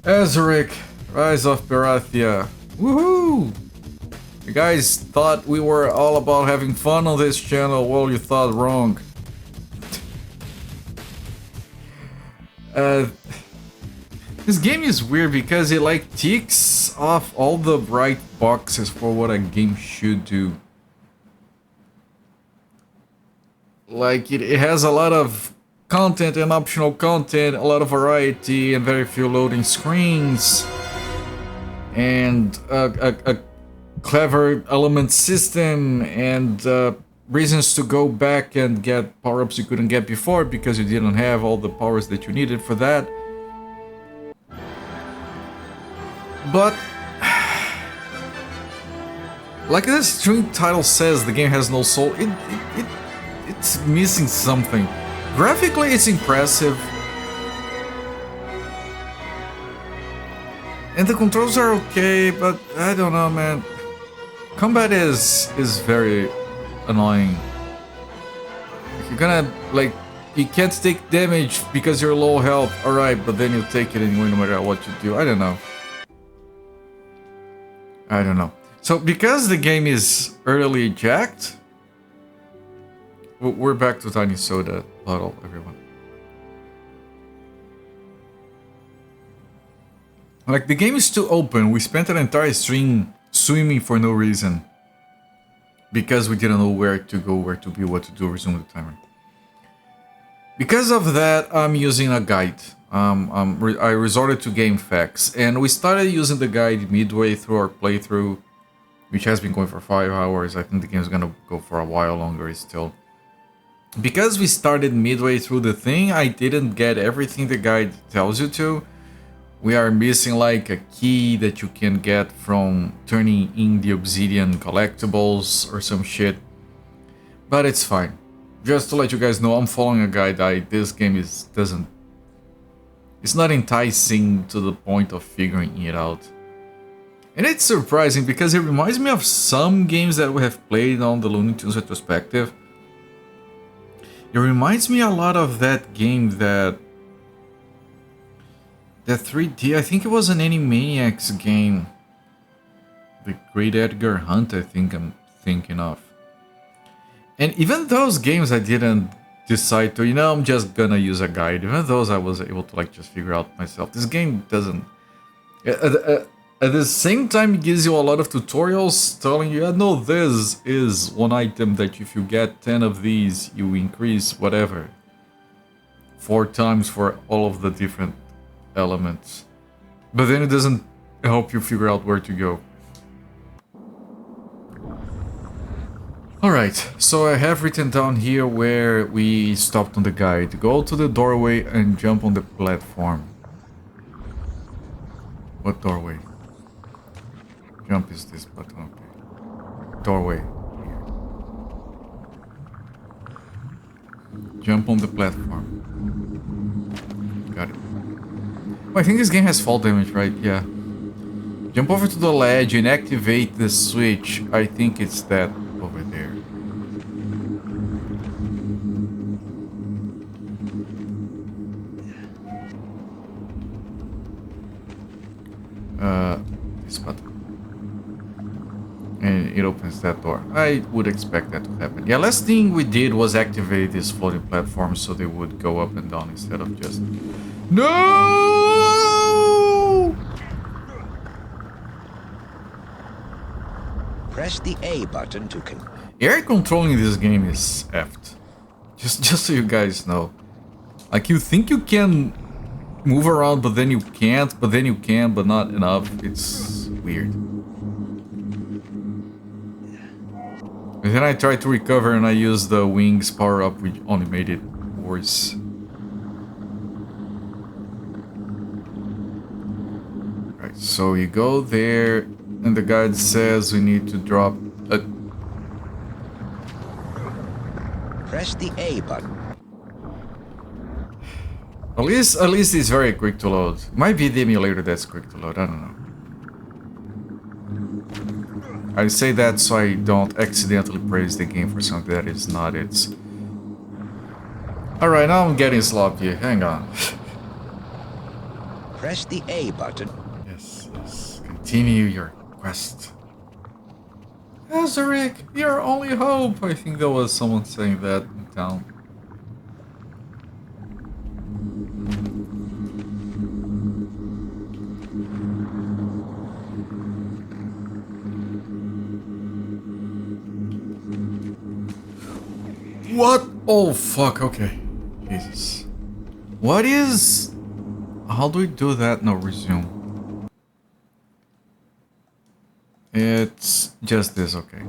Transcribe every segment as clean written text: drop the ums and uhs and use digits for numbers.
Azurik, Rise of Perathia. Woohoo! You guys thought we were all about having fun on this channel. Well, you thought wrong. This game is weird because it like ticks off all the right boxes for what a game should do. Like it has a lot of content and optional content, a lot of variety and very few loading screens, and a clever element system, and reasons to go back and get power-ups you couldn't get before because you didn't have all the powers that you needed for that. But like the stream title says, the game has no soul. It's missing something. Graphically, it's impressive, and the controls are okay, but I don't know, man. Combat is very annoying. You're gonna like, you can't take damage because you're low health. All right, but then you take it anyway, no matter what you do. I don't know. So because the game is early jacked, we're back to tiny soda bottle, everyone. Like, the game is too open. We spent an entire stream swimming for no reason. Because we didn't know where to go, where to be, what to do, resume the timer. Because of that, I'm using a guide. I resorted to game facts. And we started using the guide midway through our playthrough, which has been going for 5 hours. I think the game's gonna go for a while longer still. Because we started midway through the thing, I didn't get everything the guide tells you to. We are missing like a key that you can get from turning in the obsidian collectibles or some shit. But it's fine. Just to let you guys know, I'm following a guide. This game it's not enticing to the point of figuring it out. And it's surprising because it reminds me of some games that we have played on the Looney Tunes retrospective. It reminds me a lot of that game that 3D, I think it was an Animaniacs game. The Great Edgar Hunt, I think I'm thinking of. And even those games I didn't decide to, I'm just gonna use a guide. Even those I was able to like just figure out myself. This game doesn't... At the same time, it gives you a lot of tutorials telling you, no, this is one item that if you get 10 of these, you increase whatever. 4 times for all of the different elements. But then it doesn't help you figure out where to go. Alright, so I have written down here where we stopped on the guide. Go to the doorway and jump on the platform. What doorway? Jump is this button, okay. Doorway. Here. Jump on the platform. Got it. Oh, I think this game has fall damage, right? Yeah. Jump over to the ledge and activate the switch. I think it's that over there. This button. And it opens that door. I would expect that to happen. Yeah, last thing we did was activate this floating platform so they would go up and down instead of just... No! Press the A button to Air controlling this game is effed. Just so you guys know. Like, you think you can move around, but then you can't, but then you can, but not enough. It's weird. And then I tried to recover and I used the wings power up, which only made it worse. Right, so you go there, and the guide says we need to drop a... Press the A button. At least it's very quick to load. It might be the emulator that's quick to load, I don't know. I say that so I don't accidentally praise the game for something that is not its. Alright, now I'm getting sloppy. Hang on. Press the A button. Yes, yes. Continue your quest. Azurik, your only hope! I think there was someone saying that in town. What? Oh, fuck, okay. Jesus. What is... How do we do that? No, resume. It's just this, okay.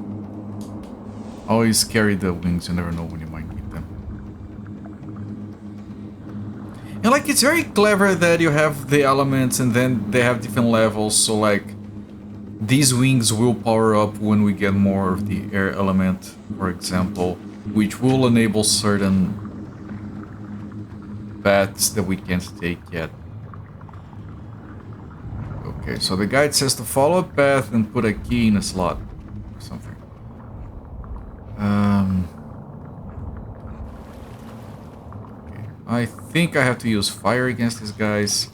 Always carry the wings, you never know when you might need them. And like, it's very clever that you have the elements and then they have different levels, so like... These wings will power up when we get more of the air element, for example, which will enable certain paths that we can't take yet. Okay, so the guide says to follow a path and put a key in a slot or something. Okay. I think I have to use fire against these guys.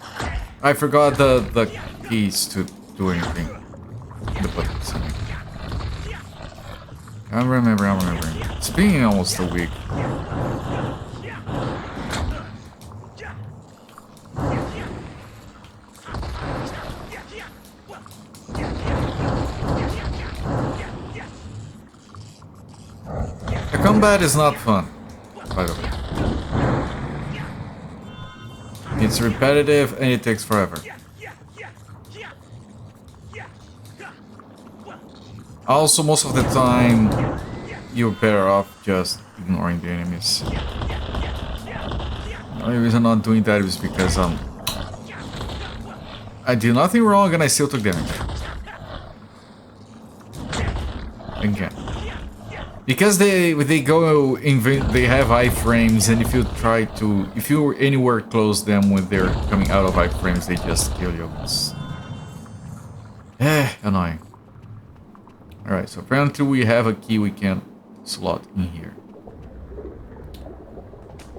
I forgot the keys to do anything. The buttons. I'm remembering. It's been almost a week. The combat is not fun, by the way. It's repetitive and it takes forever. Also, most of the time, you're better off just ignoring the enemies. The only reason I'm not doing that is because I did nothing wrong and I still took damage. Again. Because they go they have iframes, and if you're anywhere close them when they're coming out of iframes, they just kill you. It's annoying. Alright, so apparently we have a key we can slot in here.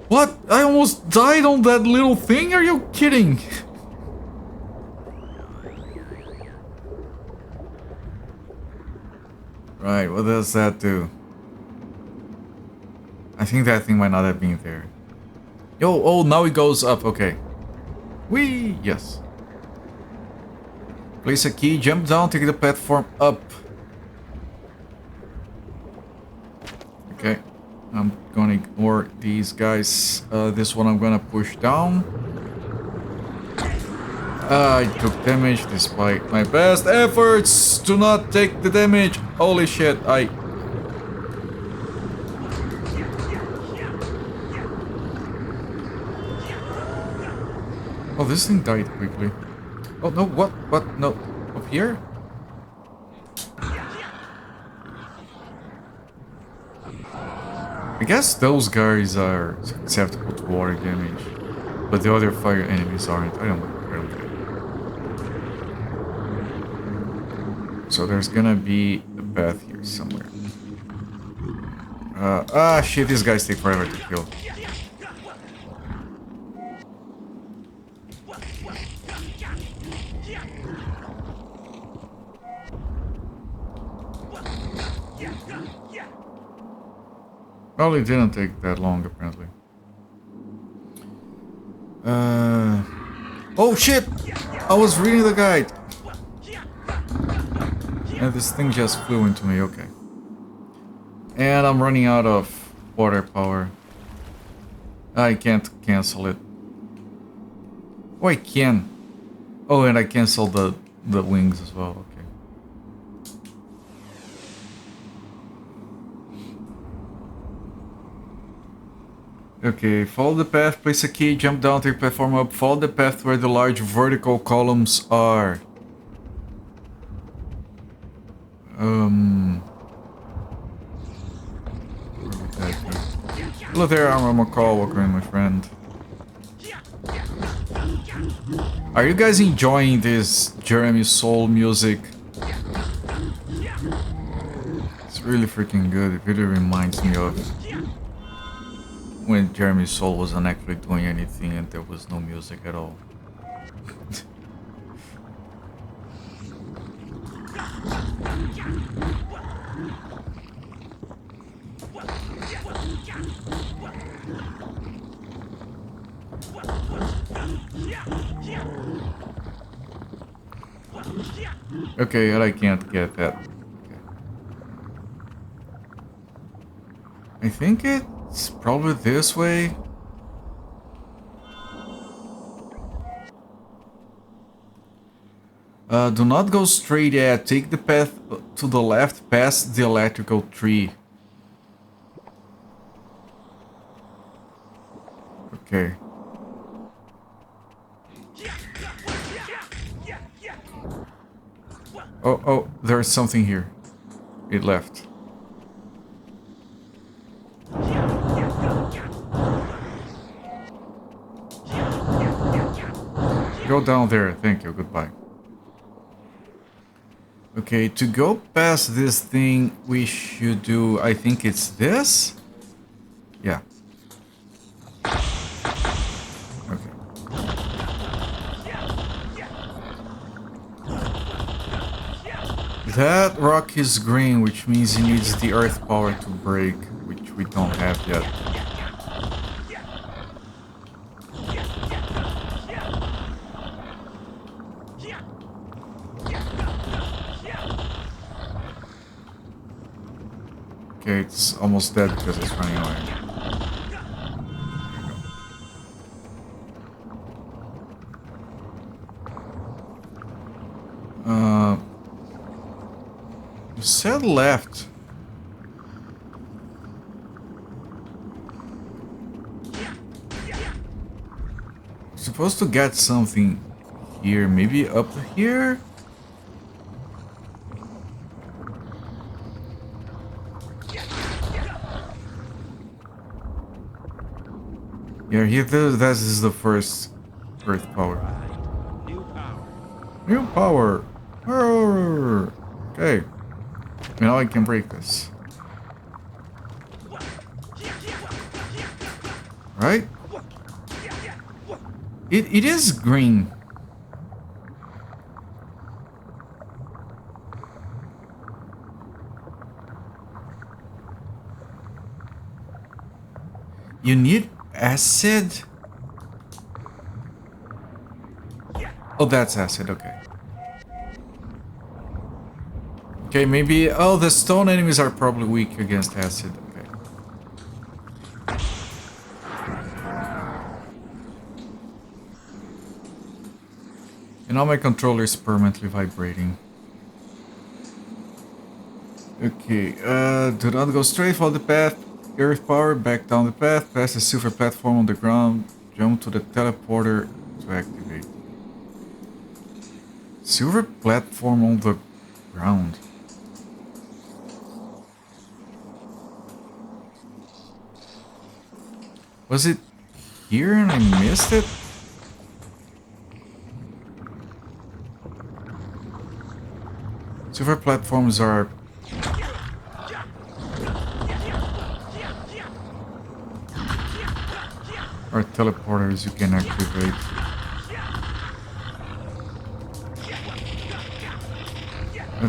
What? I almost died on that little thing? Are you kidding? Right, what does that do? I think that thing might not have been there. Yo, oh, now it goes up, okay. Whee! Yes. Place a key, jump down, take the platform up. Okay, I'm gonna ignore these guys. This one I'm gonna push down. I took damage despite my best efforts to not take the damage. Holy shit, Oh, this thing died quickly. Oh, no, what? What? No. Up here? I guess those guys are susceptible to water damage, but the other fire enemies aren't. I don't care. So there's gonna be a path here somewhere. Shit, these guys take forever to kill. Probably didn't take that long, apparently. Oh shit! I was reading the guide! And this thing just flew into me, okay. And I'm running out of water power. I can't cancel it. Oh, I can. Oh, and I canceled the wings as well, okay. Okay, follow the path, place a key, jump down, take platform up, follow the path where the large vertical columns are. Hello there, I'm McCall, welcome in, my friend. Are you guys enjoying this Jeremy Soul music? It's really freaking good, it really reminds me of when Jeremy Soul wasn't actually doing anything and there was no music at all. Okay, and I can't get that. Okay. I think it's probably this way. Do not go straight ahead. Take the path to the left past the electrical tree. Okay. Oh, there's something here. It left. Go down there. Thank you. Goodbye. Okay, to go past this thing, we should do... I think it's this? Yeah. Okay. That rock is green, which means it needs the earth power to break, which we don't have yet. Okay, it's almost dead because it's running away. You said left. Supposed to get something here, maybe up here? Yeah, here, this is the first earth power. New power! Okay. Now I can break this. Right? It is green. You need acid? Oh, that's acid, okay. Okay, maybe... Oh, the stone enemies are probably weak against acid, okay. And now my controller is permanently vibrating. Okay, do not go straight, follow the path. Earth power, back down the path, past the silver platform on the ground, jump to the teleporter to activate. Silver platform on the ground. Was it here and I missed it? Silver platforms are... are teleporters you can activate.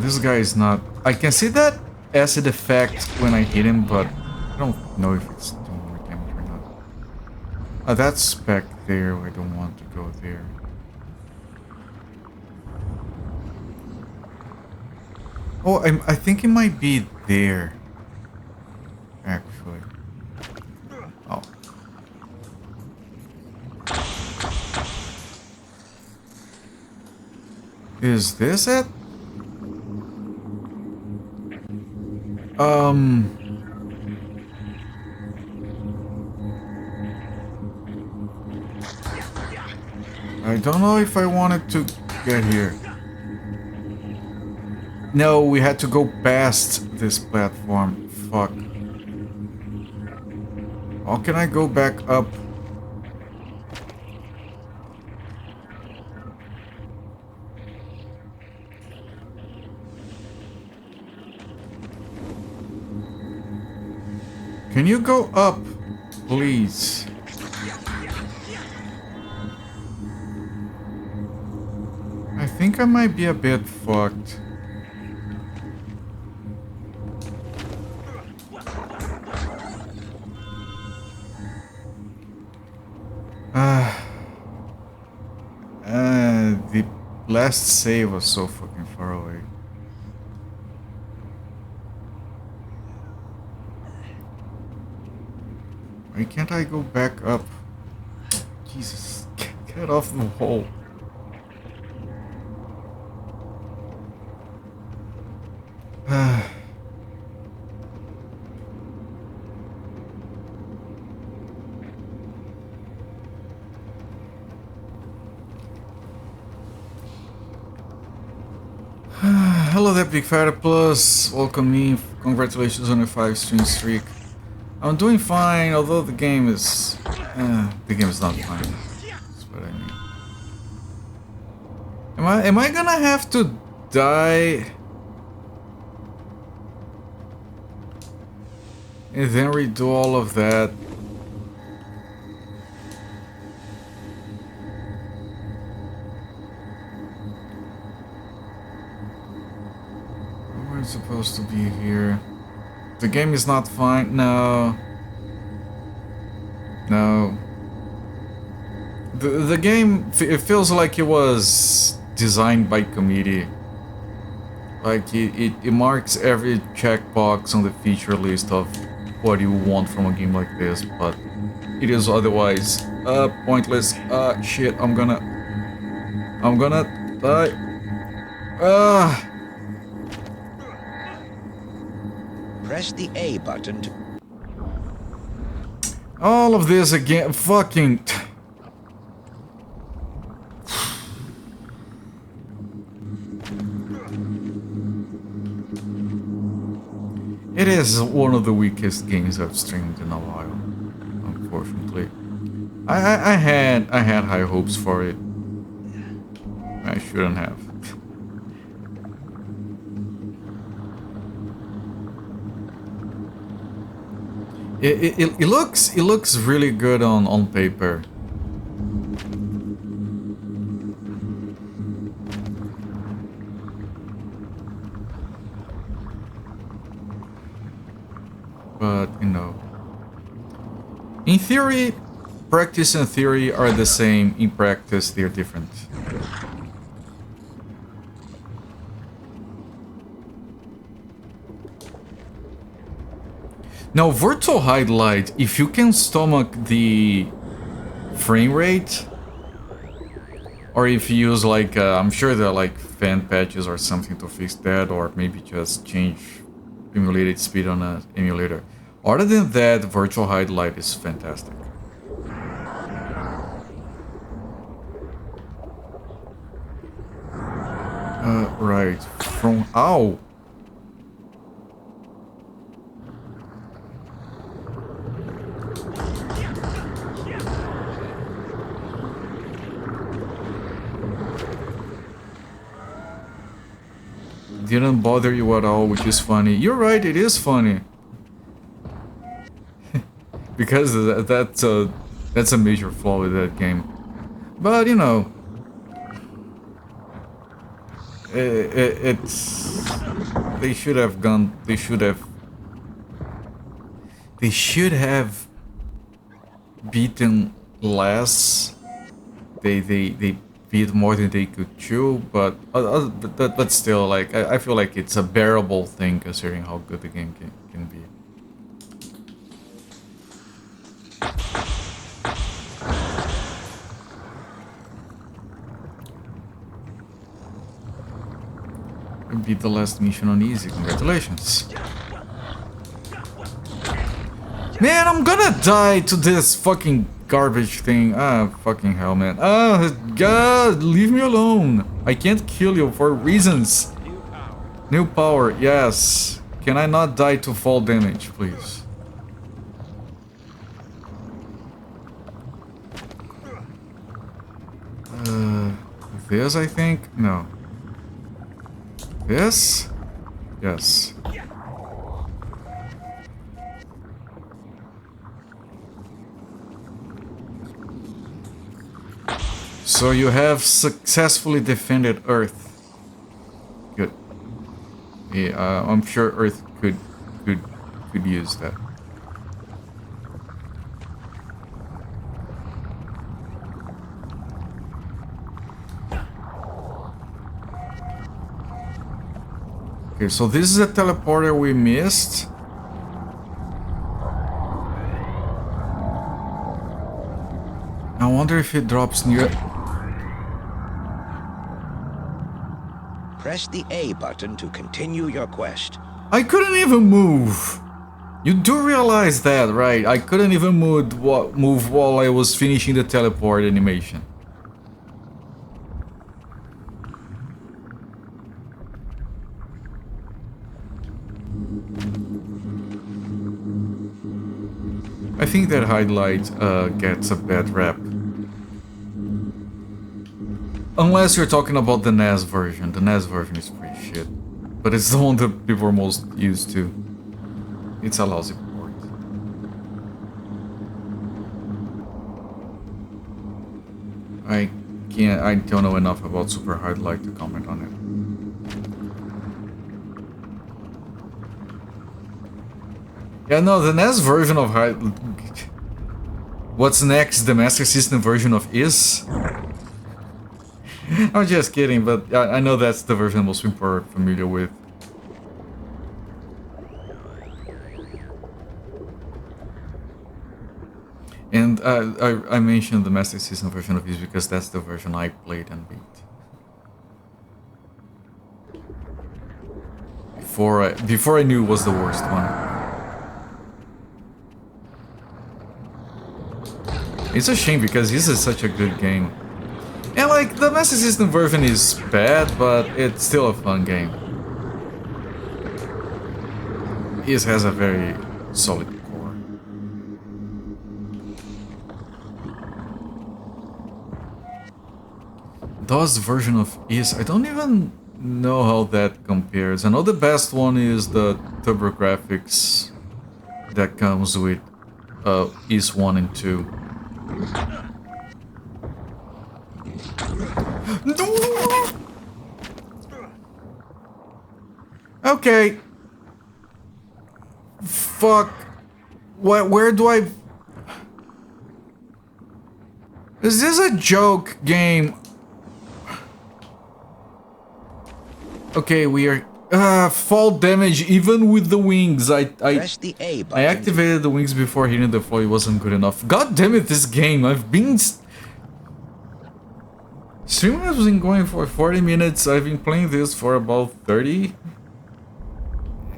This guy is not... I can see that acid effect when I hit him, but I don't know if it's doing more damage or not. That's back there. I don't want to go there. Oh, I think it might be there. Actually. Oh. Is this it? I don't know if I wanted to get here. No, we had to go past this platform. Fuck. How can I go back up? Can you go up, please? I think I might be a bit fucked. The last save was so fucking far away. Why can't I go back up? Jesus, get off the wall. Hello there, Big Fighter Plus. Welcome me. Congratulations on your 5 stream streak. I'm doing fine, although the game is not fine. That's what I mean. Am I gonna have to die and then redo all of that? We're supposed to be here. The game is not fine. No. No. The game, it feels like it was designed by committee. Like it marks every checkbox on the feature list of what you want from a game like this, but it is otherwise pointless. Shit, I'm gonna die. Press the A button to... All of this again, fucking... It is one of the weakest games I've streamed in a while, unfortunately. I had high hopes for it. I shouldn't have. It looks really good on paper. But, you know, in theory, practice and theory are the same. In practice, they're different. Now, virtual highlight, if you can stomach the frame rate, or if you use like, I'm sure there are like fan patches or something to fix that, or maybe just change emulated speed on an emulator. Other than that, virtual highlight is fantastic. Right, from, ow! Didn't bother you at all, which is funny. You're right, it is funny. Because that's a major flaw with that game. But you know, it's they should have beaten less. They beat more than they could chew, but still, like I feel like it's a bearable thing considering how good the game can be. Beat the last mission on easy. Congratulations. Man, I'm gonna die to this fucking garbage thing. Ah, fucking hell, man. Ah, God, leave me alone. I can't kill you for reasons. New power, yes. Can I not die to fall damage, please? This, I think? No. This? Yes. So you have successfully defended Earth. Good. Yeah, I'm sure Earth could use that. Okay, so this is a teleporter we missed. I wonder if it drops near... Press the A button to continue your quest. I couldn't even move. You do realize that, right? I couldn't even move while I was finishing the teleport animation. I think that highlight gets a bad rap. Unless you're talking about the NES version. The NES version is pretty shit. But it's the one that people are most used to. It's a lousy port. I don't know enough about Super Highlight to comment on it. Yeah, no, the NES version of what's next? The Master System version of Is? I'm just kidding, but I know that's the version most people are familiar with. And I mentioned the Master System version of Is because that's the version I played and beat. Before I knew it was the worst one. It's a shame because this is such a good game. And like, the Master System version is bad, but it's still a fun game. It has a very solid core. DOS version of Is, I don't even know how that compares. I know the best one is the TurboGrafx that comes with Is 1 and 2. Okay. Fuck. Where do I... Is this a joke game? Okay, we are... fall damage even with the wings. Press the A button. I activated the wings before hitting the fall. It wasn't good enough. God damn it, this game. I've been... Streaming has been going for 40 minutes. I've been playing this for about 30.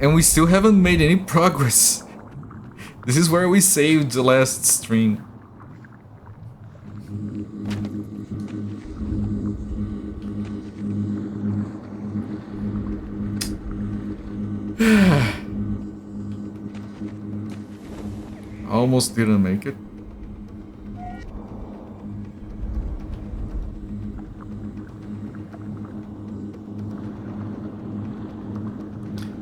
And we still haven't made any progress. This is where we saved the last stream. Almost didn't make it.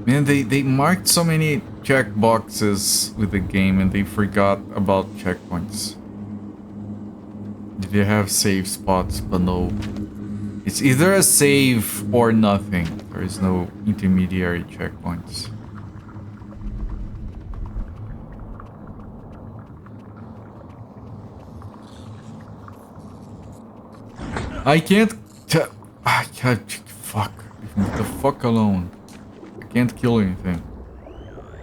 Man, they marked so many checkboxes with the game and they forgot about checkpoints. They have save spots, but no. It's either a save or nothing. There is no intermediary checkpoints. I can't... Fuck. Leave me the fuck alone. I can't kill anything.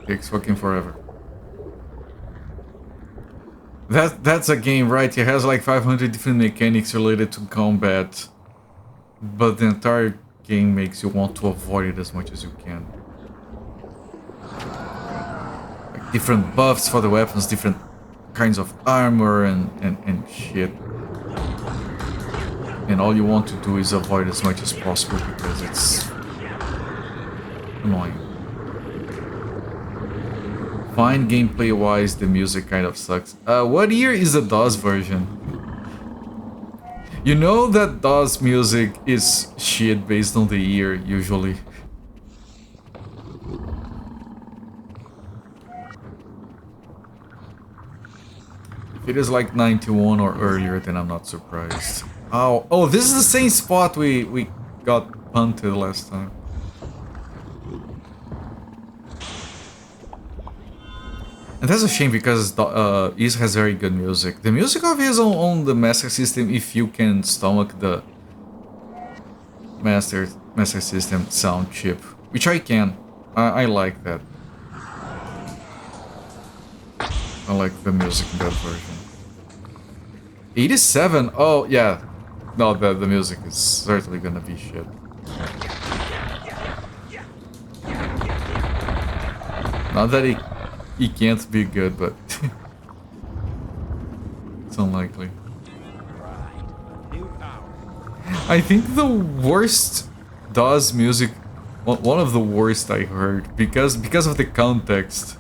Takes fucking forever. That's a game, right? It has like 500 different mechanics related to combat. But the entire game makes you want to avoid it as much as you can. Like different buffs for the weapons, different kinds of armor and shit. And all you want to do is avoid as much as possible because it's annoying. Fine gameplay wise, the music kind of sucks. What year is the DOS version? You know that DOS music is shit based on the year, usually. If it is like 91 or earlier, then I'm not surprised. Oh, this is the same spot we got punted last time. And that's a shame because Is has very good music. The music of Is on the Master System, if you can stomach the Master System sound chip, Which I can. I like that. I like the music in that version. 87? Oh, yeah. No, the music is certainly gonna be shit. Not that he can't be good, but it's unlikely. I think the worst DOS music, one of the worst I heard, because of the context.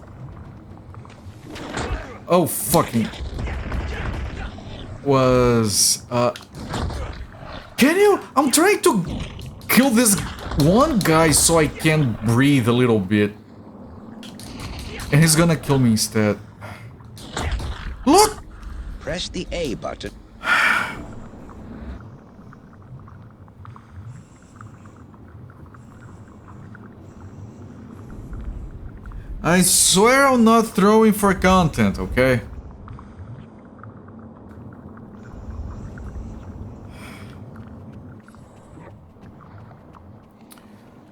Oh, fucking... Was... Can you... I'm trying to kill this one guy so I can breathe a little bit. And he's gonna kill me instead. Look! Press the A button. I swear I'm not throwing for content, okay?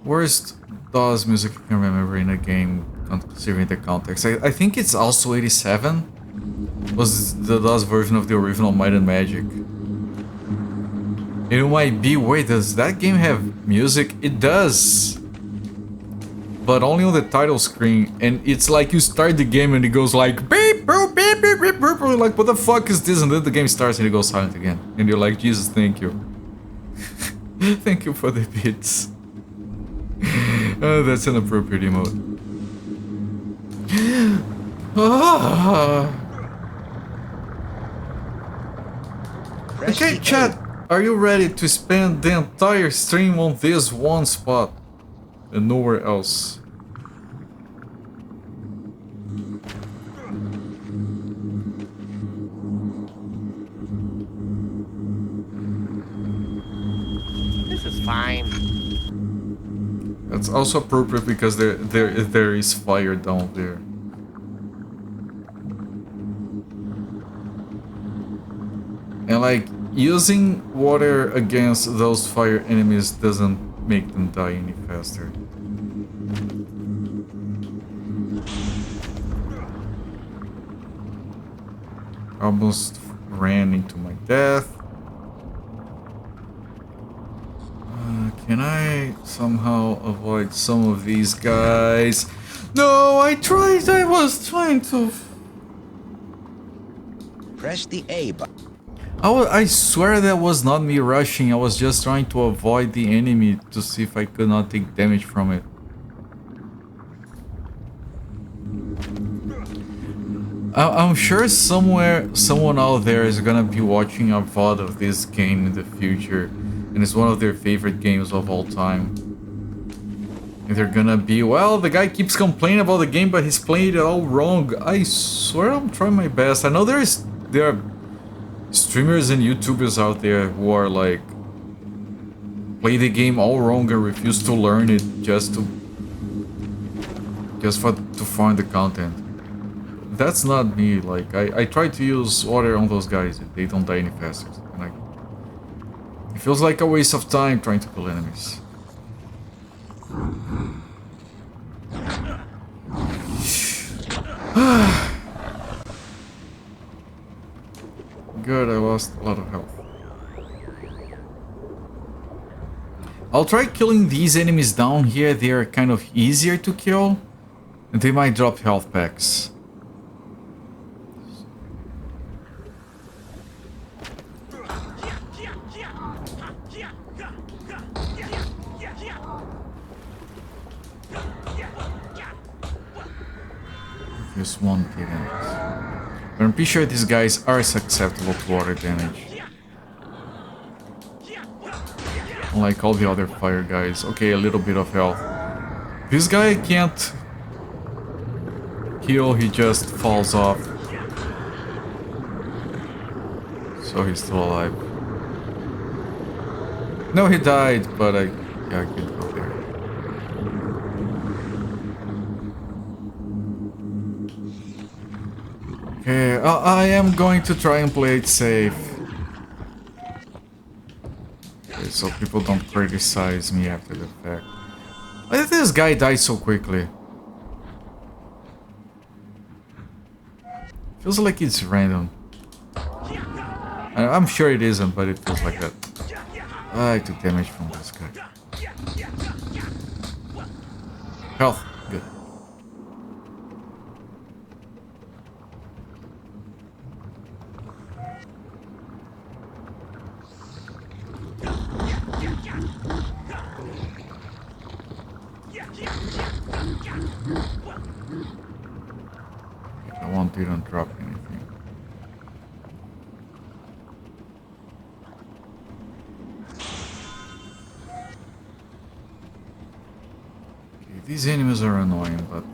Worst DOS music I can remember in a game, considering the context. I think it's also 87. Was the DOS version of the original Might and Magic. It might be, wait, does that game have music? It does! But only on the title screen, and it's like you start the game and it goes like beep boop beep beep beep boop, boop. Like what the fuck is this? And then the game starts and it goes silent again. And you're like, Jesus, thank you. Thank you for the bits. That's an appropriate emote. Okay, chat, are you ready to spend the entire stream on this one spot and nowhere else? This is fine. That's also appropriate because there is fire down there. And like, using water against those fire enemies doesn't make them die any faster. Almost ran into my death. Can I somehow avoid some of these guys? No, I tried. I was trying to. Press the A button. I swear that was not me rushing. I was just trying to avoid the enemy to see if I could not take damage from it. I'm sure somewhere, someone out there is gonna be watching a VOD of this game in the future, and it's one of their favorite games of all time. And they're gonna be, well, the guy keeps complaining about the game, but he's playing it all wrong. I swear I'm trying my best. I know there are streamers and YouTubers out there who are like, play the game all wrong and refuse to learn it just to find the content. That's not me. Like, I try to use water on those guys and they don't die any faster. And it feels like a waste of time trying to kill enemies. Good, I lost a lot of health. I'll try killing these enemies down here. They are kind of easier to kill, and they might drop health packs. There's one hit enemies. But I'm pretty sure these guys are susceptible to water damage. Unlike all the other fire guys. Okay, a little bit of health. This guy can't heal, he just falls off. So he's still alive. No, he died, but I can't go there. Okay, I am going to try and play it safe. Okay, so people don't criticize me after the fact. Why did this guy die so quickly? Feels like it's random. I'm sure it isn't, but it feels like that. I took damage from this guy. Health, good. I won't even drop anything. These enemies are annoying, but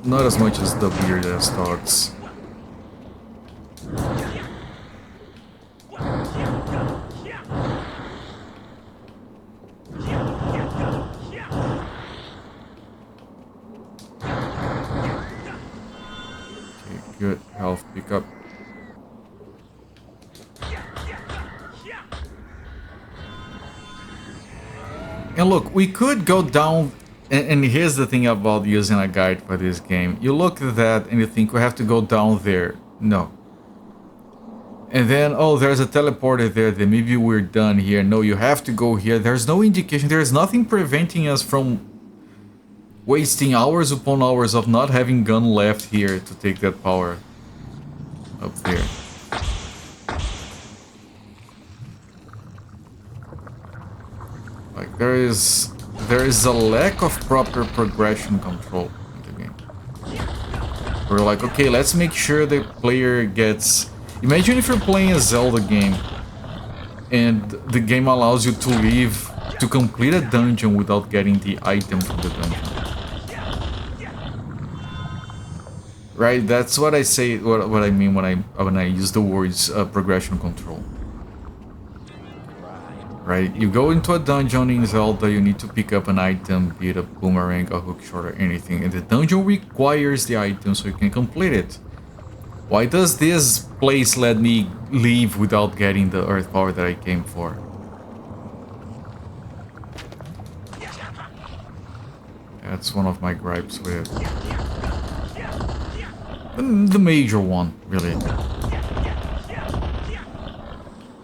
not as much as the weird ass dogs. Okay, good. Health pickup. And look, we could go down. And here's the thing about using a guide for this game. You look at that and you think we have to go down there. No. And then, oh, there's a teleporter there, then maybe we're done here. No, you have to go here. There's no indication. There's nothing preventing us from wasting hours upon hours of not having gun left here to take that power up there. Like, there is a lack of proper progression control in the game. We're like, okay, let's make sure the player gets... Imagine if you're playing a Zelda game and the game allows you to leave to complete a dungeon without getting the item from the dungeon. Right? That's what I say, what I mean when I use the words progression control. Right, you go into a dungeon in Zelda, you need to pick up an item, be it a boomerang, a hookshot, or anything, and the dungeon requires the item so you can complete it. Why does this place let me leave without getting the earth power that I came for? That's one of my gripes with it. The major one, really.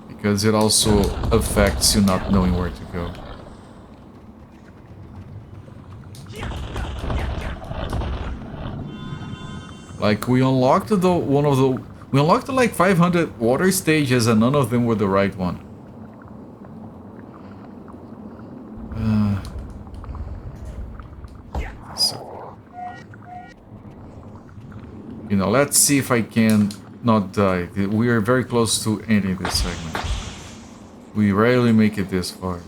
Because it also affects you not knowing where to go. Like, we unlocked we unlocked like 500 water stages and none of them were the right one. You know, let's see if I can not die. We are very close to ending this segment. We rarely make it this far.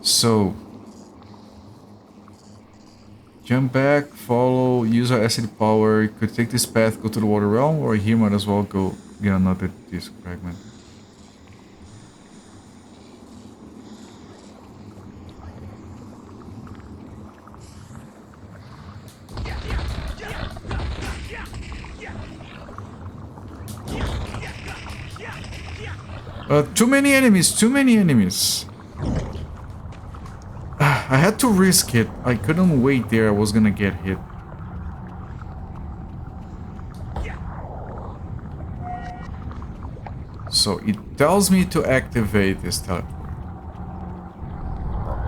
So, jump back, follow, use our acid power. Could take this path, go to the water realm, or here might as well go get another disc fragment. Too many enemies, too many enemies. I had to risk it. I couldn't wait there. I was gonna get hit. So it tells me to activate this teleport.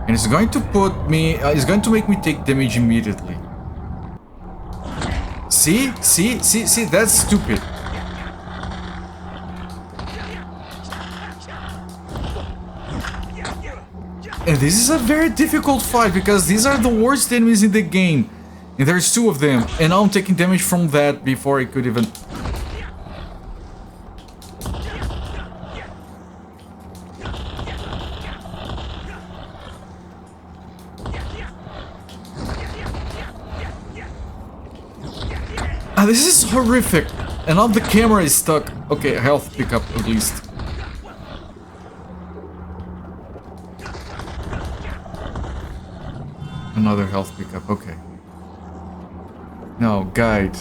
And it's going to put me... it's going to make me take damage immediately. See? See? That's stupid. And this is a very difficult fight because these are the worst enemies in the game. And there's two of them. And now I'm taking damage from that before I could even... This is horrific. And now the camera is stuck. Okay, health pickup at least. Another health pickup, okay. Now, guide.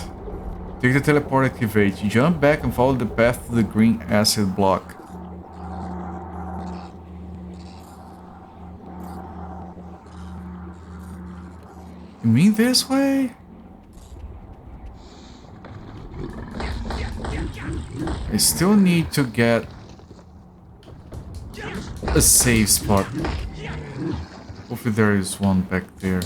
Take the teleport, activate. Jump back and follow the path to the green acid block. You mean this way? I still need to get a safe spot. Hopefully there is one back there.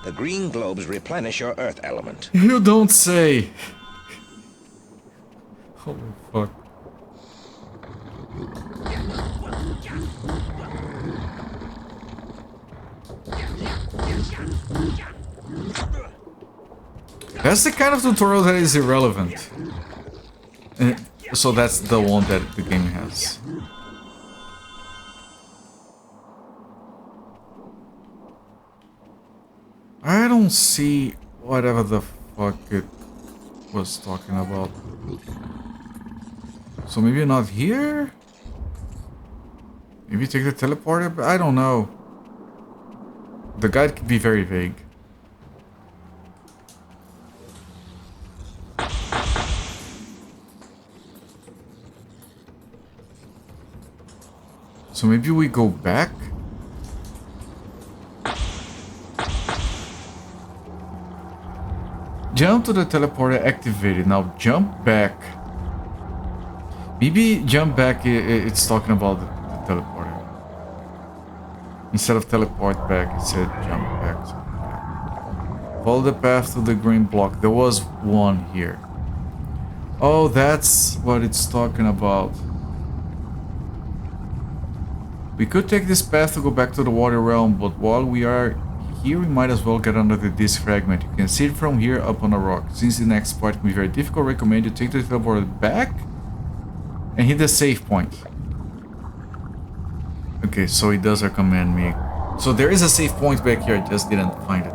The green globes replenish your earth element. You don't say. Holy fuck. That's the kind of tutorial that is irrelevant. So that's the one that the game has. I don't see whatever the fuck it was talking about. So maybe not here? Maybe take the teleporter? But I don't know. The guide could be very vague. So maybe we go back? Jump to the teleporter activated. Now jump back. Maybe jump back, it's talking about the teleporter. Instead of teleport back, it said jump back. So, yeah. Follow the path to the green block. There was one here. Oh, that's what it's talking about. We could take this path to go back to the water realm, but while we are here, we might as well get under this fragment. You can see it from here up on a rock. Since the next part can be very difficult, I recommend you take the teleporter back and hit the save point. Okay, so it does recommend me. So there is a save point back here, I just didn't find it.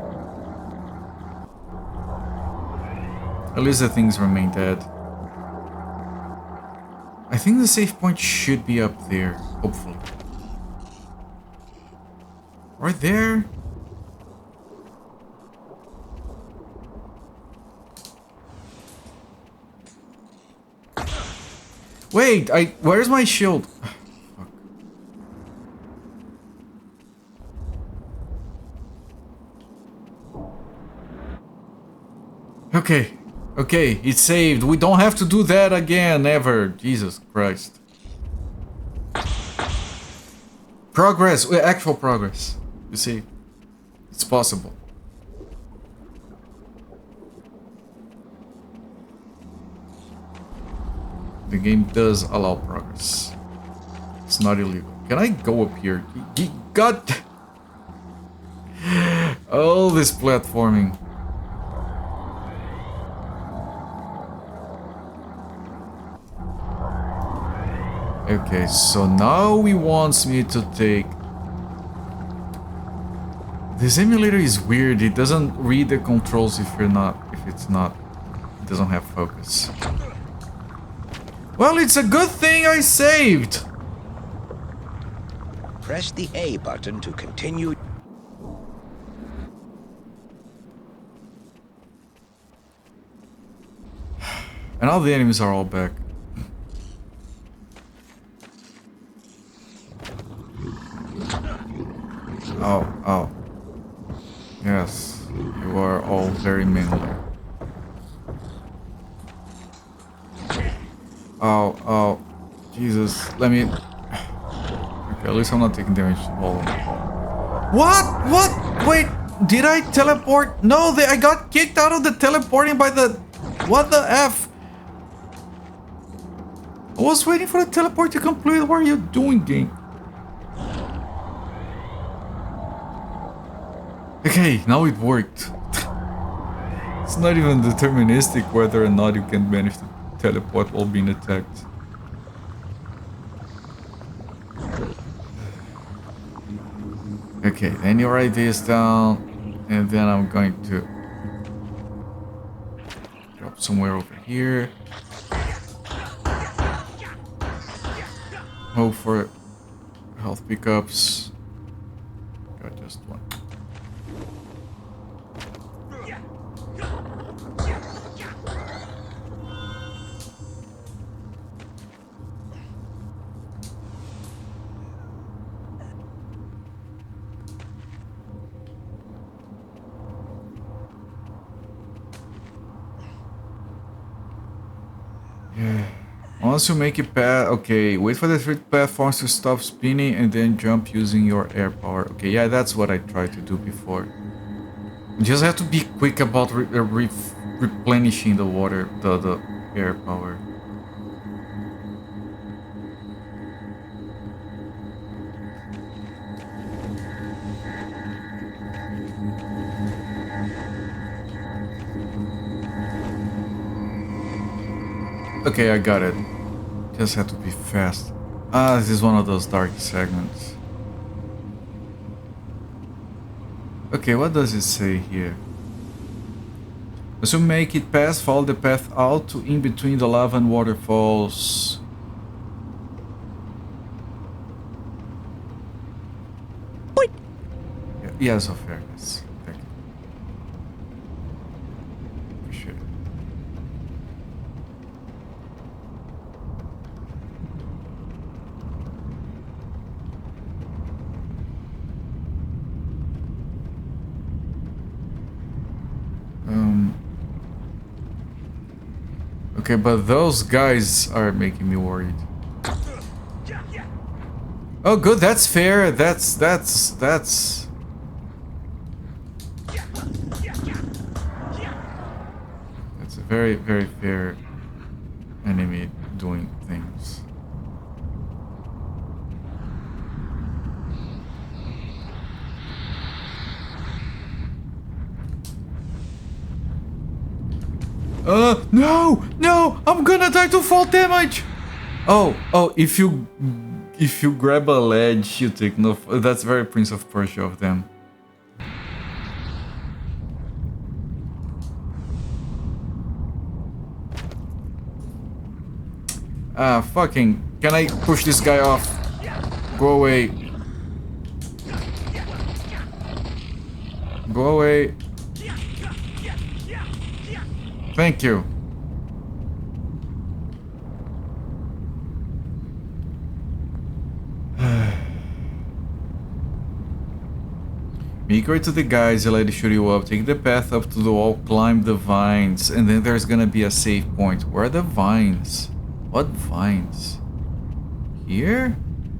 At least the things remain dead. I think the save point should be up there, hopefully. Right there. Wait, where's my shield? Fuck. Okay, okay, it's saved. We don't have to do that again, ever. Jesus Christ. Progress, actual progress. You see, it's possible. The game does allow progress. It's not illegal. Can I go up here? God! All this platforming. Okay, so now he wants me to take... This emulator is weird. It doesn't read the controls if it's not. It doesn't have focus. Well, it's a good thing I saved. Press the A button to continue. And all the enemies are all back. Oh, oh. Yes, you are all very manly. Oh, oh. Jesus, let me... Okay, at least I'm not taking damage to all of them. What? What? Wait, did I teleport? No, I got kicked out of the teleporting by the... What the F? I was waiting for the teleport to complete. What are you doing, game? Okay, now it worked. It's not even deterministic whether or not you can manage to teleport while being attacked. Okay, then you write this down, and then I'm going to drop somewhere over here. Hope for health pickups. Got just one. Once you make it path, okay, wait for the three platforms to stop spinning and then jump using your air power. Okay, yeah, that's what I tried to do before. You just have to be quick about replenishing the water, the air power. Okay, I got it. Just have to be fast. Ah, this is one of those dark segments. Okay, what does it say here? As you make it pass, follow the path out to in between the lava and waterfalls. Boink. Yeah, yes, of fairness. Thank you. Appreciate it. Okay, but those guys are making me worried. Oh, good. That's fair. That's. That's a very, very fair enemy doing things. No, I'm gonna die to fall damage. Oh, if you grab a ledge, you take no. That's very Prince of Persia of them. Ah, fucking! Can I push this guy off? Go away. Go away. Thank you. Make way to the guys, let it shoot you up. Take the path up to the wall, climb the vines, and then there's gonna be a safe point. Where are the vines? What vines? Here?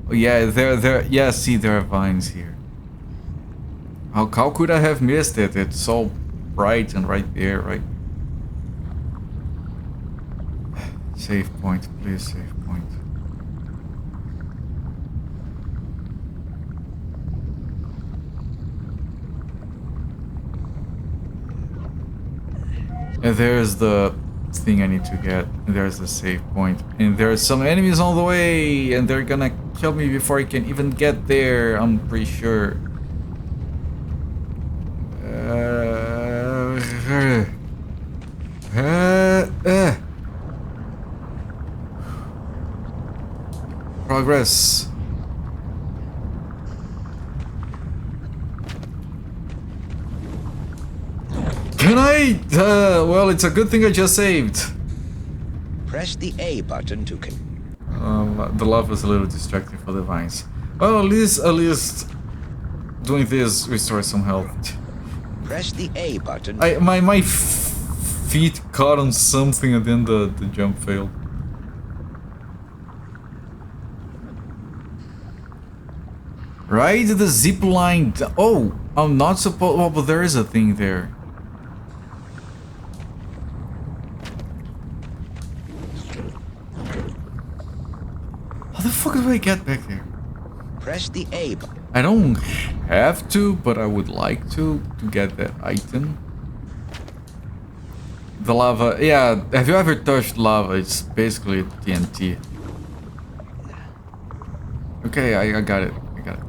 Oh yeah, there. Yeah, see, there are vines here. How could I have missed it? It's so bright and right there, right? Save point, please, save point. And there's the thing I need to get. And there's the save point. And there's some enemies on the way, and they're gonna kill me before I can even get there, I'm pretty sure. Progress. Can I? Well, it's a good thing I just saved. Press the A button to The lava is a little distracting for the vines. Well, at least doing this restores some health. press the A button. My feet caught on something and then the jump failed. Ride the zip line. Oh, I'm not supposed. Oh, but there is a thing there. How the fuck do I get back there? Press the A button. I don't have to, but I would like to get that item. The lava. Yeah, have you ever touched lava? It's basically TNT. Okay, I got it. I got it.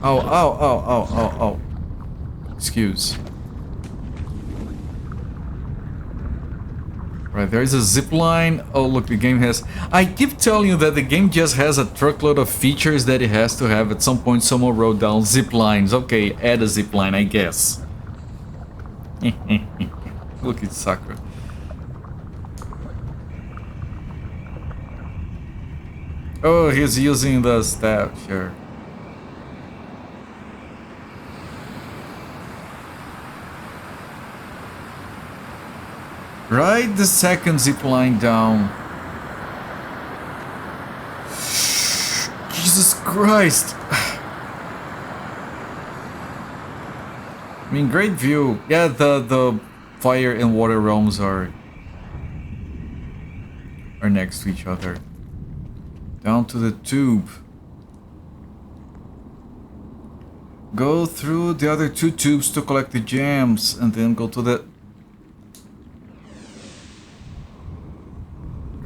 Oh. Excuse. Right, there's a zip line. Oh, look, the game has... I keep telling you that the game just has a truckload of features that it has to have. At some point, someone wrote down zip lines. Okay, add a zip line, I guess. Look at Sakura. Oh, he's using the staff, sure. Right the second zip line down. Jesus Christ. I mean, great view. Yeah, the fire and water realms are next to each other. Down to the tube. Go through the other two tubes to collect the gems, and then go to the...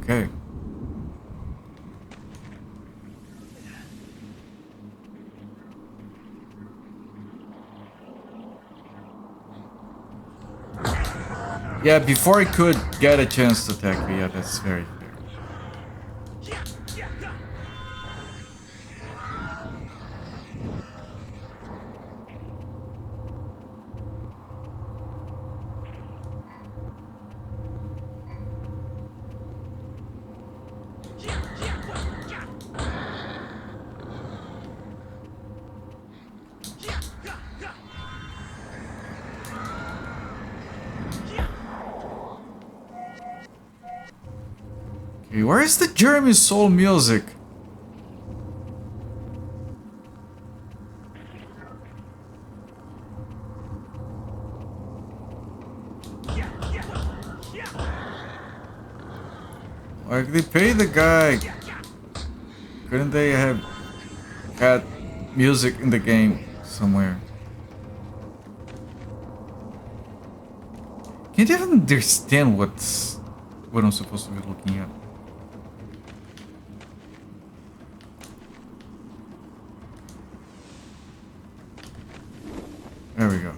Okay. Yeah, before I could get a chance to attack me, yeah, that's very fair. Okay, where is the Jeremy Soul music? Like, they pay the guy. Couldn't they have had music in the game somewhere? Can't even understand what I'm supposed to be looking at. There we go.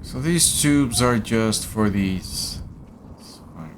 So these tubes are just for these. It's fine.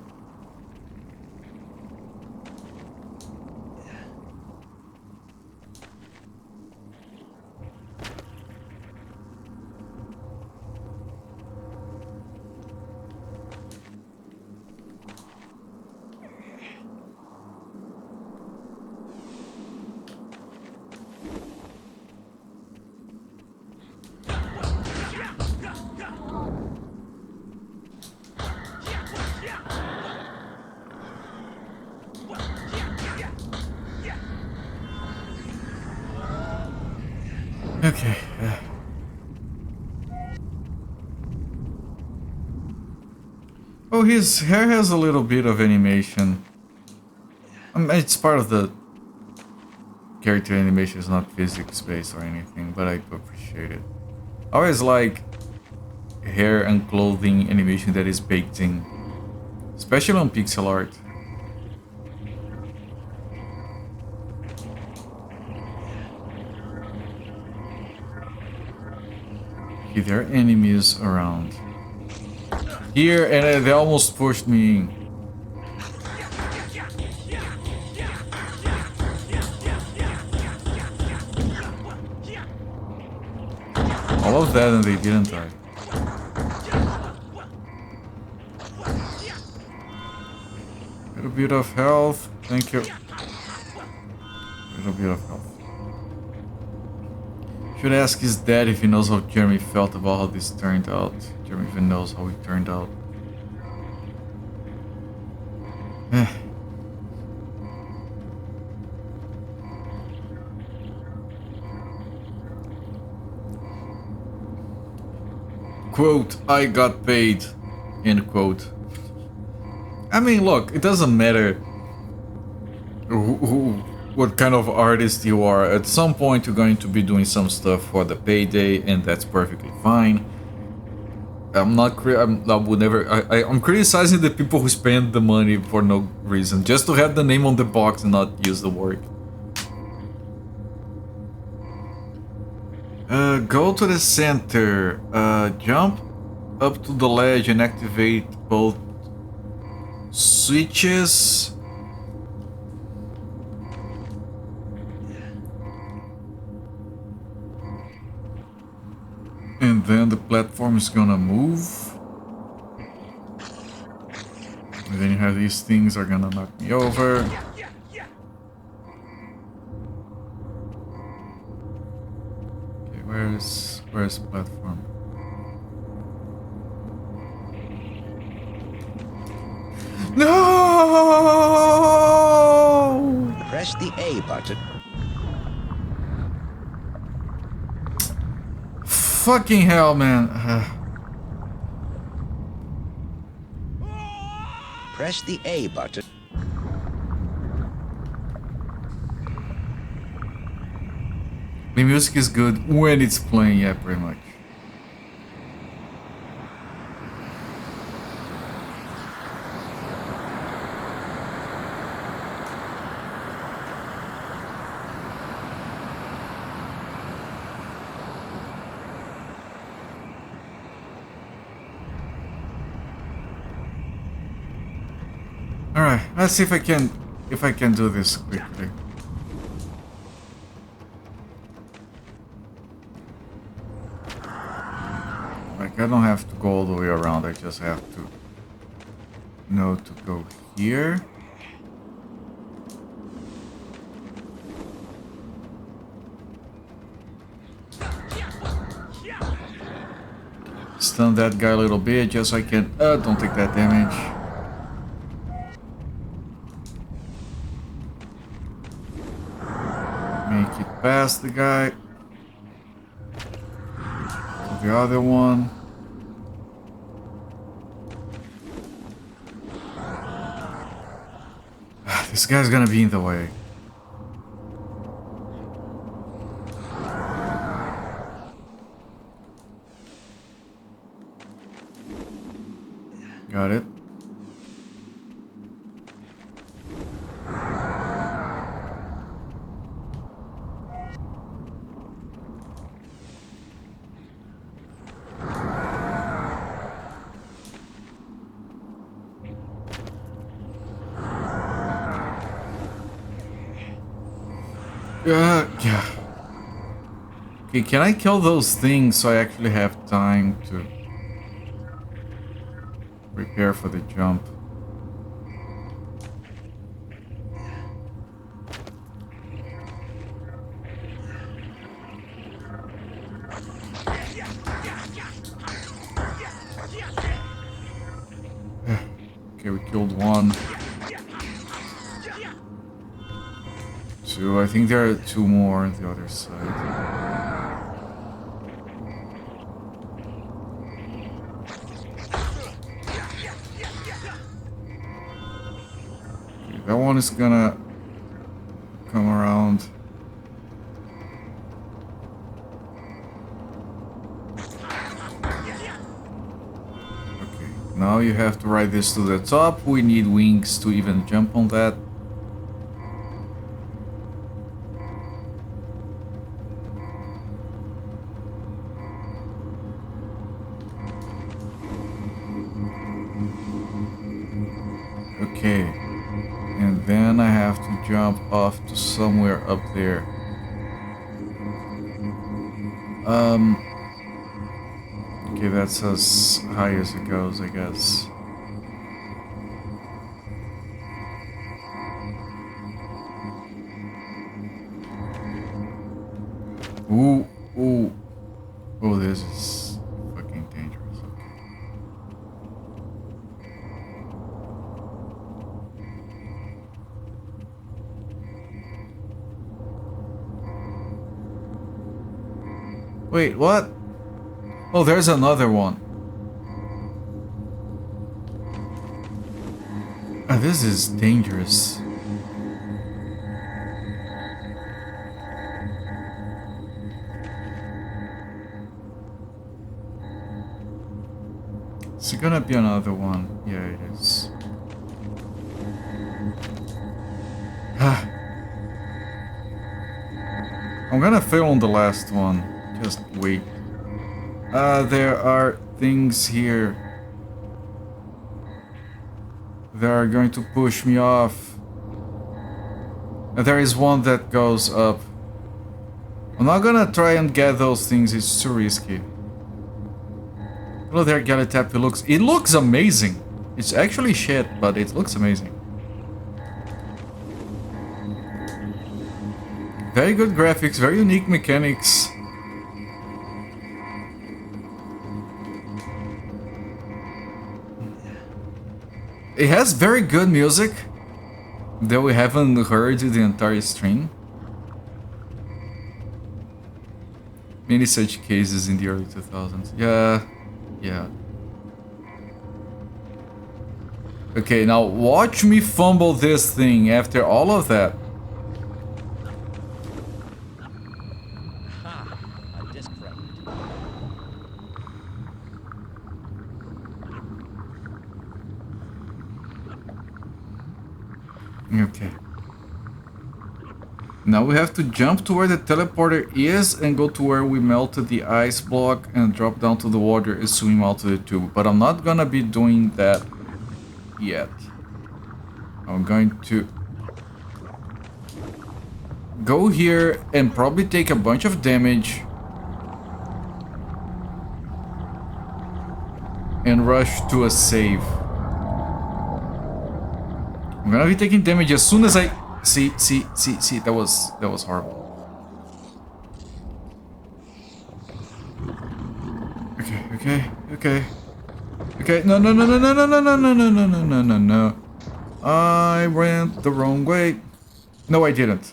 Okay. Oh, his hair has a little bit of animation. It's part of the character animation, it's not physics-based or anything, but I appreciate it. I always like hair and clothing animation that is baked in, especially on pixel art. Okay, there are enemies around here, and they almost pushed me in. All of that and they didn't die. Little bit of health, thank you. Little bit of health. Should ask his dad if he knows how Jeremy felt about how this turned out. Jeremy even knows how it turned out. Quote, I got paid. End quote. I mean, look, it doesn't matter what kind of artist you are. At some point, you're going to be doing some stuff for the payday, and that's perfectly fine. I'm criticizing the people who spend the money for no reason, just to have the name on the box and not use the work. Go to the center, jump up to the ledge and activate both switches. And then the platform is gonna move. And then you have these things are gonna knock me over. Okay, where's platform? No! Press the A button. Fucking hell, man. Press the A button. The music is good when it's playing, yeah, pretty much. Alright, let's see if I can do this quickly. Like, I don't have to go all the way around, I just have to know to go here. Stun that guy a little bit just so I can don't take that damage. Make it past the guy. To the other one. This guy's gonna be in the way. Got it. Yeah. Okay, can I kill those things so I actually have time to prepare for the jump? Okay, we killed one. Two. I think there are two more on the other side. Okay, that one is gonna come around. Okay, now you have to ride this to the top. We need wings to even jump on that. Okay, and then I have to jump off to somewhere up there. Okay, that's as high as it goes, I guess. Ooh, ooh. Oh, this is fucking dangerous. Okay. Wait, what? Oh, there's another one. Ah, this is dangerous. Is it gonna be another one? Yeah, it is. I'm gonna fail on the last one. Just wait. There are things here that are going to push me off. There is one that goes up. I'm not gonna try and get those things, it's too risky. Hello there, Galatap. It looks amazing. It's actually shit, but it looks amazing. Very good graphics, very unique mechanics. It has very good music that we haven't heard the entire stream. Many such cases in the early 2000s. Yeah. Okay, now watch me fumble this thing after all of that. A disc fragment. Okay. Now we have to jump to where the teleporter is and go to where we melted the ice block and drop down to the water and swim out to the tube. But I'm not gonna be doing that yet. I'm going to go here and probably take a bunch of damage and rush to a save. I'm gonna be taking damage as soon as I see. That was horrible. Okay. No. I went the wrong way. No, I didn't.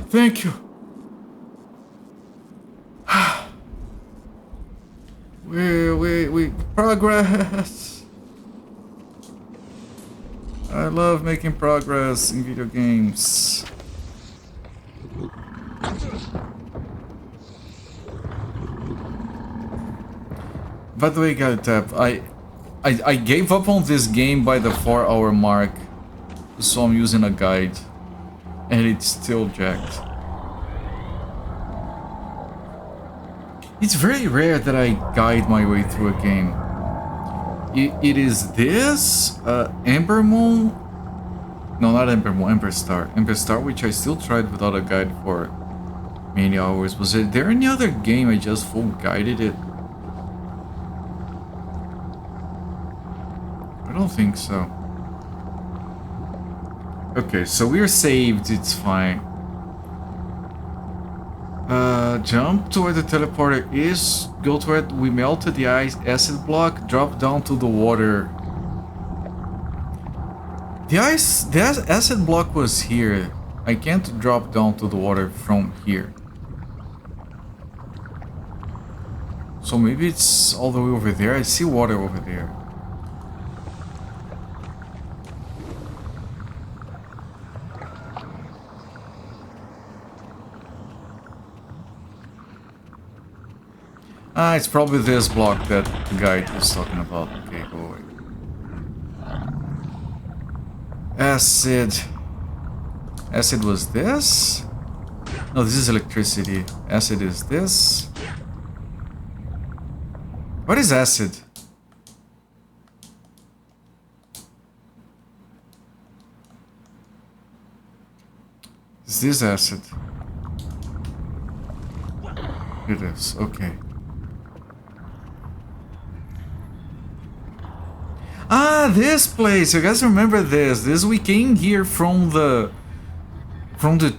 Thank you. We progress. I love making progress in video games. By the way, gotta tap. I gave up on this game by the 4-hour mark, so I'm using a guide, and it's still jacked. It's very rare that I guide my way through a game. It is this, Ember Moon? No, not Ember Moon, Ember Star. Ember Star, which I still tried without a guide for many hours. Was there any other game I just full guided it? I don't think so. Okay, so we're saved, it's fine. Jump to where the teleporter is, go to where we melted the ice acid block, drop down to the water. The acid block was here. I can't drop down to the water from here. So maybe it's all the way over there. I see water over there. Ah, it's probably this block that the guide was talking about. Okay, go away. Acid. Acid was this? No, this is electricity. Acid is this. What is acid? Is this acid? It is, okay. Ah, this place! You guys remember this? We came here from the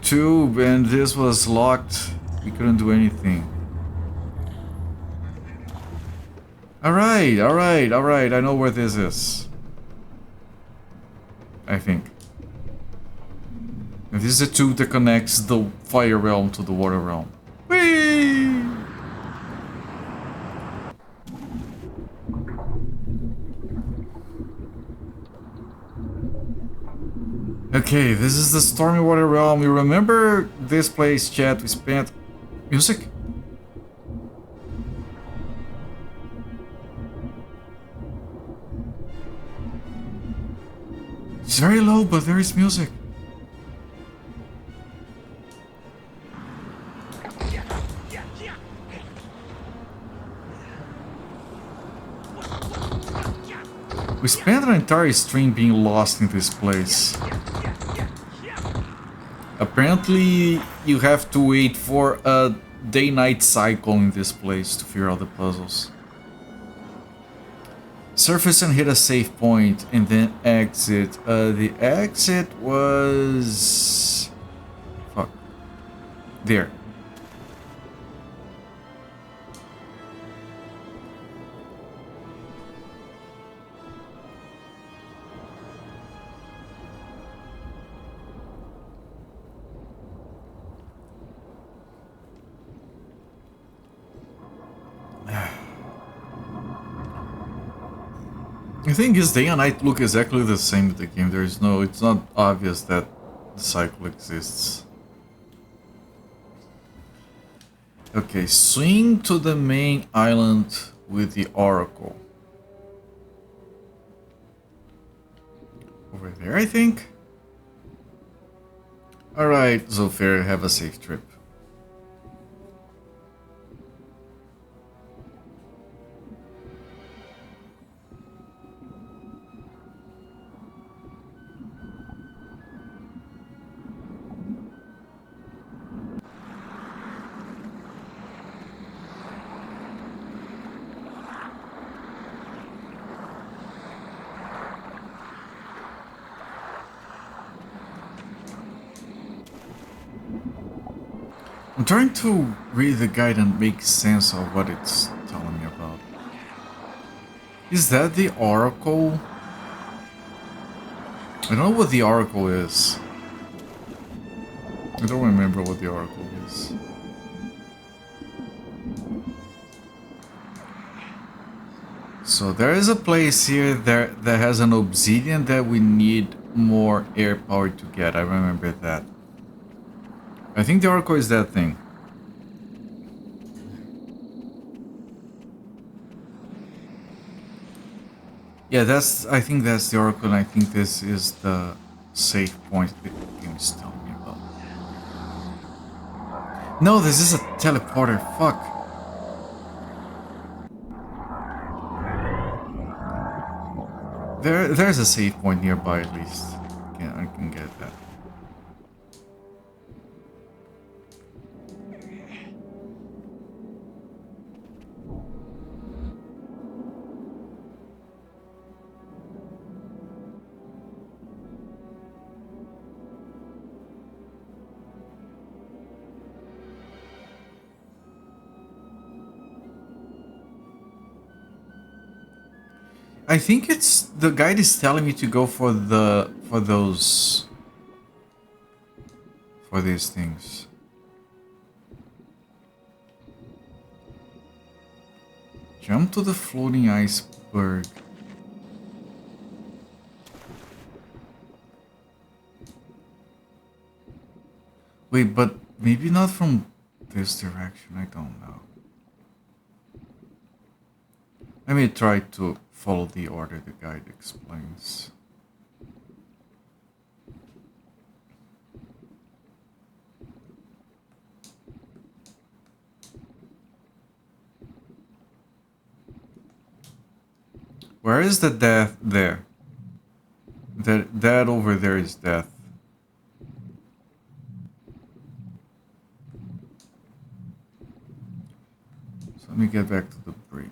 tube, and this was locked. We couldn't do anything. Alright. I know where this is. I think. And this is a tube that connects the fire realm to the water realm. Whee! Okay, this is the stormy water realm. You remember this place, chat? We spent... Music? It's very low, but there is music. We spent an entire stream being lost in this place. Apparently, you have to wait for a day-night cycle in this place to figure out the puzzles. Surface and hit a safe point, and then exit. The exit was... Fuck. There. The thing is, day and night look exactly the same in the game. There is no... It's not obvious that the cycle exists. Okay, swing to the main island with the Oracle. Over there, I think? Alright, Zofir, have a safe trip. I'm trying to read the guide and make sense of what it's telling me about. Is that the Oracle? I don't know what the Oracle is. I don't remember what the Oracle is. So there is a place here that has an obsidian that we need more air power to get. I remember that. I think the Oracle is that thing. Yeah, I think that's the Oracle, and I think this is the safe point the game is telling me about. No, this is a teleporter, fuck. There's a safe point nearby at least. Yeah, I can get that. I think it's the guide is telling me to go for these things. Jump to the floating iceberg. Wait, but maybe not from this direction, I don't know. Let me try to follow the order the guide explains. Where is the death there? That over there is death. So let me get back to the bridge.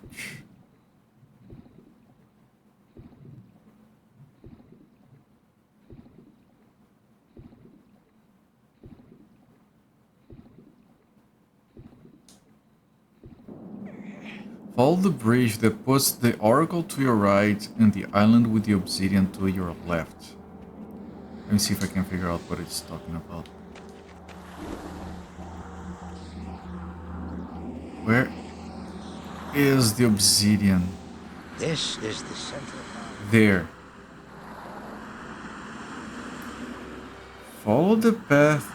Follow the bridge that puts the Oracle to your right and the island with the obsidian to your left. Let me see if I can figure out what it's talking about. Where is the obsidian? This is the central. There. Follow the path.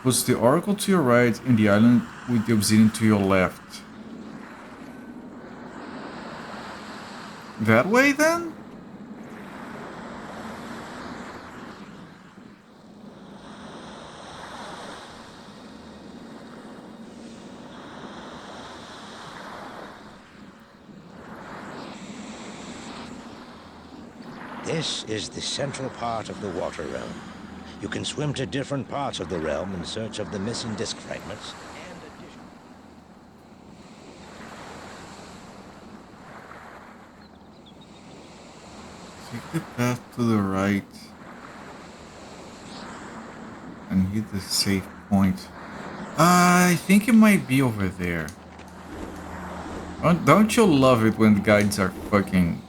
Puts the Oracle to your right and the island with the obsidian to your left. That way, then? This is the central part of the water realm. You can swim to different parts of the realm in search of the missing disc fragments. Take the path to the right and hit the safe point. I think it might be over there. Don't you love it when guides are fucking...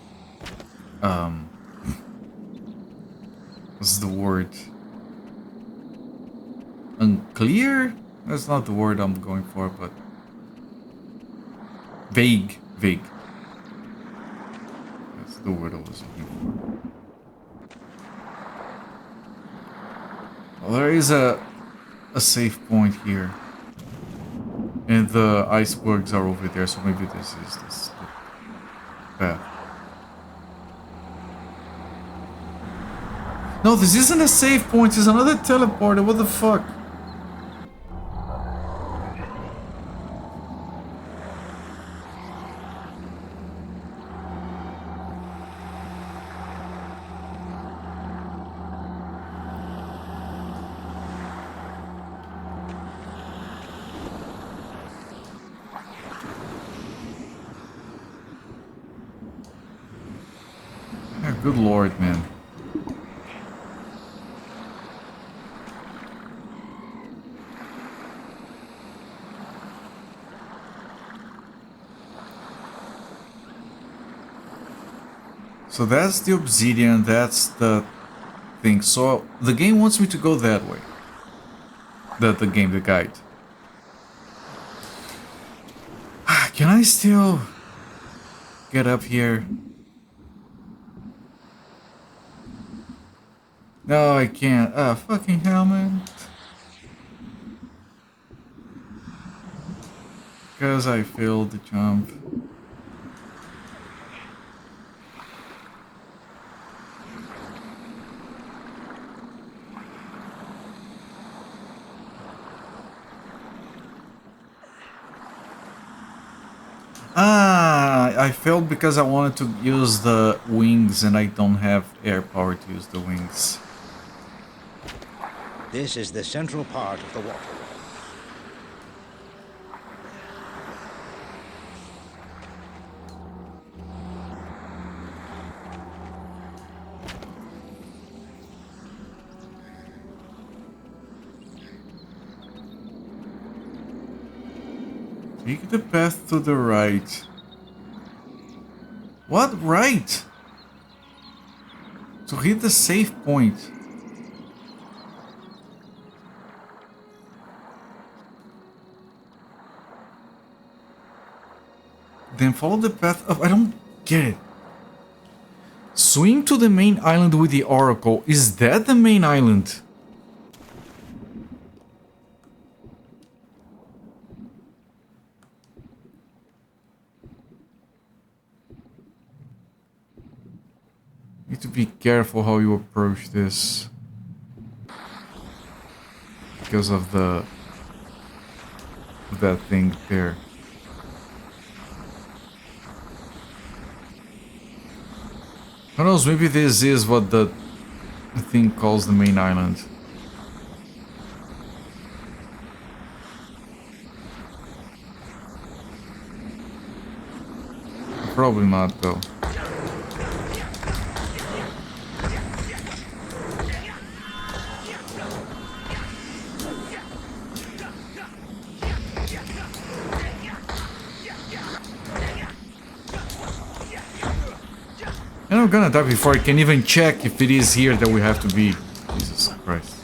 what's the word? Unclear? That's not the word I'm going for, but... Vague. Vague. That's the word I was looking for. Well, there is a safe point here. And the icebergs are over there, so maybe this is the path. No, this isn't a safe point, it's another teleporter, what the fuck? Yeah, good lord, man. So that's the obsidian, that's the thing. So the game wants me to go that way. The guide. Can I still get up here? No, I can't. Ah, fucking hell, man. Because I failed the jump. Ah, I failed because I wanted to use the wings and I don't have air power to use the wings. This is the central part of the waterway. Take the path to the right. What right? To hit the safe point. Then follow the path up. I don't get it. Swim to the main island with the oracle. Is that the main island? Need to be careful how you approach this. Because of that thing there. Who knows, maybe this is what the thing calls the main island. Probably not, though. And I'm gonna die before I can even check if it is here that we have to be. Jesus Christ.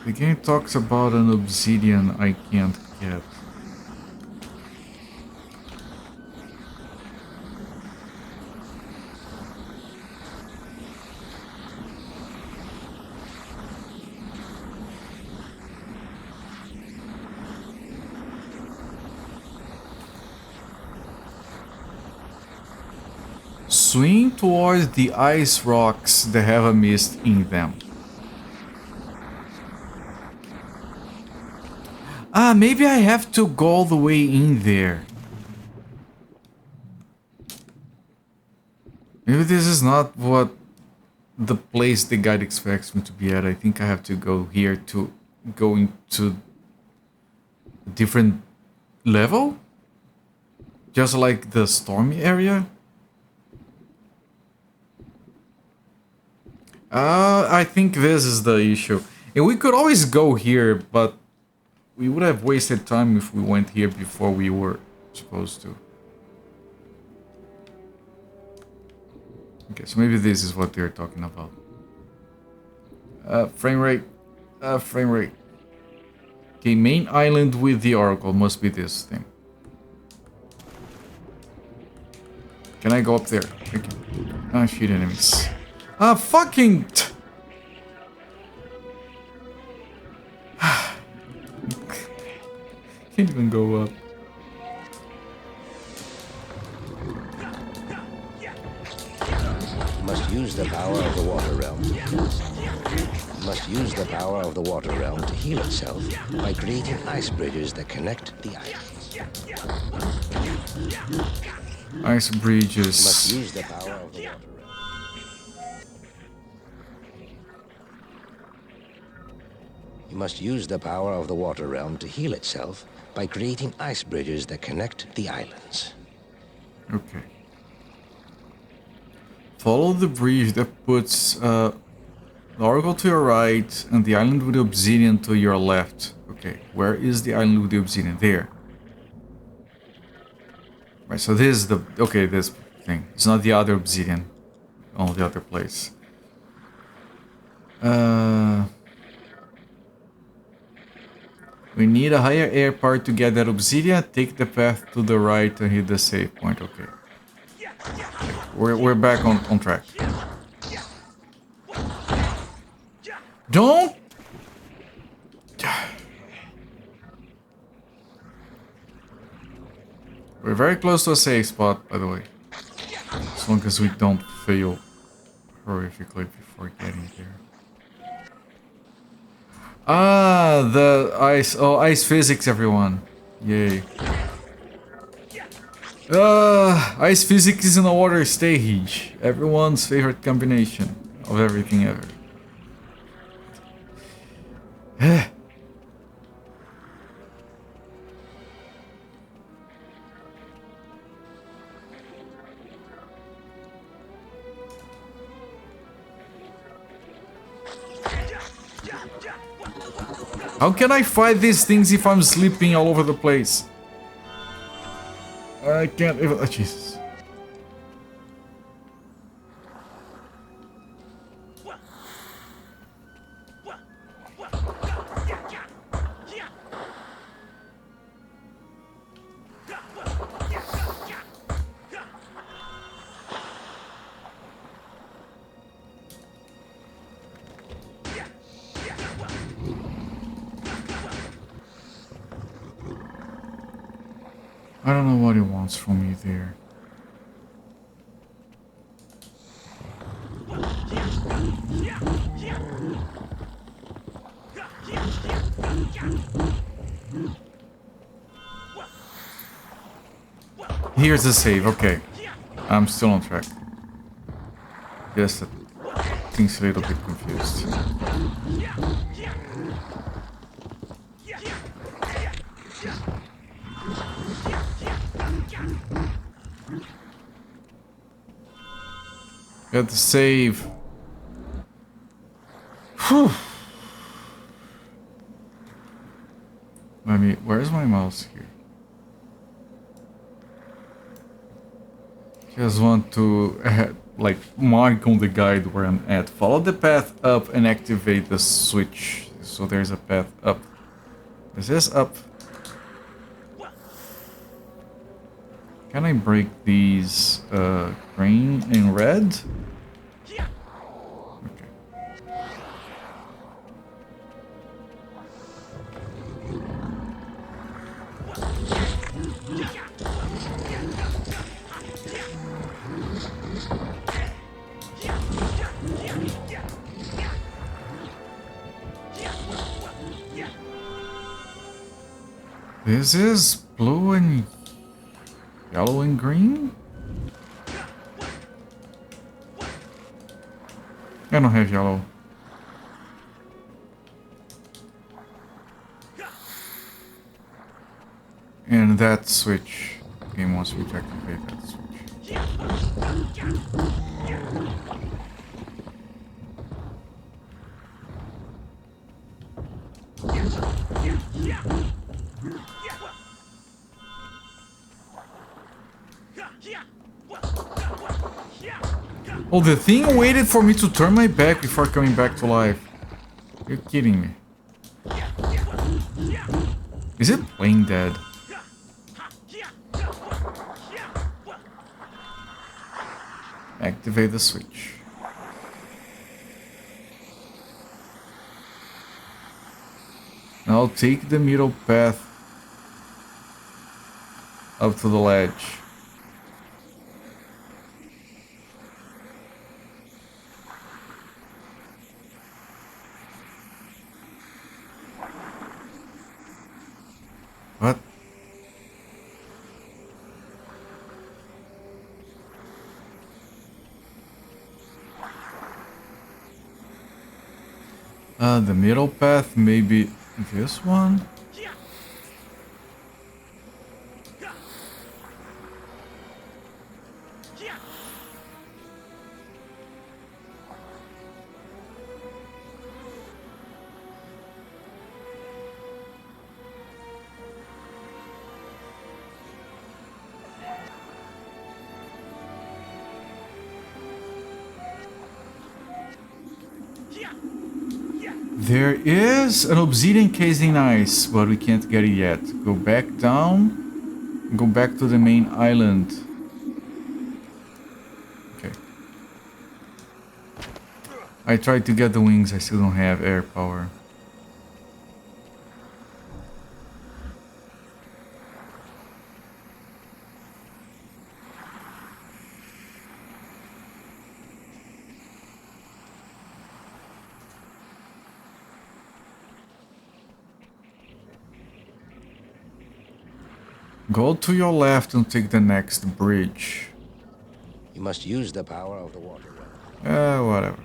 The game talks about an obsidian I can't get. Swing towards the ice rocks that have a mist in them. Ah, maybe I have to go all the way in there. Maybe this is not what the place the guide expects me to be at. I think I have to go here to go into a different level? Just like the stormy area? I think this is the issue. And we could always go here, but we would have wasted time if we went here before we were supposed to. Okay, so maybe this is what they're talking about. Frame rate. Frame rate. Okay, main island with the oracle must be this thing. Can I go up there? Okay. Ah, shoot enemies. Ah, fucking... Can't even go up. You must use the power of the water realm. You must use the power of the water realm to heal itself by creating ice bridges that connect the islands. Ice bridges. You must use the power of the water realm. You must use the power of the water realm to heal itself by creating ice bridges that connect the islands. Okay. Follow the bridge that puts the oracle to your right and the island with the obsidian to your left. Okay, where is the island with the obsidian? There. Right, so this is the... Okay, this thing. It's not the other obsidian. On the other place. We need a higher air part to get that obsidian. Take the path to the right and hit the save point. Okay. We're back on track. Don't... We're very close to a safe spot, by the way. As long as we don't fail horrifically before getting there. Ah, the ice... Oh, ice physics, everyone. Yay. Ice physics is in a water stage. Everyone's favorite combination of everything ever. How can I fight these things if I'm sleeping all over the place? I can't even... Oh, Jesus. I don't know what he wants from me there. Here's the save, okay. I'm still on track. Yes, that thing's a little bit confused. Got the save. Whew. Let me... Where's my mouse here? Just want to like mark on the guide where I'm at. Follow the path up and activate the switch. So there's a path up. This is up. Can I break these green and red? Okay. This is blue and yellow and green? I don't have yellow. And that switch. Game wants me to activate that switch. Oh, the thing waited for me to turn my back before coming back to life. You're kidding me. Is it playing dead? Activate the switch. Now take the middle path up to the ledge. What? The middle path, maybe this one? There is an obsidian casing ice, but we can't get it yet. Go back down. Go back to the main island. Okay. I tried to get the wings, I still don't have air power. Go to your left and take the next bridge. You must use the power of the water realm. Whatever.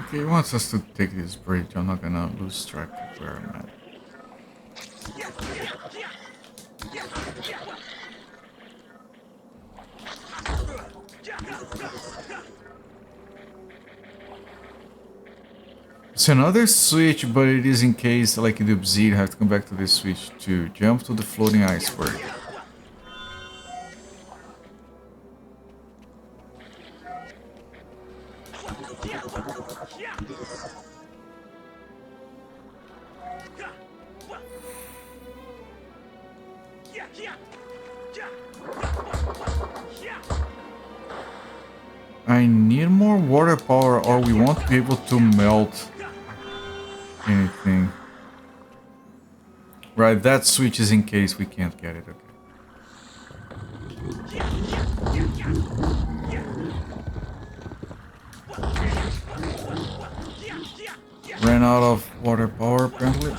Okay, he wants us to take this bridge. I'm not gonna lose track of where I'm at. It's another switch, but it is in case, like in the obsidian, I have to come back to this switch to jump to the floating iceberg. I need more water power or we won't be able to melt anything. Right, that switch is in case we can't get it, okay. Ran out of water power apparently.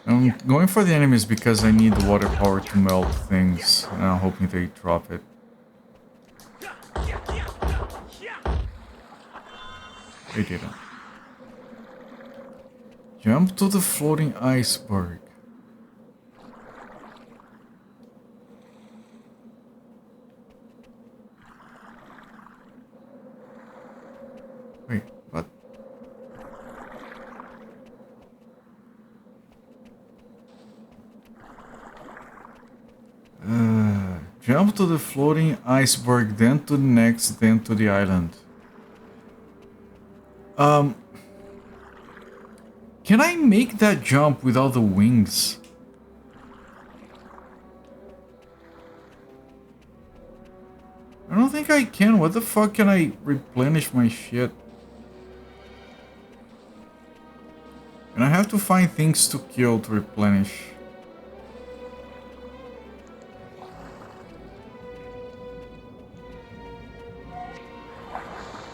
I'm going for the enemies because I need the water power to melt things, and I'm hoping they drop it. They didn't. Jump to the floating iceberg. Wait, what? Jump to the floating iceberg, then to the next, then to the island. Can I make that jump without the wings? I don't think I can. What the fuck can I replenish my shit? And I have to find things to kill to replenish.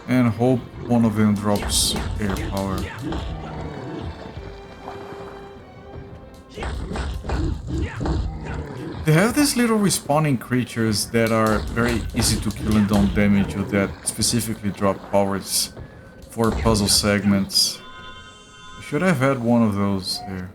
And hope one of them drops air power. They have these little respawning creatures that are very easy to kill and don't damage you, that specifically drop powers for puzzle segments. I should have had one of those there.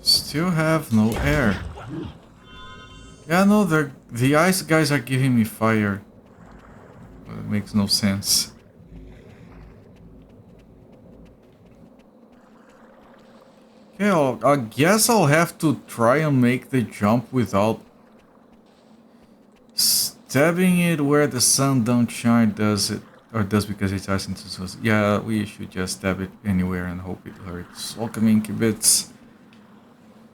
Still have no air. Yeah, no, the ice guys are giving me fire. But it makes no sense. Okay, I guess I'll have to try and make the jump without stabbing it where the sun don't shine, does it? Or does because it's ice into source. Yeah, we should just stab it anywhere and hope it hurts. Welcome in, Kibitz.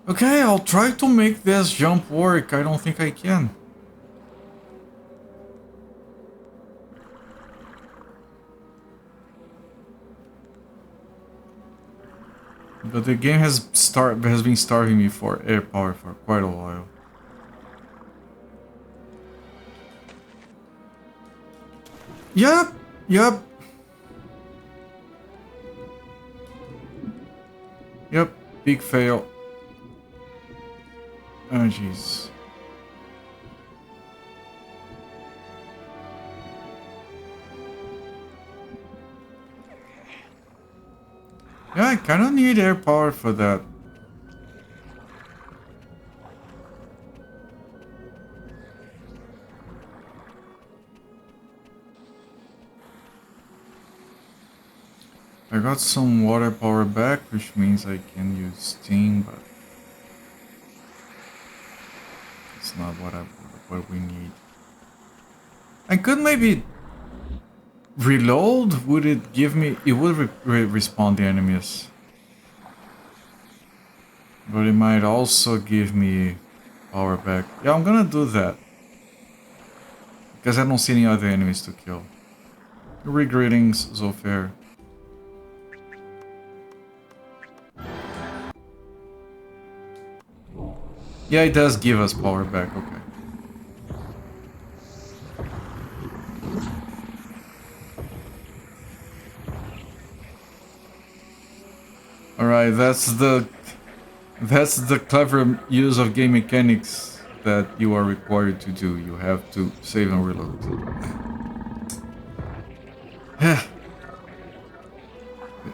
Okay, I'll try to make this jump work. I don't think I can. But the game has been starving me for air power for quite a while. Yep. Yep, big fail. Oh jeez. Yeah, I kinda need air power for that. I got some water power back, which means I can use steam, but it's not what we need. I could maybe reload. Would it give me? It would respawn the enemies, but it might also give me power back. Yeah, I'm gonna do that because I don't see any other enemies to kill. Greetings, Zofair. Yeah, it does give us power back, okay. Alright, that's the clever use of game mechanics that you are required to do. You have to save and reload.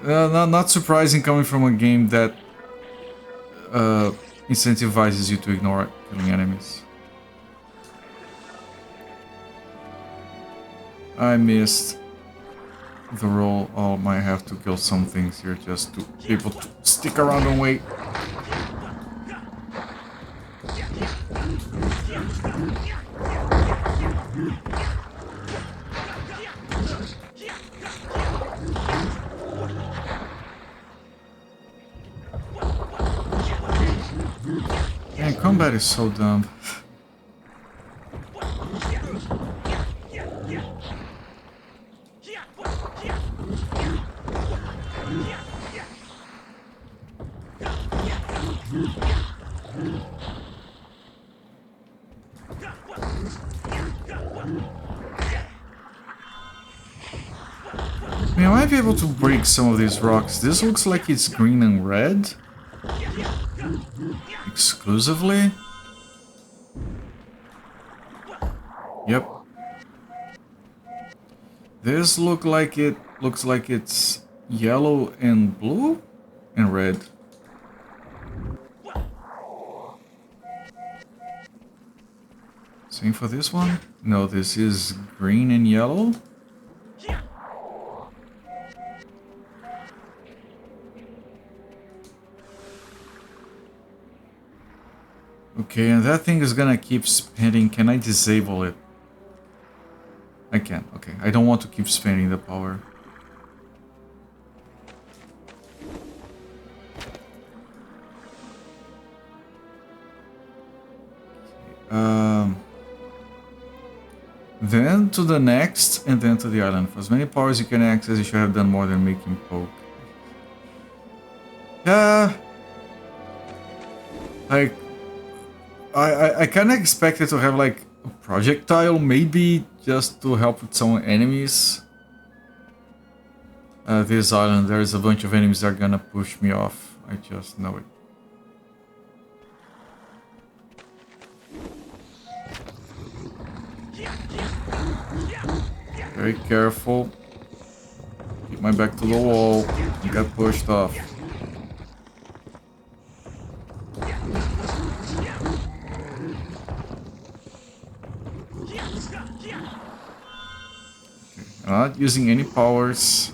Not surprising coming from a game that incentivizes you to ignore killing enemies. I missed the roll. I might have to kill some things here just to be able to stick around and wait. Man, combat is so dumb. I mean, I might be able to break some of these rocks. This looks like it's green and red. Exclusively. Yep. This looks like it's yellow and blue and red. Same for this one? No, this is green and yellow. Okay, and that thing is gonna keep spinning. Can I disable it? I can. Okay, I don't want to keep spending the power. Then to the next, and then to the island. For as many powers you can access, you should have done more than making poke. Like, I kind of expected to have like a projectile, maybe just to help with some enemies. This island, there's a bunch of enemies that are gonna push me off. I just know it. Very careful. Keep my back to the wall. I got pushed off. I'm not using any powers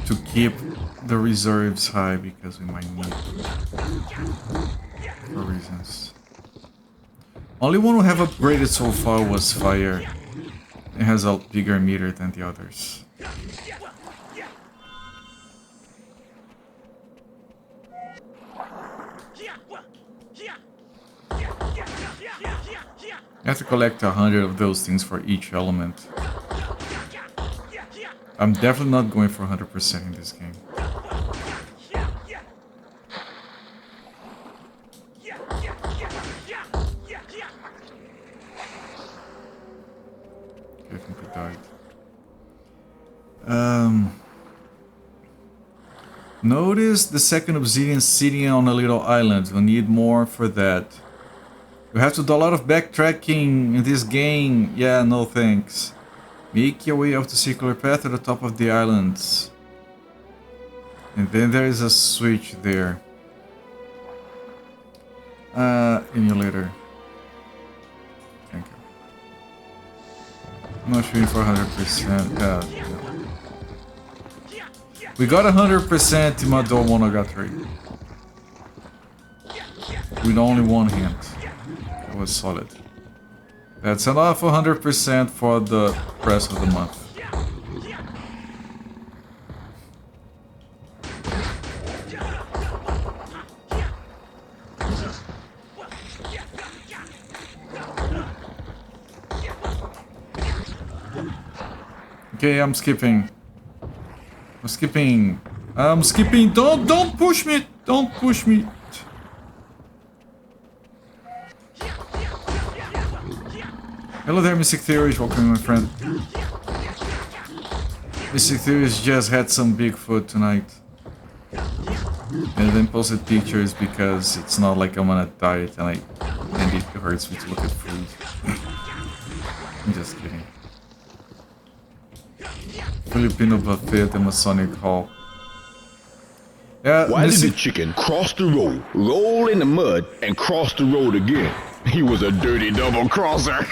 to keep the reserves high because we might need for reasons. Only one we have upgraded so far was fire. It has a bigger meter than the others. You have to collect 100 of those things for each element. I'm definitely not going for 100% in this game. Okay, I think we died. Notice the second obsidian sitting on a little island. We'll need more for that. You have to do a lot of backtracking in this game. Yeah, no thanks. Make your way up the circular path to the top of the islands. And then there is a switch there. Emulator. Thank you. I'm not shooting for 100%. No. We got 100% in Madou Monogatari. With only one hint. That was solid. That's enough 100% for the rest of the month. Okay, I'm skipping. I'm skipping. I'm skipping. Don't push me. Don't push me. Hello there, Mystic Theories. Welcome, my friend. Mystic Theories just had some Bigfoot tonight. And then posted pictures because it's not like I'm on a diet and it hurts me to look at food. I'm just kidding. Filipino buffet at the Masonic Hall. Yeah, Why did the chicken cross the road, roll in the mud, and cross the road again? He was a dirty double crosser.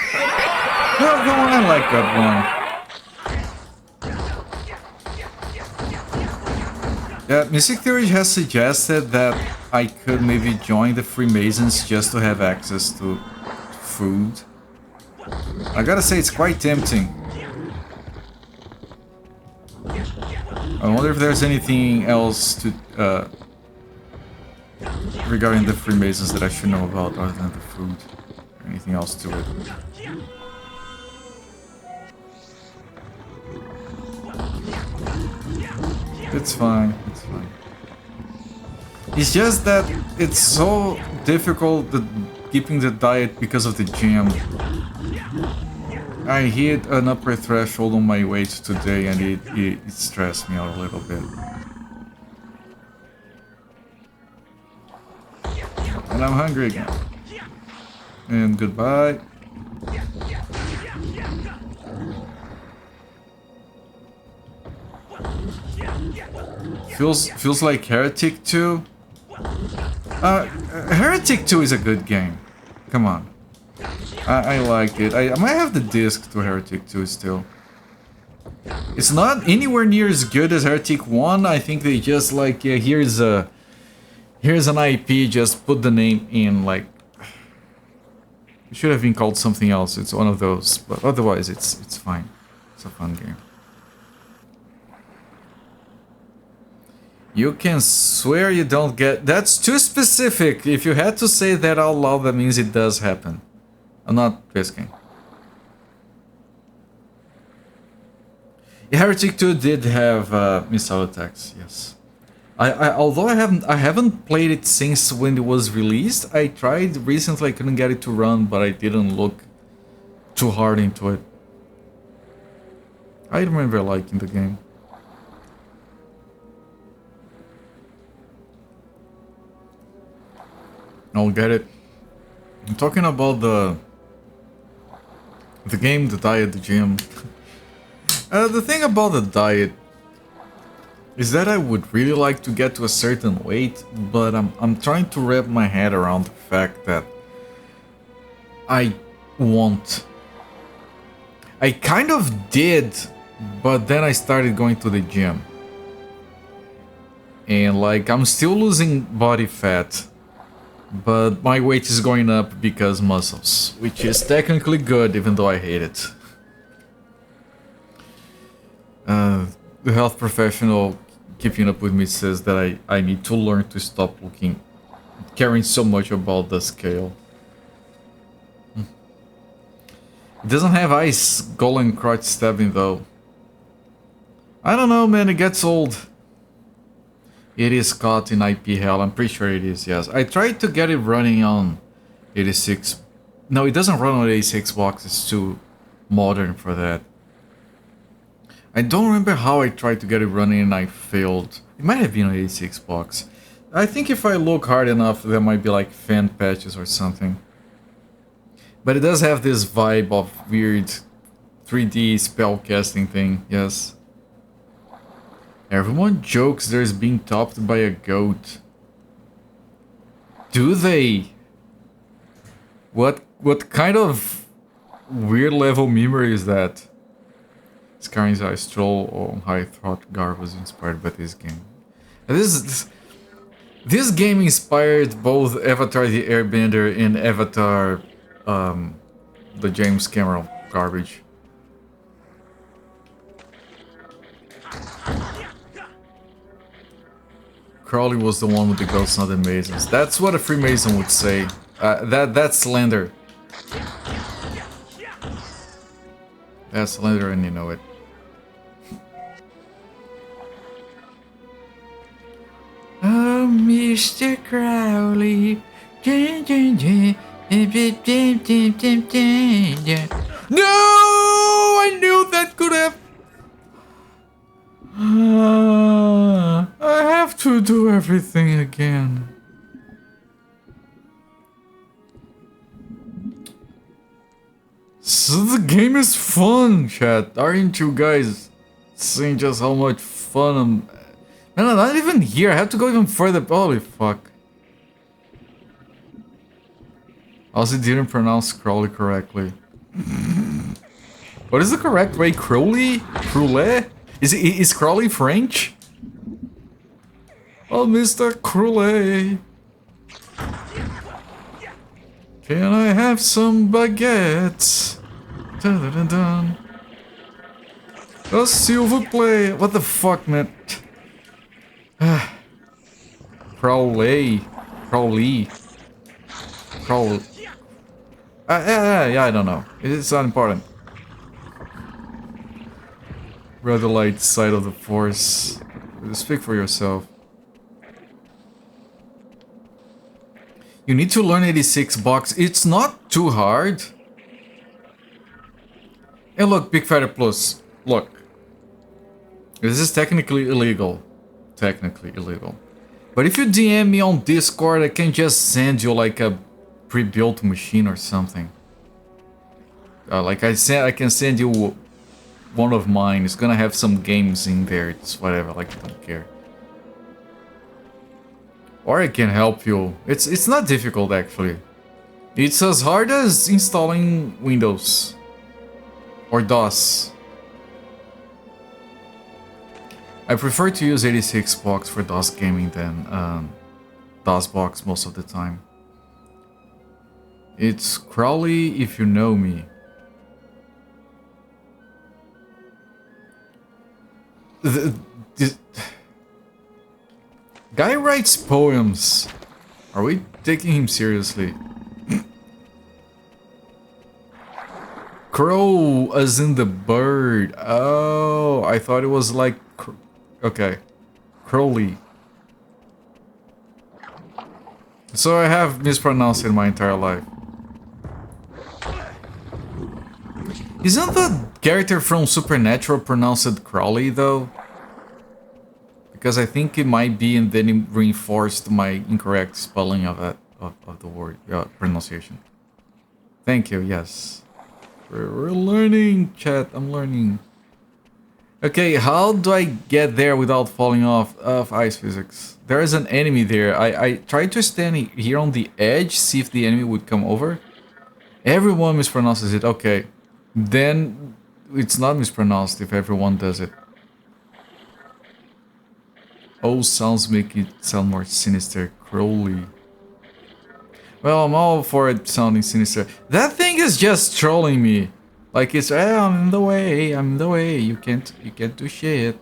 Well, go on, I like that one. Yeah, Mystic Theory has suggested that I could maybe join the Freemasons just to have access to food. I gotta say, it's quite tempting. I wonder if there's anything else to regarding the Freemasons that I should know about other than the food. Or anything else to it. It's fine, it's fine. It's just that it's so difficult keeping the diet because of the gym. I hit an upper threshold on my weight today and it stressed me out a little bit. And I'm hungry again. And goodbye. Feels like Heretic 2. Heretic 2 is a good game. Come on. I like it. I might have the disc to Heretic 2 still. It's not anywhere near as good as Heretic 1. I think they just like, yeah, here's an IP, just put the name in, like... It should have been called something else. It's one of those, but otherwise it's fine. It's a fun game. You can swear you don't get... That's too specific. If you had to say that out loud, that means it does happen. I'm not risking. Heretic 2 did have missile attacks, yes. Although I haven't played it since when it was released. I tried recently, I couldn't get it to run, but I didn't look too hard into it. I remember liking the game. I'll get it. I'm talking about the game, the diet, the gym. The thing about the diet is that I would really like to get to a certain weight, but I'm trying to wrap my head around the fact that I won't. I kind of did, but then I started going to the gym. And like, I'm still losing body fat, but my weight is going up because muscles, which is technically good, even though I hate it. The health professional keeping up with me says that I need to learn to stop caring so much about the scale. It doesn't have ice, golem crotch stabbing though. I don't know, man, it gets old. It is caught in IP hell, I'm pretty sure it is, yes. I tried to get it running on 86. No, it doesn't run on 86 box, it's too modern for that. I don't remember how I tried to get it running and I failed. It might have been on 86 box. I think if I look hard enough, there might be like fan patches or something. But it does have this vibe of weird 3D spellcasting thing, yes. Everyone jokes there's being topped by a goat. Do they? What kind of weird level memory is that? Skyrim's I stroll on High Thought Gar was inspired by this game. And this game inspired both Avatar the Airbender and Avatar the James Cameron garbage. Crowley was the one with the ghosts, not the Masons. That's what a Freemason would say. That's slender. That's slender and you know it. Oh, Mr. Crowley. No! I knew that could have... I have to do everything again. So the game is fun, chat. Aren't you guys seeing just how much fun I'm... Man, I'm not even here. I have to go even further. Holy fuck. Also didn't pronounce Crowley correctly. What is the correct way? Crowley? Crowley? Is Crowley French? Oh, Mr. Crowley. Can I have some baguettes? Dun dun dun dun. A silver plate. What the fuck, man? Crowley. Crowley. Crowley. Yeah, I don't know. It's not important. Rather light side of the force. Speak for yourself. You need to learn 86 box. It's not too hard. And look, Big Fighter Plus. Look. This is technically illegal. Technically illegal. But if you DM me on Discord, I can just send you like a pre-built machine or something. Like I said, I can send you one of mine. It's gonna have some games in there. It's whatever. Like I don't care. Or I can help you. It's not difficult actually. It's as hard as installing Windows or DOS. I prefer to use 86 box for DOS gaming than DOS box most of the time. It's Crowley if you know me. The guy writes poems. Are we taking him seriously? Crow as in the bird. Oh, I thought it was like... Okay. Crowley. So I have mispronounced it my entire life. Isn't the character from Supernatural pronounced Crowley though? Because I think it might be, and then it reinforced my incorrect spelling of it, of the word pronunciation. Thank you. Yes, we're learning, chat. I'm learning. Okay, how do I get there without falling off of ice physics? There is an enemy there. I tried to stand here on the edge, see if the enemy would come over. Everyone mispronounces it. Okay, then it's not mispronounced if everyone does it. Oh, sounds make it sound more sinister. Crowley. Well, I'm all for it sounding sinister. That thing is just trolling me. Like it's, I'm in the way, I'm in the way. You can't do shit.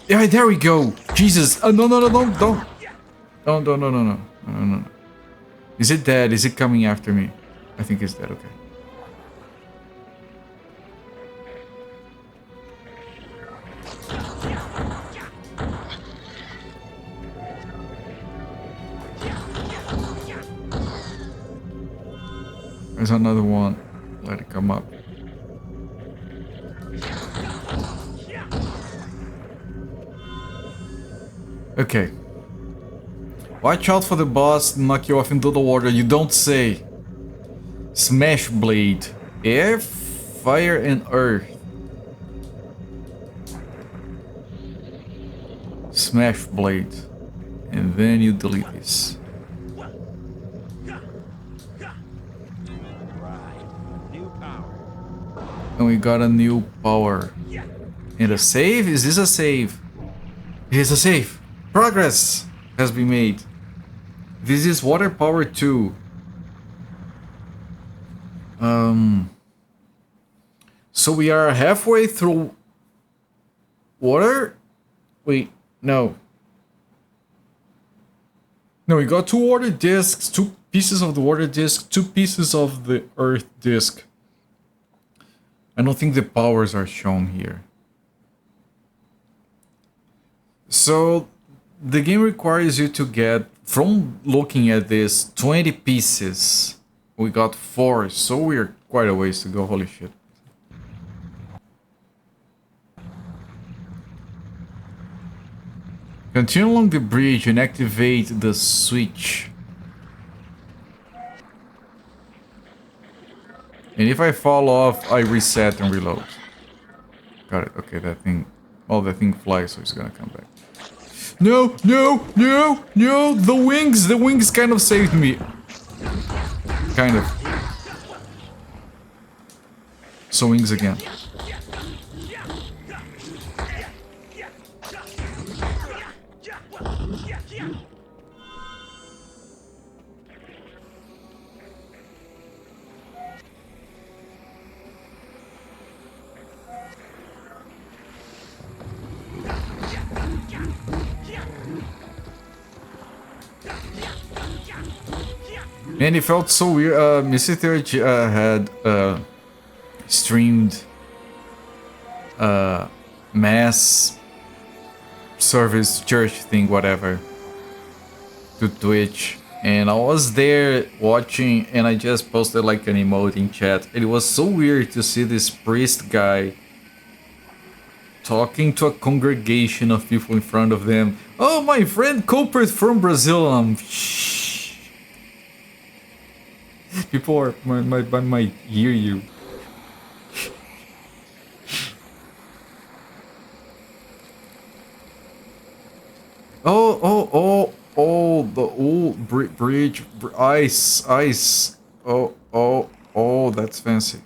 Yeah, there we go. Jesus. No, don't. No. Is it dead? Is it coming after me? I think it's dead. Okay. There's another one. Let it come up. Okay. Watch out for the boss, knock you off into the water. You don't say. Smash blade. Air, fire, and earth. Smash blade. And then you delete this. And we got a new power. And a save? Is this a save? It is a save. Progress has been made. This is water power 2. So we are halfway through water? Wait, no. No, we got 2 water discs, 2 pieces of the water disc, 2 pieces of the earth disc. I don't think the powers are shown here. So the game requires you to get, from looking at this, 20 pieces. We got 4, so we're quite a ways to go. Holy shit. Continue along the bridge and activate the switch. And if I fall off, I reset and reload. Got it. Okay, that thing... Oh, that thing flies, so it's gonna come back. No! The wings kind of saved me. Kind of. So wings again. Man, it felt so weird. Mr. Third had streamed mass service church thing, whatever, to Twitch, and I was there watching, and I just posted like an emote in chat. It was so weird to see this priest guy talking to a congregation of people in front of them. Oh, my friend Culprit from Brazil. People are might hear you. The old bridge, ice. Oh, that's fancy.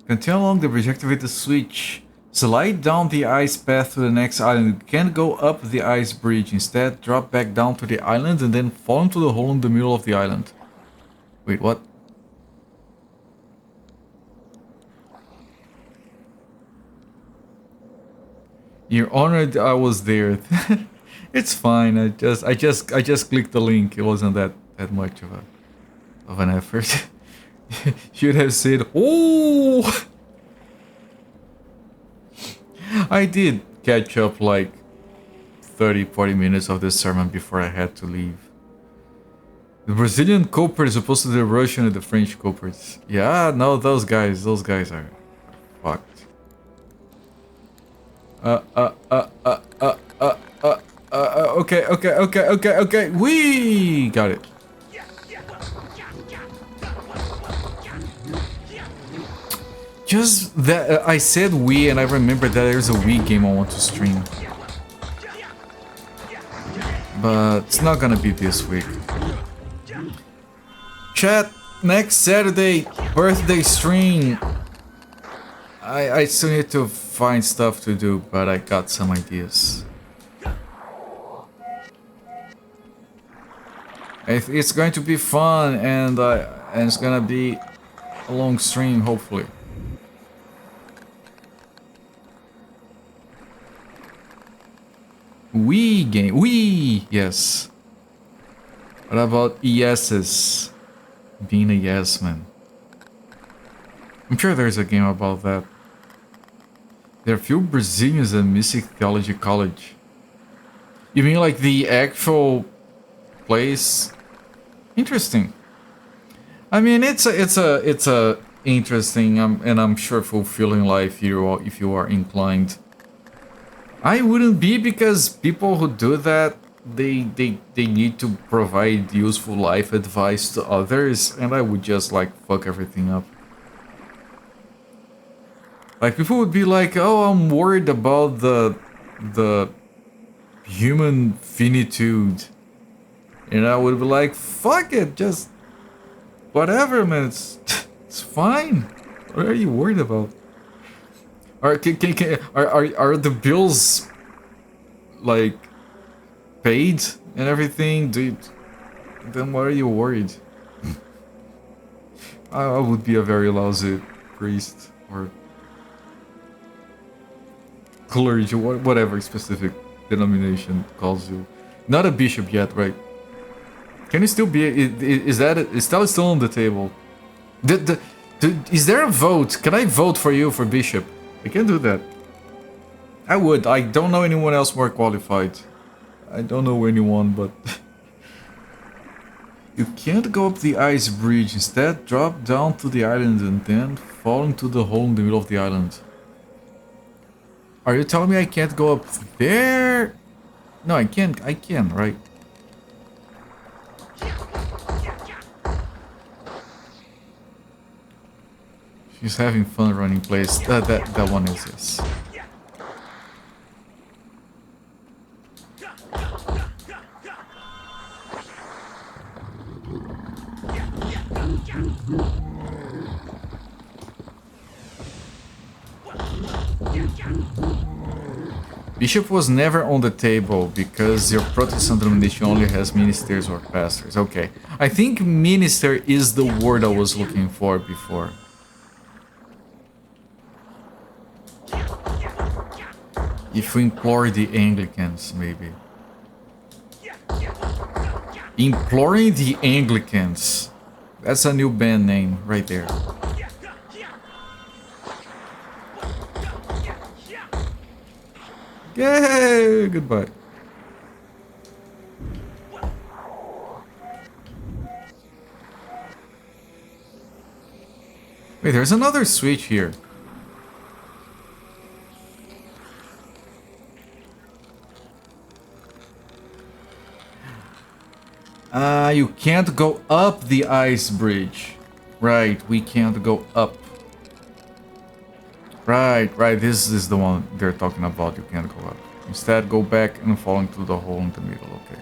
Continue along the bridge, activate the switch. Slide down the ice path to the next island. You can't go up the ice bridge. Instead, drop back down to the island and then fall into the hole in the middle of the island. Wait, what? You're honored I was there. It's fine. I just clicked the link. It wasn't that much of an effort. Should have said, "Oh." I did catch up like 30-40 minutes of this sermon before I had to leave. The Brazilian culprit is opposed to the Russian and the French culprits. Yeah, no, those guys are fucked. Okay. We got it. Just that I said we, and I remember that there's a Wii game I want to stream, but it's not gonna be this week. Chat, next Saturday, birthday stream. I still need to find stuff to do, but I got some ideas. It's going to be fun, and it's gonna be a long stream, hopefully. Wii game, Wii, yes. What about yeses? Being a yes man. I'm sure there's a game about that. There are few Brazilians at Mystic Theology College. You mean like the actual place? Interesting. I mean, it's a interesting and I'm sure fulfilling life if you are inclined. I wouldn't be, because people who do that, they need to provide useful life advice to others, and I would just like fuck everything up. Like, people would be like, "Oh, I'm worried about the human finitude," and I would be like, "Fuck it, just whatever, man. It's fine. What are you worried about? Are the bills like paid and everything? Then why are you worried?" I would be a very lousy priest or clergy, whatever specific denomination calls you. Not a bishop yet, right? Can you still be? Is that still on the table? Is there a vote? Can I vote for you for bishop? I can do that. I would. I don't know anyone else more qualified. I don't know anyone, but... You can't go up the ice bridge. Instead, drop down to the island and then fall into the hole in the middle of the island. Are you telling me I can't go up there? No, I can't. I can, right? She's having fun running place. That one is this. Bishop was never on the table because your Protestant denomination only has ministers or pastors. Okay. I think minister is the word I was looking for before. If we implore the Anglicans, maybe. Imploring the Anglicans. That's a new band name right there. Yay! Goodbye. Wait, there's another switch here. You can't go up the ice bridge. Right, we can't go up. Right, this is the one they're talking about. You can't go up. Instead, go back and fall into the hole in the middle. Okay.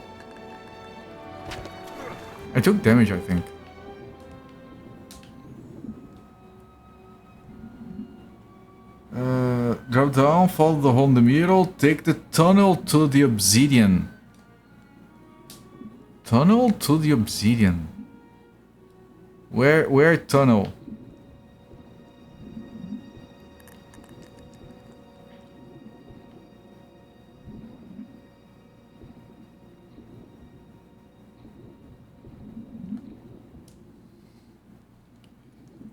I took damage, I think. Drop down, follow the hole in the middle, take the tunnel to the obsidian. Tunnel to the obsidian. Where tunnel?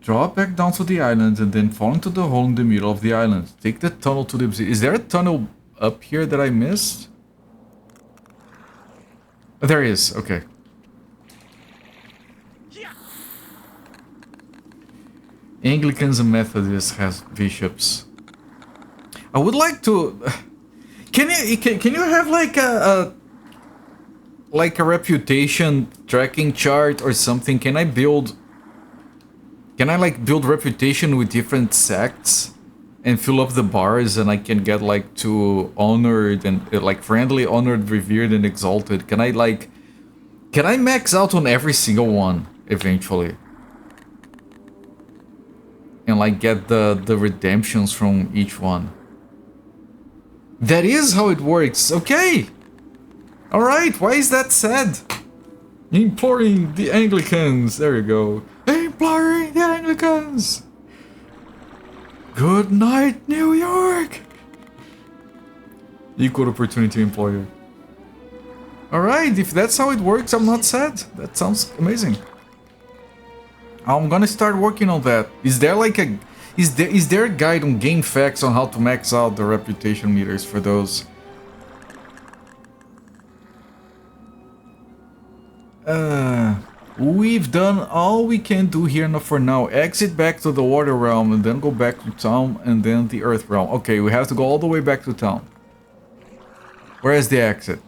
Drop back down to the island and then fall into the hole in the middle of the island. Take the tunnel to the obsidian. Is there a tunnel up here that I missed? Oh, there is. Okay. Anglicans and Methodists has bishops. I would like to. Can you have like a reputation tracking chart or something? Can I build? Can I like build reputation with different sects and fill up the bars, and I can get like to honored and like friendly, honored, revered, and exalted? Can I max out on every single one eventually? And like get the redemptions from each one. That is how it works. Okay. All right. Why is that sad? Imploring the Anglicans. There you go. Imploring the Anglicans. Good night, New York. Equal opportunity employer. All right. If that's how it works, I'm not sad. That sounds amazing. I'm gonna start working on that. Is there like a is there a guide on game facts on how to max out the reputation meters for those? We've done all we can do here for now. Exit back to the water realm and then go back to town and then the earth realm. Okay, we have to go all the way back to town. Where is the exit?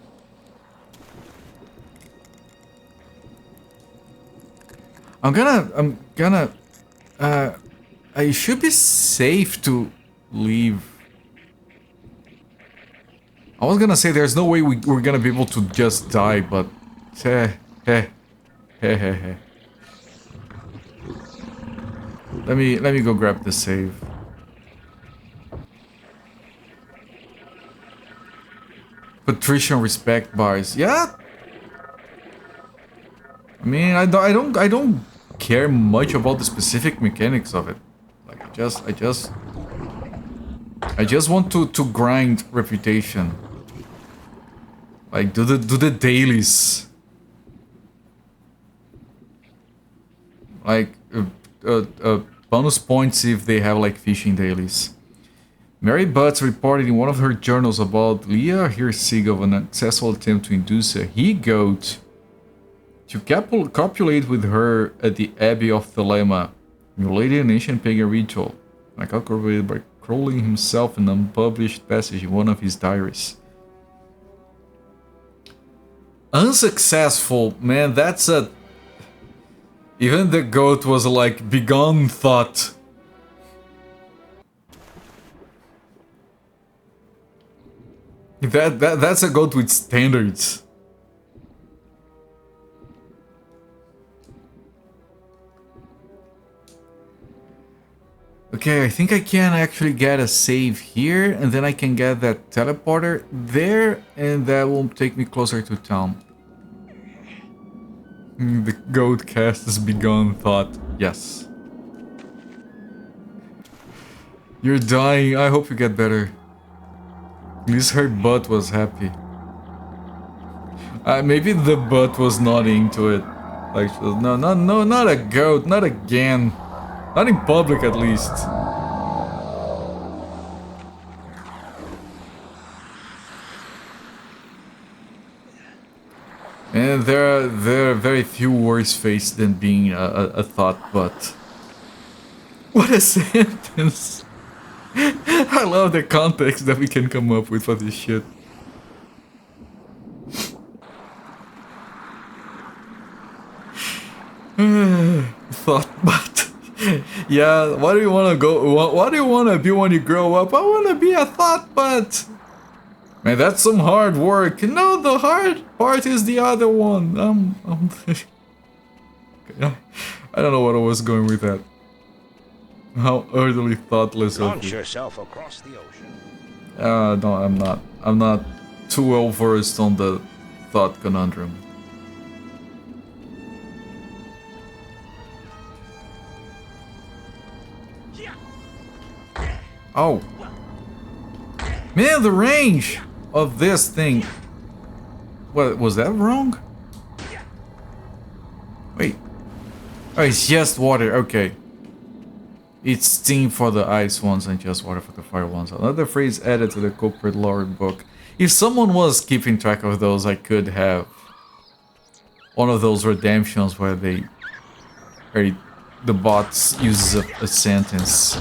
I should be safe to leave. I was gonna say there's no way we're gonna be able to just die, but Let me go grab the save. Patrician respect bars. Yeah. I mean, I don't care much about the specific mechanics of it. Like I just want to grind reputation. Like do the dailies. Like bonus points if they have like fishing dailies. Mary Butts reported in one of her journals about Leah Hirsig of an successful attempt to induce a he-goat to copulate with her at the Abbey of Thelema, emulating an ancient pagan ritual, like corroborated by Crowley himself in an unpublished passage in one of his diaries. Unsuccessful, man, that's a... Even the goat was like, begone thought. That's a goat with standards. Okay, I think I can actually get a save here, and then I can get that teleporter there, and that will take me closer to town. The goat cast has begun thought. Yes. You're dying. I hope you get better. At least her butt was happy. Maybe the butt was not into it. Like, no, not a goat. Not again. Not in public, at least. And there are very few worse fates than being a thought butt. What a sentence! I love the context that we can come up with for this shit. Thought, but yeah, what do you want to go? What do you want to be when you grow up? I want to be a thought, but man, that's some hard work. No, the hard part is the other one. I don't know what I was going with that. How utterly thoughtless of Launch you. yourself across the ocean. No, I'm not. I'm not too well versed on the thought conundrum. Oh. Man, the range of this thing. What, was that wrong? Wait. Oh, it's just water, okay. It's steam for the ice ones and just water for the fire ones. Another phrase added to the corporate lore book. If someone was keeping track of those, I could have one of those redemptions where the bots uses a sentence.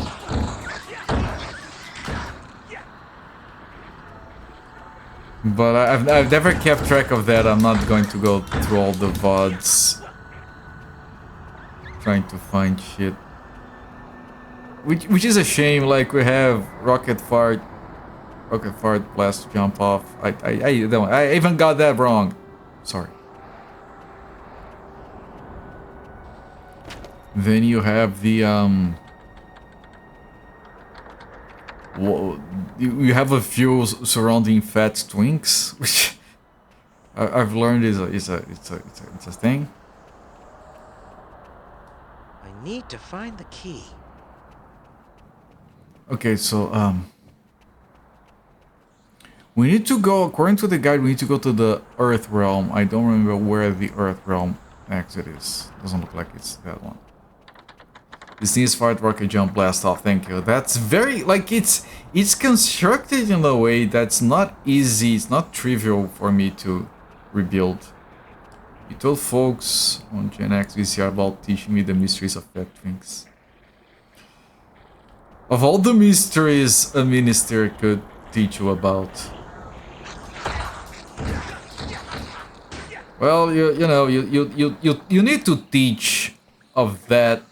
But I've never kept track of that. I'm not going to go through all the VODs trying to find shit. Which is a shame. Like we have rocket fart, blast, jump off. I even got that wrong. Sorry. Then you have the you have a few surrounding fat twinks, which I've learned is a thing. I need to find the key. Okay, so we need to go, according to the guide, we need to go to the Earth Realm. I don't remember where the Earth Realm exit is. Doesn't look like it's that one. This needs fart, rocket, jump, blast off. Thank you. That's very, like, it's constructed in a way that's not easy. It's not trivial for me to rebuild. You told folks on Gen X VCR about teaching me the mysteries of fat twinks. Of all the mysteries a minister could teach you about. Well, you know, you need to teach of that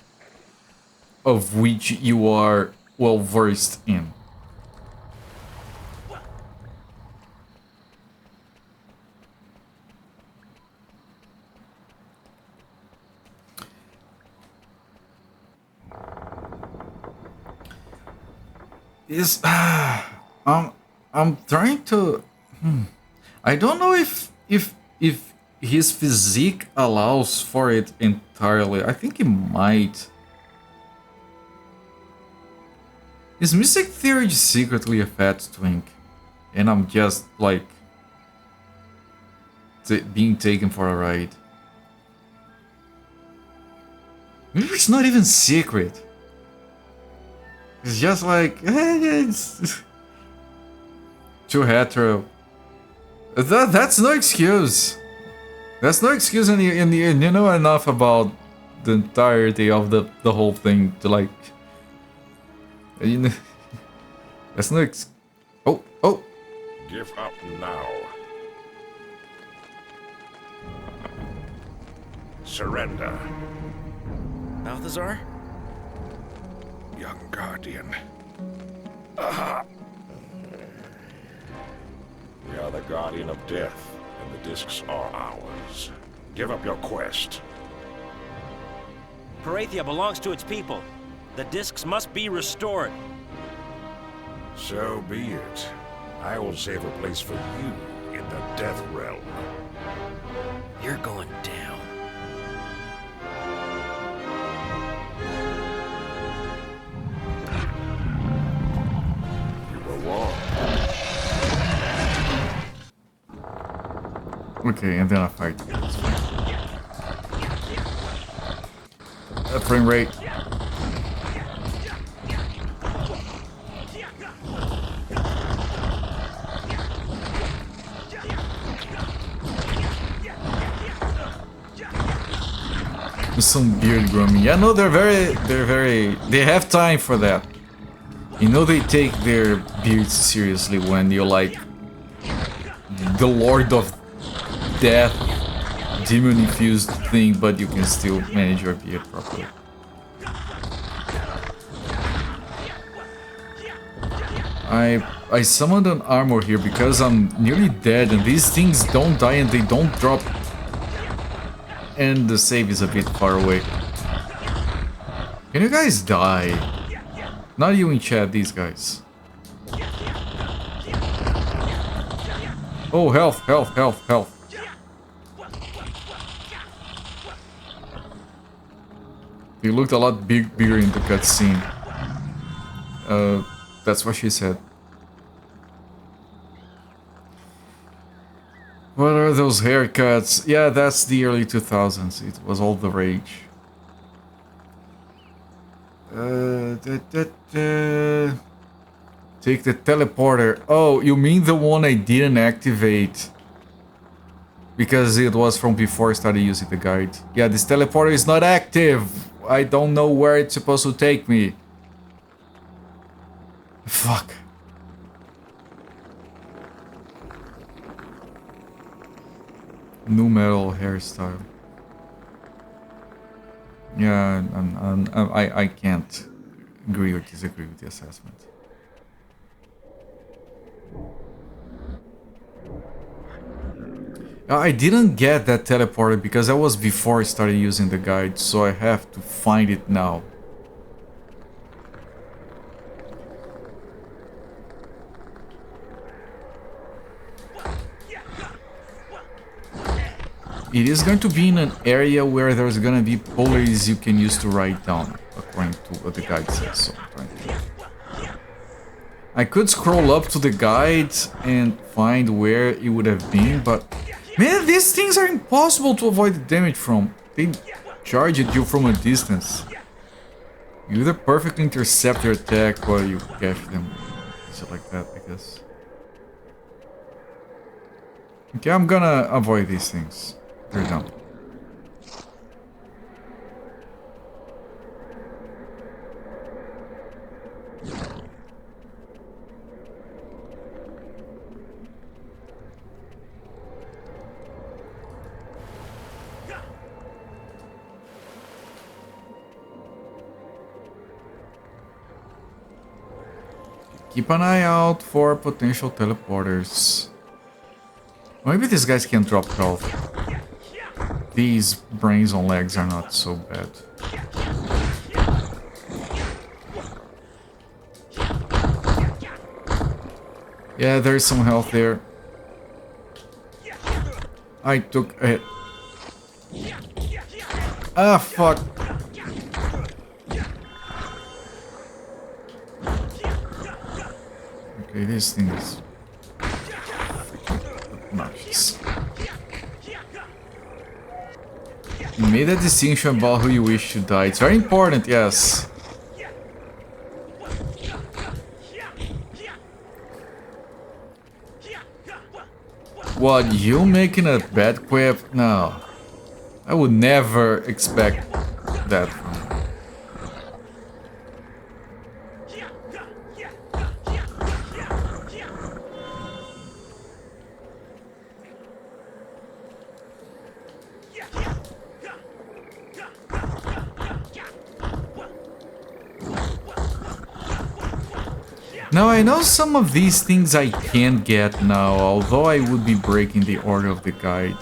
of which you are well versed in. Is I'm trying to I don't know if his physique allows for it entirely. I think it might. Is Mystic Theory secretly a fat twink? And I'm just like being taken for a ride. Maybe it's not even secret. It's just like it's too hetero. That's no excuse. That's no excuse, and you know enough about the entirety of the whole thing to like. You know, that's no ex. Oh. Give up now. Surrender. Balthazar? Young Guardian. We are the Guardian of Death, and the discs are ours. Give up your quest. Perathia belongs to its people. The discs must be restored. So be it. I will save a place for you in the Death Realm. You're going down. You were wrong. Okay, and then I fight. Frame rate. Some beard grooming. Yeah, no, they have time for that. You know they take their beards seriously when you're like the Lord of Death demon-infused thing, but you can still manage your beard properly. I summoned an armor here because I'm nearly dead and these things don't die and they don't drop. And the save is a bit far away. Can you guys die? Not you in chat, these guys. Oh, health, health, health, health. He looked a lot bigger in the cutscene. That's what she said. What are those haircuts? Yeah, that's the early 2000s. It was all the rage. Take the teleporter. Oh, you mean the one I didn't activate? Because it was from before I started using the guide. Yeah, this teleporter is not active. I don't know where it's supposed to take me. Fuck. New metal hairstyle. Yeah, I can't agree or disagree with the assessment. I didn't get that teleporter because that was before I started using the guide, so I have to find it now. It is going to be in an area where there's gonna be pulleys you can use to write down, according to what the guide says. So I could scroll up to the guide and find where it would have been, but man, these things are impossible to avoid the damage from. They charge at you from a distance. You either perfectly intercept their attack or you catch them. Shit like that, I guess. Okay, I'm gonna avoid these things. They're dumb. Keep an eye out for potential teleporters. Maybe these guys can drop health. These brains on legs are not so bad. Yeah, there's some health there. I took a hit. Ah, fuck. Okay, this thing is obnoxious. You made a distinction about who you wish to die. It's very important, yes. What, you making a bad quip? No. I would never expect that from you. Now I know some of these things I can get now, although I would be breaking the order of the guide.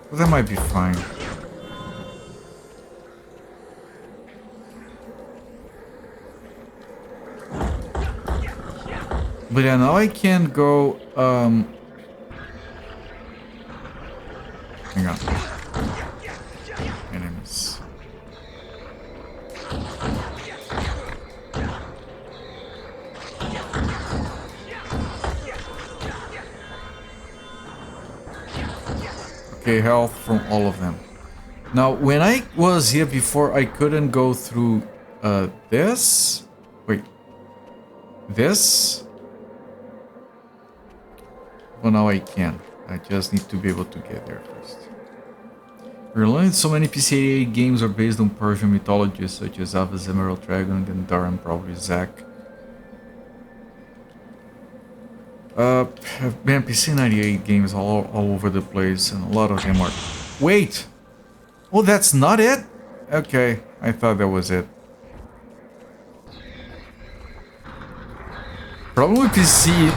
But that might be fine. But yeah, now I can go, hang on. Enemies. Okay, health from all of them. Now, when I was here before, I couldn't go through this. Wait. This? Well, now I can. I just need to be able to get there first. We're learning so many PCA games are based on Persian mythology, such as Ava's Emerald Dragon and Daran, probably Zack. Man, PC 98 games all over the place, and a lot of them are... Wait! Oh, that's not it? Okay, I thought that was it. Problem with PC...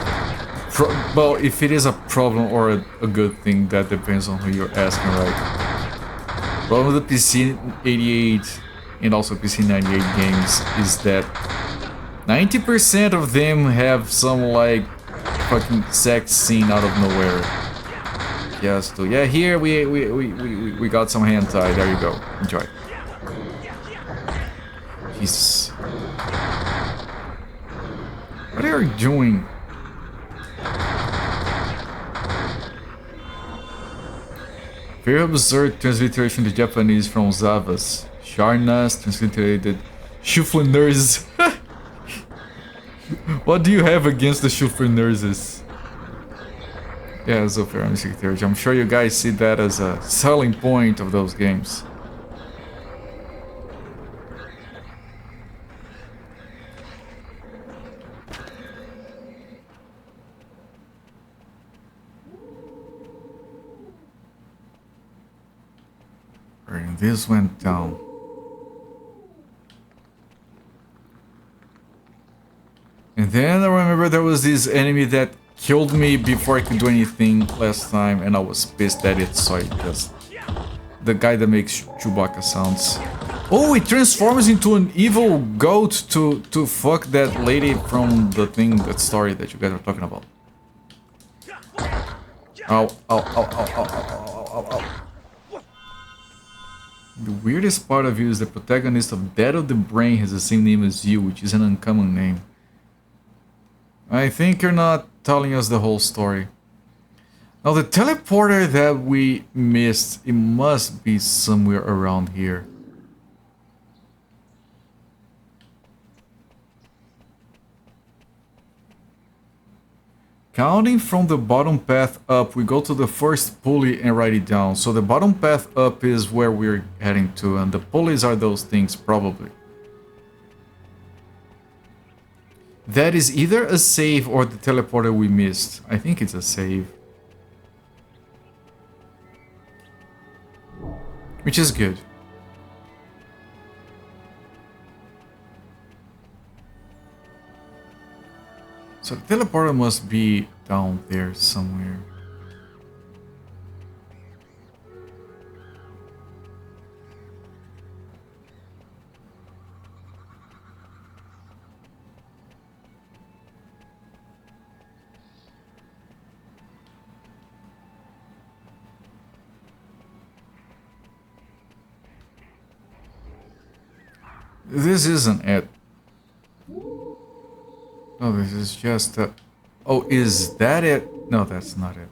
well, if it is a problem or a good thing, that depends on who you're asking, right? Problem with the PC 88 and also PC 98 games is that 90% of them have some, like, fucking sex scene out of nowhere. Yes, too. Yeah, here we got some hentai. There you go. Enjoy. Jesus. What are you doing? Very absurd transliteration to Japanese from Zavas. Sharnas transliterated Shuffleners. What do you have against the Shuffleners? Yeah, so fair, I'm secretary. I'm sure you guys see that as a selling point of those games. And this went down. And then I remember there was this enemy that killed me before I could do anything last time, and I was pissed that it saw it, because the guy that makes Chewbacca sounds. Oh, it transforms into an evil goat to fuck that lady from the thing, that story that you guys were talking about. Ow, ow, ow, ow, ow, ow, ow, ow, ow. The weirdest part of you is the protagonist of Dead of the Brain has the same name as you, which is an uncommon name. I think you're not telling us the whole story. Now the teleporter that we missed, it must be somewhere around here. Counting from the bottom path up, we go to the first pulley and write it down. So the bottom path up is where we're heading to, and the pulleys are those things, probably. That is either a save or the teleporter we missed. I think it's a save. Which is good. So the teleporter must be down there somewhere. This isn't it. Oh, this is just a... Oh, is that it? No, that's not it.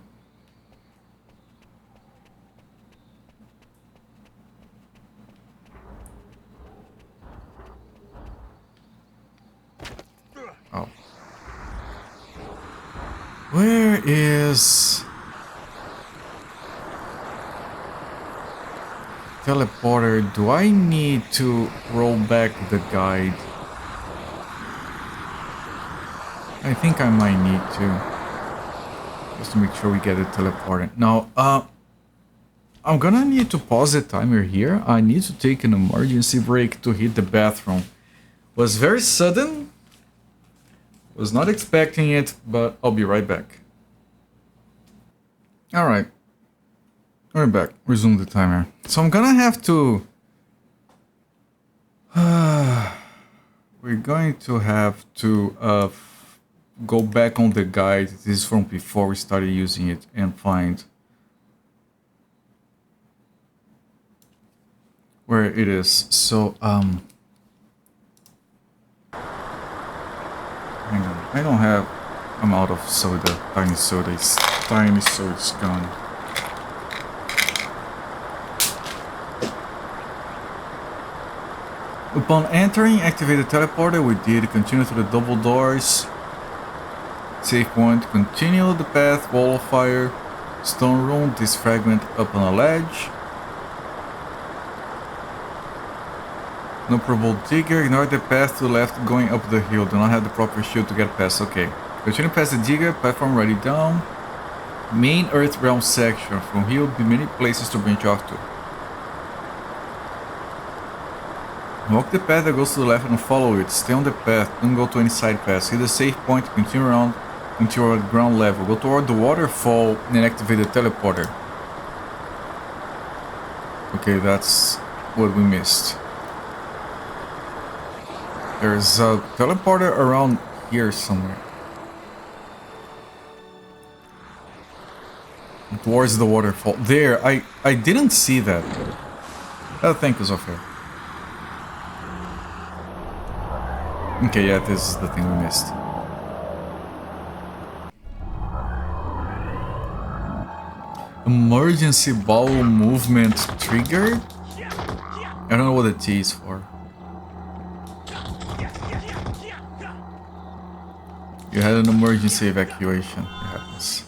Oh. Where is... teleporter? Do I need to roll back the guide? I think I might need to. Just to make sure we get it teleported. Now, I'm gonna need to pause the timer here. I need to take an emergency break to hit the bathroom. Was very sudden. Was not expecting it, but I'll be right back. Alright. We're back. Resume the timer. So I'm gonna have to... we're going to have to go back on the guide. This is from before we started using it and find where it is. So, hang on. I don't have... I'm out of soda. Tiny soda is gone. Upon entering, activate the teleporter. We did. Continue to the double doors. Take point. Continue the path. Wall of fire. Stone room. This fragment up on a ledge. No probable digger. Ignore the path to the left going up the hill. Do not have the proper shield to get past. Okay. Continue past the digger, platform ready down. Main Earth Realm section. From here will be many places to branch off to. Walk the path that goes to the left and follow it. Stay on the path, don't go to any side paths. Hit the safe point, continue around until you're at ground level. Go toward the waterfall and activate the teleporter. Okay, that's what we missed. There's a teleporter around here somewhere. Towards the waterfall. There, I didn't see that. Thank you, Sophia. Okay, yeah, this is the thing we missed. Emergency bowel movement triggered? I don't know what the T is for. You had an emergency evacuation. It happens.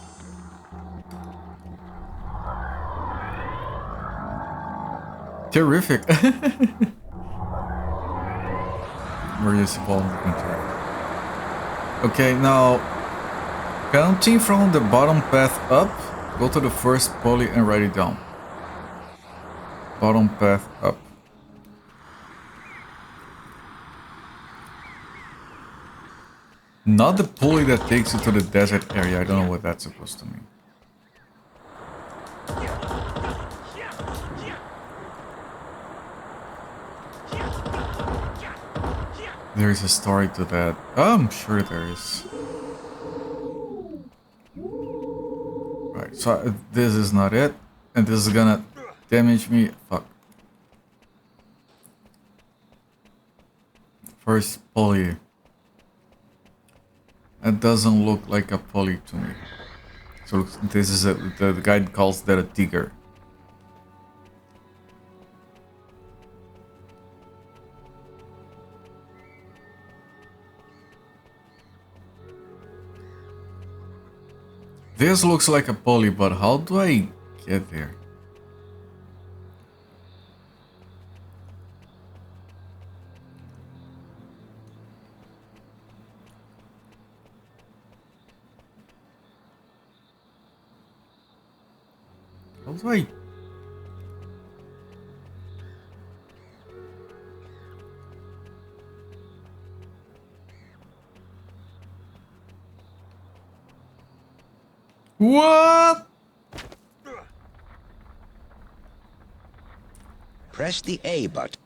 Terrific. Emergency ball movement. Okay, now counting from the bottom path up, go to the first pulley and write it down. Bottom path up. Not the pulley that takes you to the desert area. I don't know what that's supposed to mean. There is a story to that. I'm sure there is. Right, so this is not it. And this is gonna damage me. Fuck. First pulley. That doesn't look like a pulley to me. So this is the guide calls that a digger. This looks like a pulley, but how do I get there? How do I... What? Press the A button.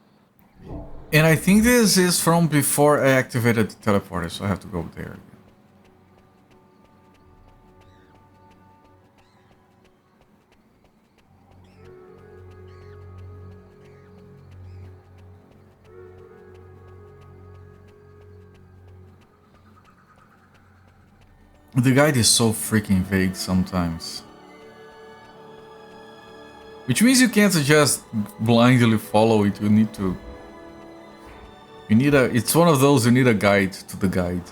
And I think this is from before I activated the teleporter, so I have to go there again. The guide is so freaking vague sometimes. Which means you can't just blindly follow it, you need to... You need a... It's one of those, you need a guide to the guide.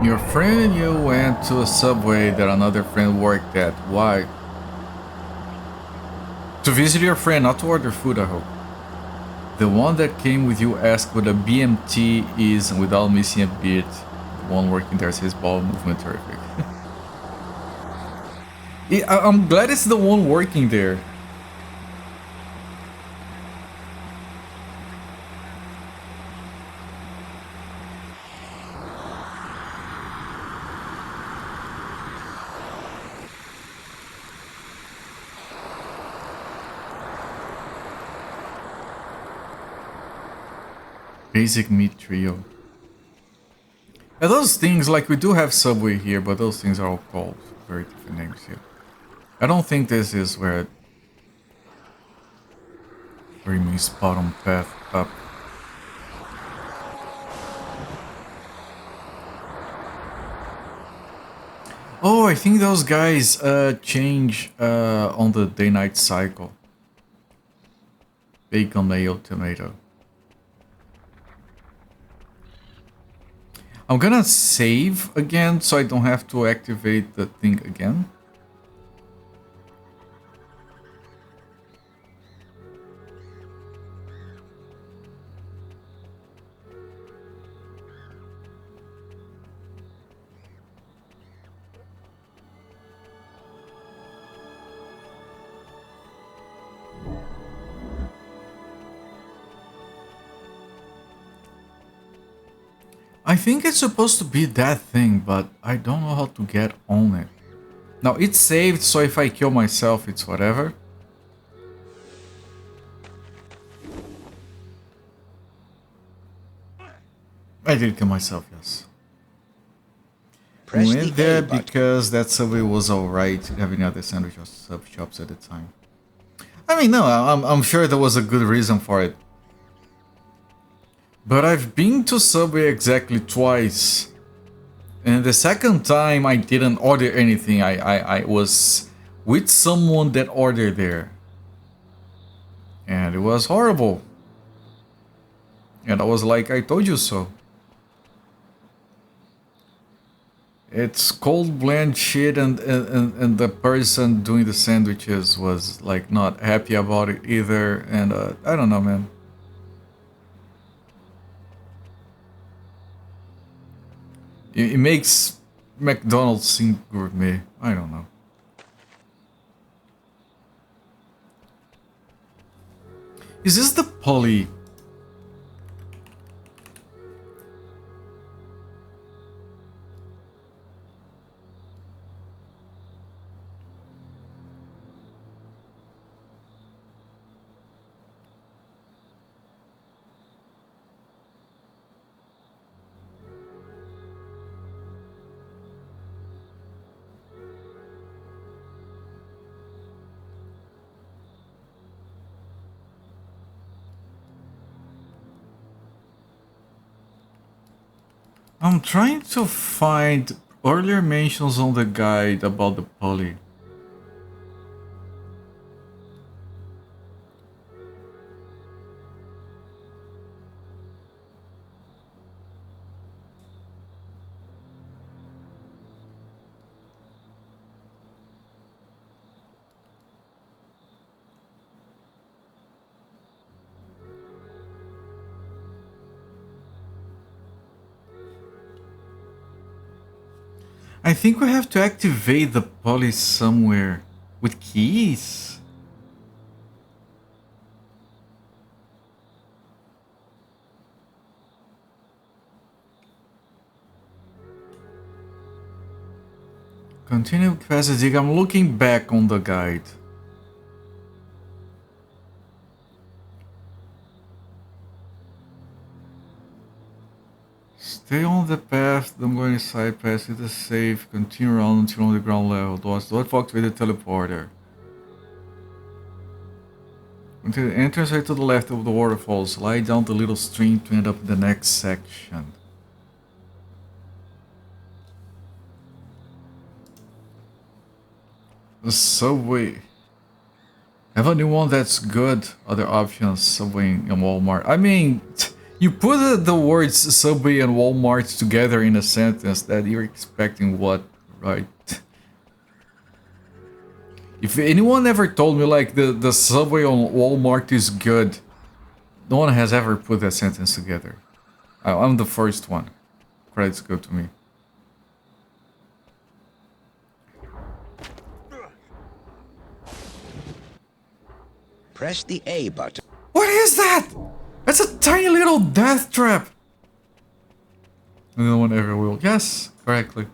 Your friend and you went to a subway that another friend worked at. Why? To visit your friend, not to order food, I hope. The one that came with you asked what a BMT is without missing a beat. The one working there says ball movement terrific. Yeah, I'm glad it's the one working there. Basic meat trio. Yeah, those things, like we do have Subway here, but those things are all called very different names here. I don't think this is where it means bottom path up. Oh, I think those guys change on the day-night cycle. Bacon, mayo, tomato. I'm gonna save again so I don't have to activate the thing again. I think it's supposed to be that thing, but I don't know how to get on it. Now, it's saved, so if I kill myself, it's whatever. I did kill myself, yes. Press Went the there A button. because that Subway was alright, having other sandwich or sub shops at the time. I mean, no, I'm sure there was a good reason for it. But I've been to Subway exactly twice. And the second time I didn't order anything. I was with someone that ordered there. And it was horrible. And I was like, I told you so. It's cold blend shit, and the person doing the sandwiches was like not happy about it either. And I don't know, man. It makes McDonald's seem gourmet. I don't know. Is this the pulley? I'm trying to find earlier mentions on the guide about the pulley. I think we have to activate the pulley somewhere with keys. Continue quest dig. I'm looking back on the guide. Stay on the path, don't go inside past it is safe, continue around until on the ground level. Don't activate the teleporter. Until the entrance right to the left of the waterfall, slide down the little stream to end up in the next section. The subway. Have a new one that's good. Other options, Subway and Walmart. I mean, you put the words Subway and Walmart together in a sentence that you're expecting what, right? If anyone ever told me like the Subway on Walmart is good, no one has ever put that sentence together. I'm the first one. Credits go to me. Press the A button. What is that? That's a tiny little death trap. No one ever will. Yes, correctly.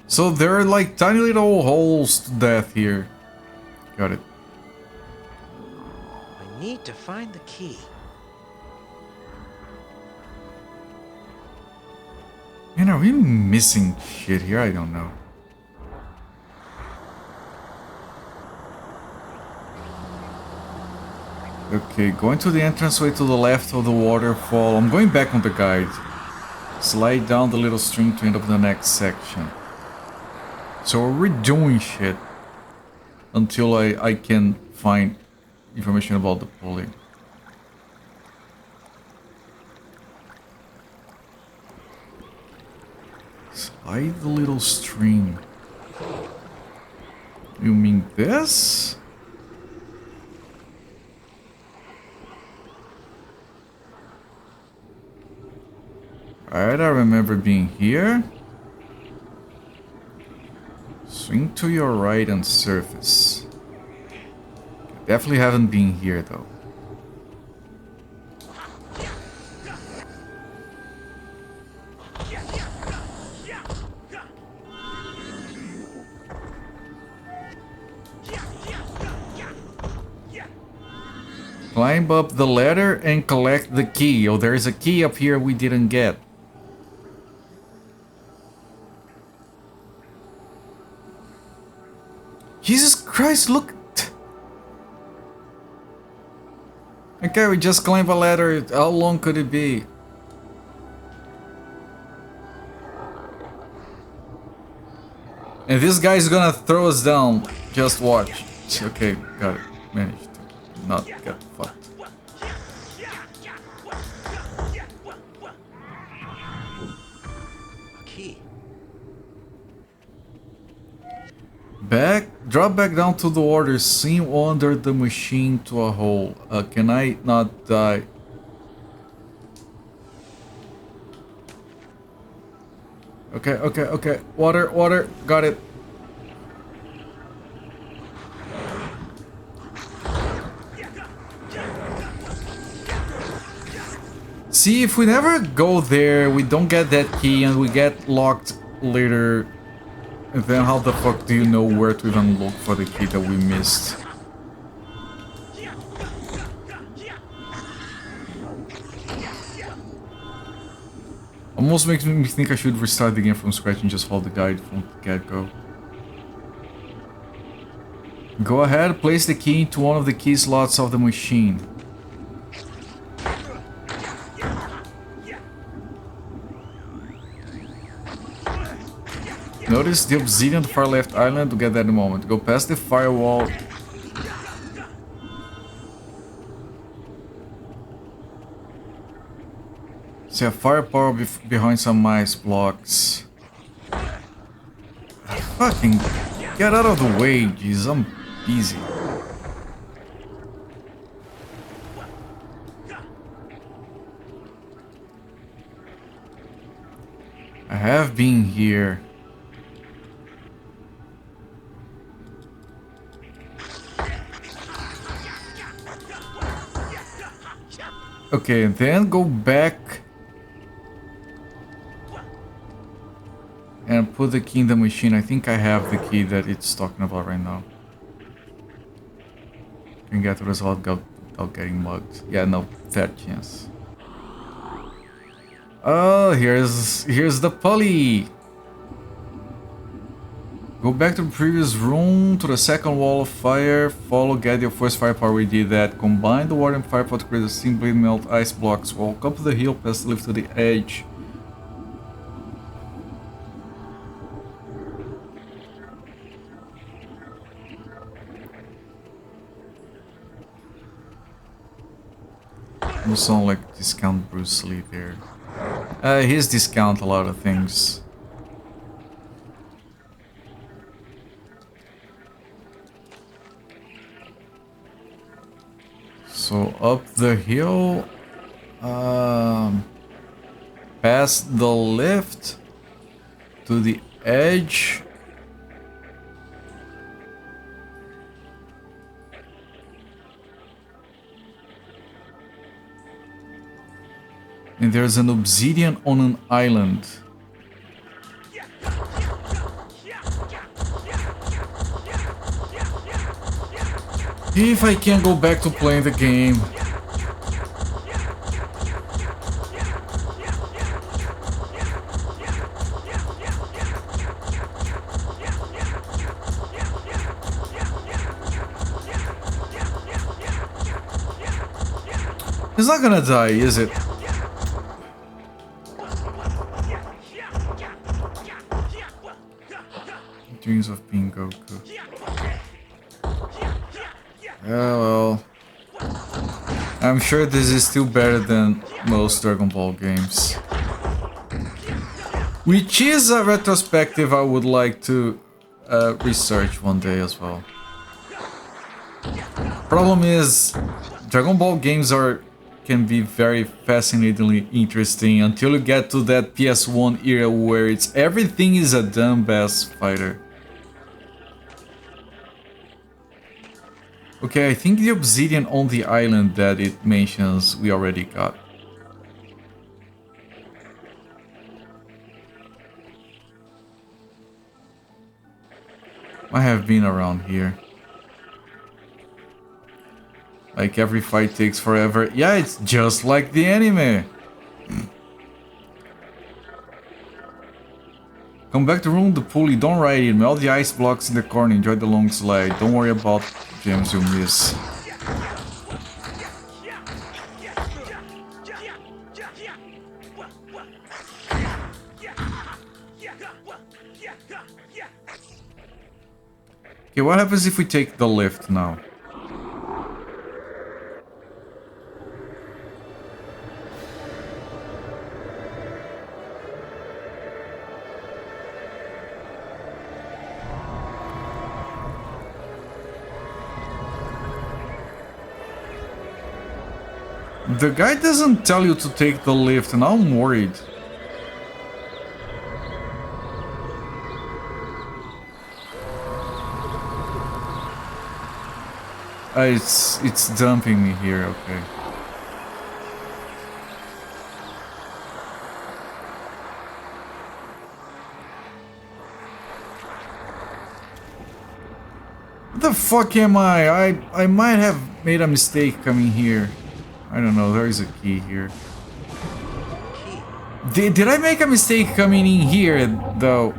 So there are like tiny little holes to death here. Got it. I need to find the key. Man, are we missing shit here? I don't know. Okay, going to the entranceway to the left of the waterfall. I'm going back on the guide. Slide down the little stream to end up in the next section. So we're doing shit until I can find information about the pulley. Slide the little stream. You mean this? Alright, I remember being here. Swing to your right and surface. Definitely haven't been here though. Climb up the ladder and collect the key. Oh, there is a key up here we didn't get. Jesus Christ, look! Okay, we just climbed a ladder. How long could it be? And this guy's gonna throw us down. Just watch. Okay, got it. Managed to not get fucked. Key. Drop back down to the water. Swim under the machine to a hole. Can I not die? Okay. Water. Got it. See, if we never go there, we don't get that key and we get locked later. And then how the fuck do you know where to even look for the key that we missed? Almost makes me think I should restart the game from scratch and just hold the guide from the get-go. Go ahead, place the key into one of the key slots of the machine. Notice the obsidian on the far left island to get that in a moment. Go past the firewall. See a firepower behind some ice blocks. Fucking get out of the way, jeez, I'm busy. I have been here. Okay, then go back and put the key in the machine. I think I have the key that it's talking about right now. Can get the result without getting mugged. Yeah, no, third chance. Oh, here's the pulley. Go back to the previous room, to the second wall of fire. Follow, get your first firepower. We did that. Combine the water and firepower to create a simply melt ice blocks. Walk up the hill past the lift to the edge. You sound like discount Bruce Lee there. He's discount a lot of things. So up the hill, past the lift to the edge. And there's an obsidian on an island. If I can go back to playing the game. He's not gonna die, is it? Dreams of being Goku. Oh well. I'm sure this is still better than most Dragon Ball games. Which is a retrospective I would like to research one day as well. Problem is, Dragon Ball games can be very fascinatingly interesting until you get to that PS1 era where everything is a dumbass fighter. Okay, I think the obsidian on the island that it mentions we already got. I have been around here. Like every fight takes forever. Yeah, it's just like the anime. Come back to room the pulley, don't ride it. Melt the ice blocks in the corner, enjoy the long slide. Don't worry about gems you'll miss. Okay, what happens if we take the lift now? The guy doesn't tell you to take the lift, and I'm worried. It's dumping me here, okay. What the fuck am I? I might have made a mistake coming here. I don't know, there is a key here. Did I make a mistake coming in here, though?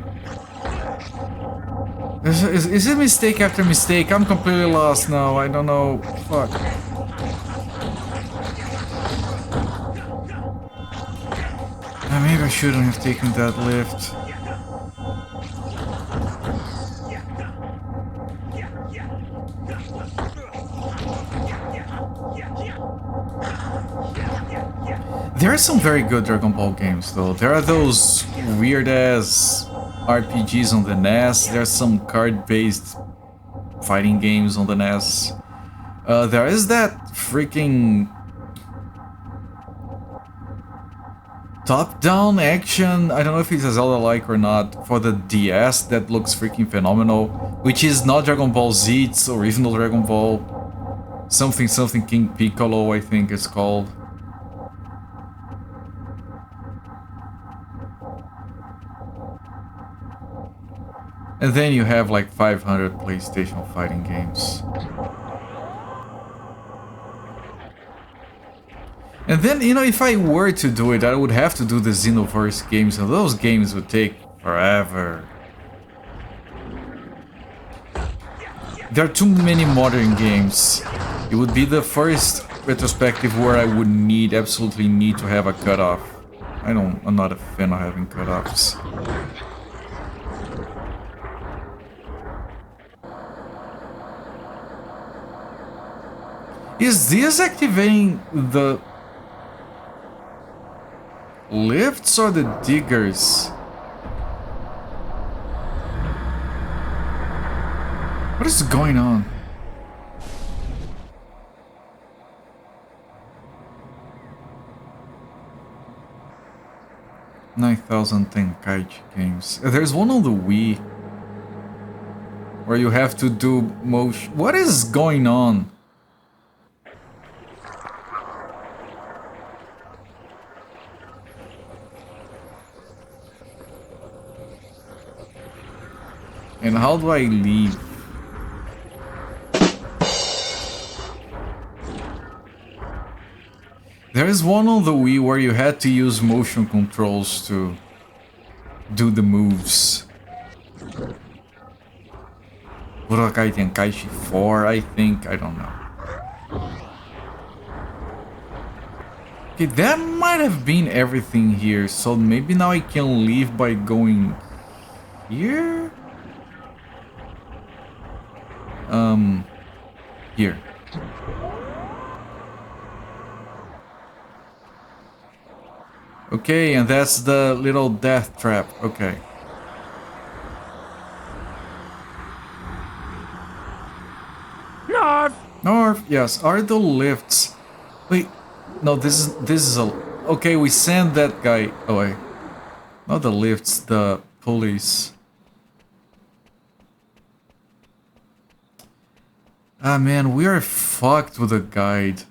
Is it mistake after mistake? I'm completely lost now, I don't know. Fuck. Maybe I shouldn't have taken that lift. There are some very good Dragon Ball games, though. There are those weird-ass RPGs on the NES. There are some card-based fighting games on the NES. There is that freaking top-down action, I don't know if it's a Zelda-like or not, for the DS that looks freaking phenomenal, which is not Dragon Ball Z, it's original Dragon Ball. Something King Piccolo, I think it's called. And then you have like 500 PlayStation fighting games. And then, you know, if I were to do it, I would have to do the Xenoverse games, and those games would take forever. There are too many modern games. It would be the first retrospective where I would absolutely need to have a cutoff. I'm not a fan of having cutoffs. Is this activating the lifts or the diggers? What is going on? $9,000 Tenkaichi games. There's one on the Wii where you have to do motion. What is going on? And how do I leave? There is one on the Wii where you had to use motion controls to do the moves. Budokai Tenkaichi 4, I think, I don't know. Okay, that might have been everything here, so maybe now I can leave by going here? here. Okay, and that's the little death trap. Okay. North, yes. Are the lifts? Wait, no. This is a. Okay, we send that guy away. Not the lifts, the police. Ah man, we are fucked with a guide.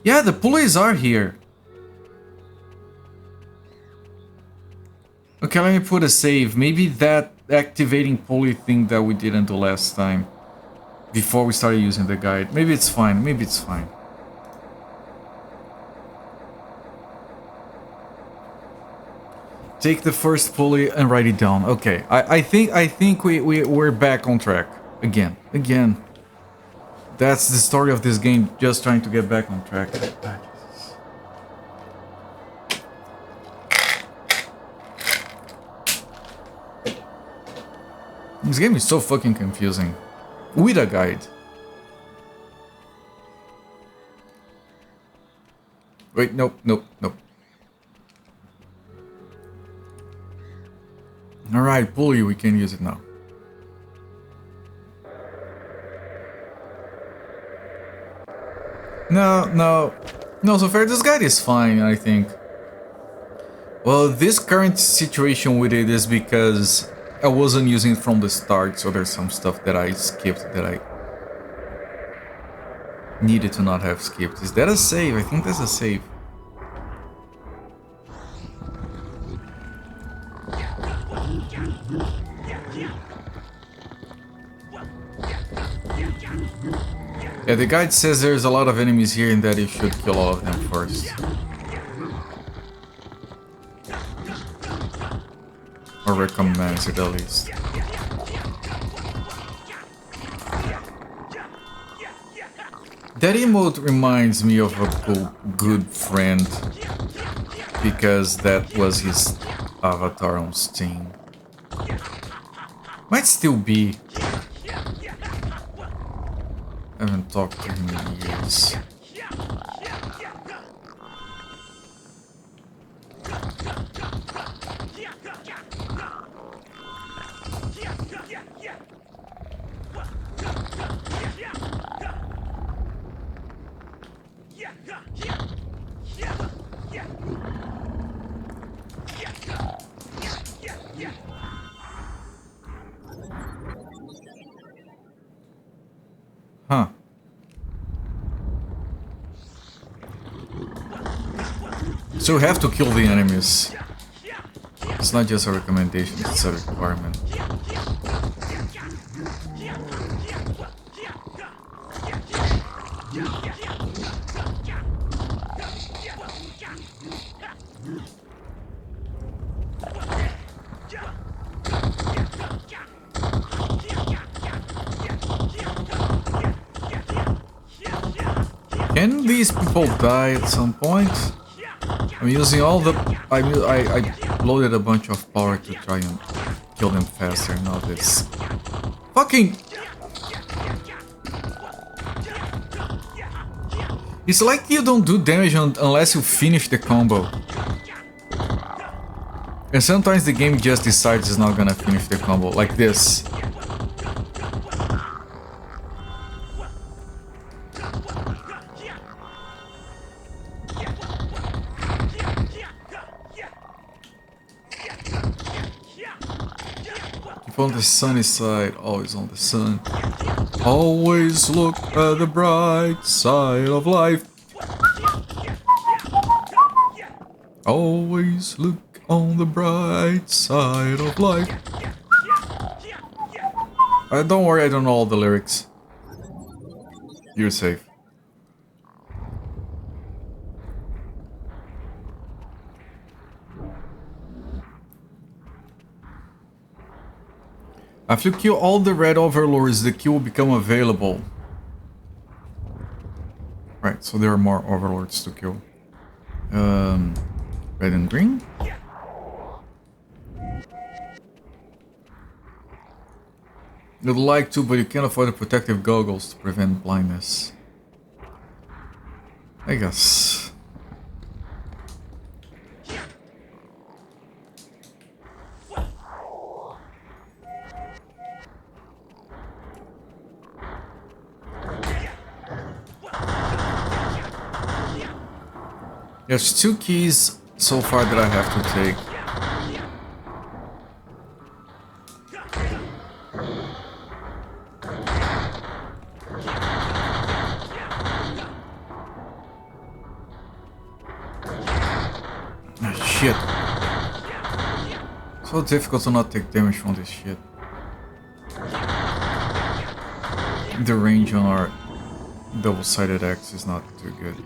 Yeah, the pulleys are here. Okay, let me put a save. Maybe that activating pulley thing that we didn't do last time. Before we started using the guide. Maybe it's fine. Maybe it's fine. Take the first pulley and write it down. Okay, I think we're back on track. Again. That's the story of this game, just trying to get back on track. This game is so fucking confusing. With a guide. Wait, nope. Alright, pulley, we can use it now. No, so far this guide is fine, I think. Well, this current situation with it is because I wasn't using it from the start, so there's some stuff that I skipped that I needed to not have skipped. Is that a save? I think that's a save. Yeah, the guide says there's a lot of enemies here and that you should kill all of them first. Or recommends it at least. That emote reminds me of a good friend. Because that was his avatar on Steam. Might still be. I haven't talked to him in years. Huh. So we have to kill the enemies. It's not just a recommendation, it's a requirement. Can these people die at some point? I'm using all the... I loaded a bunch of power to try and kill them faster, not this. Fucking... It's like you don't do damage unless you finish the combo. And sometimes the game just decides it's not gonna finish the combo, like this. On the sunny side, always on the sun. Always look at the bright side of life. Always look on the bright side of life. Don't worry, I don't know all the lyrics. You're safe. After you kill all the red overlords, the key will become available. Right, so there are more overlords to kill. Red and green. You'd like to, but you can't afford the protective goggles to prevent blindness. I guess. There's 2 keys so far that I have to take. Ah, shit. So difficult to not take damage from this shit. The range on our double-sided axe is not too good.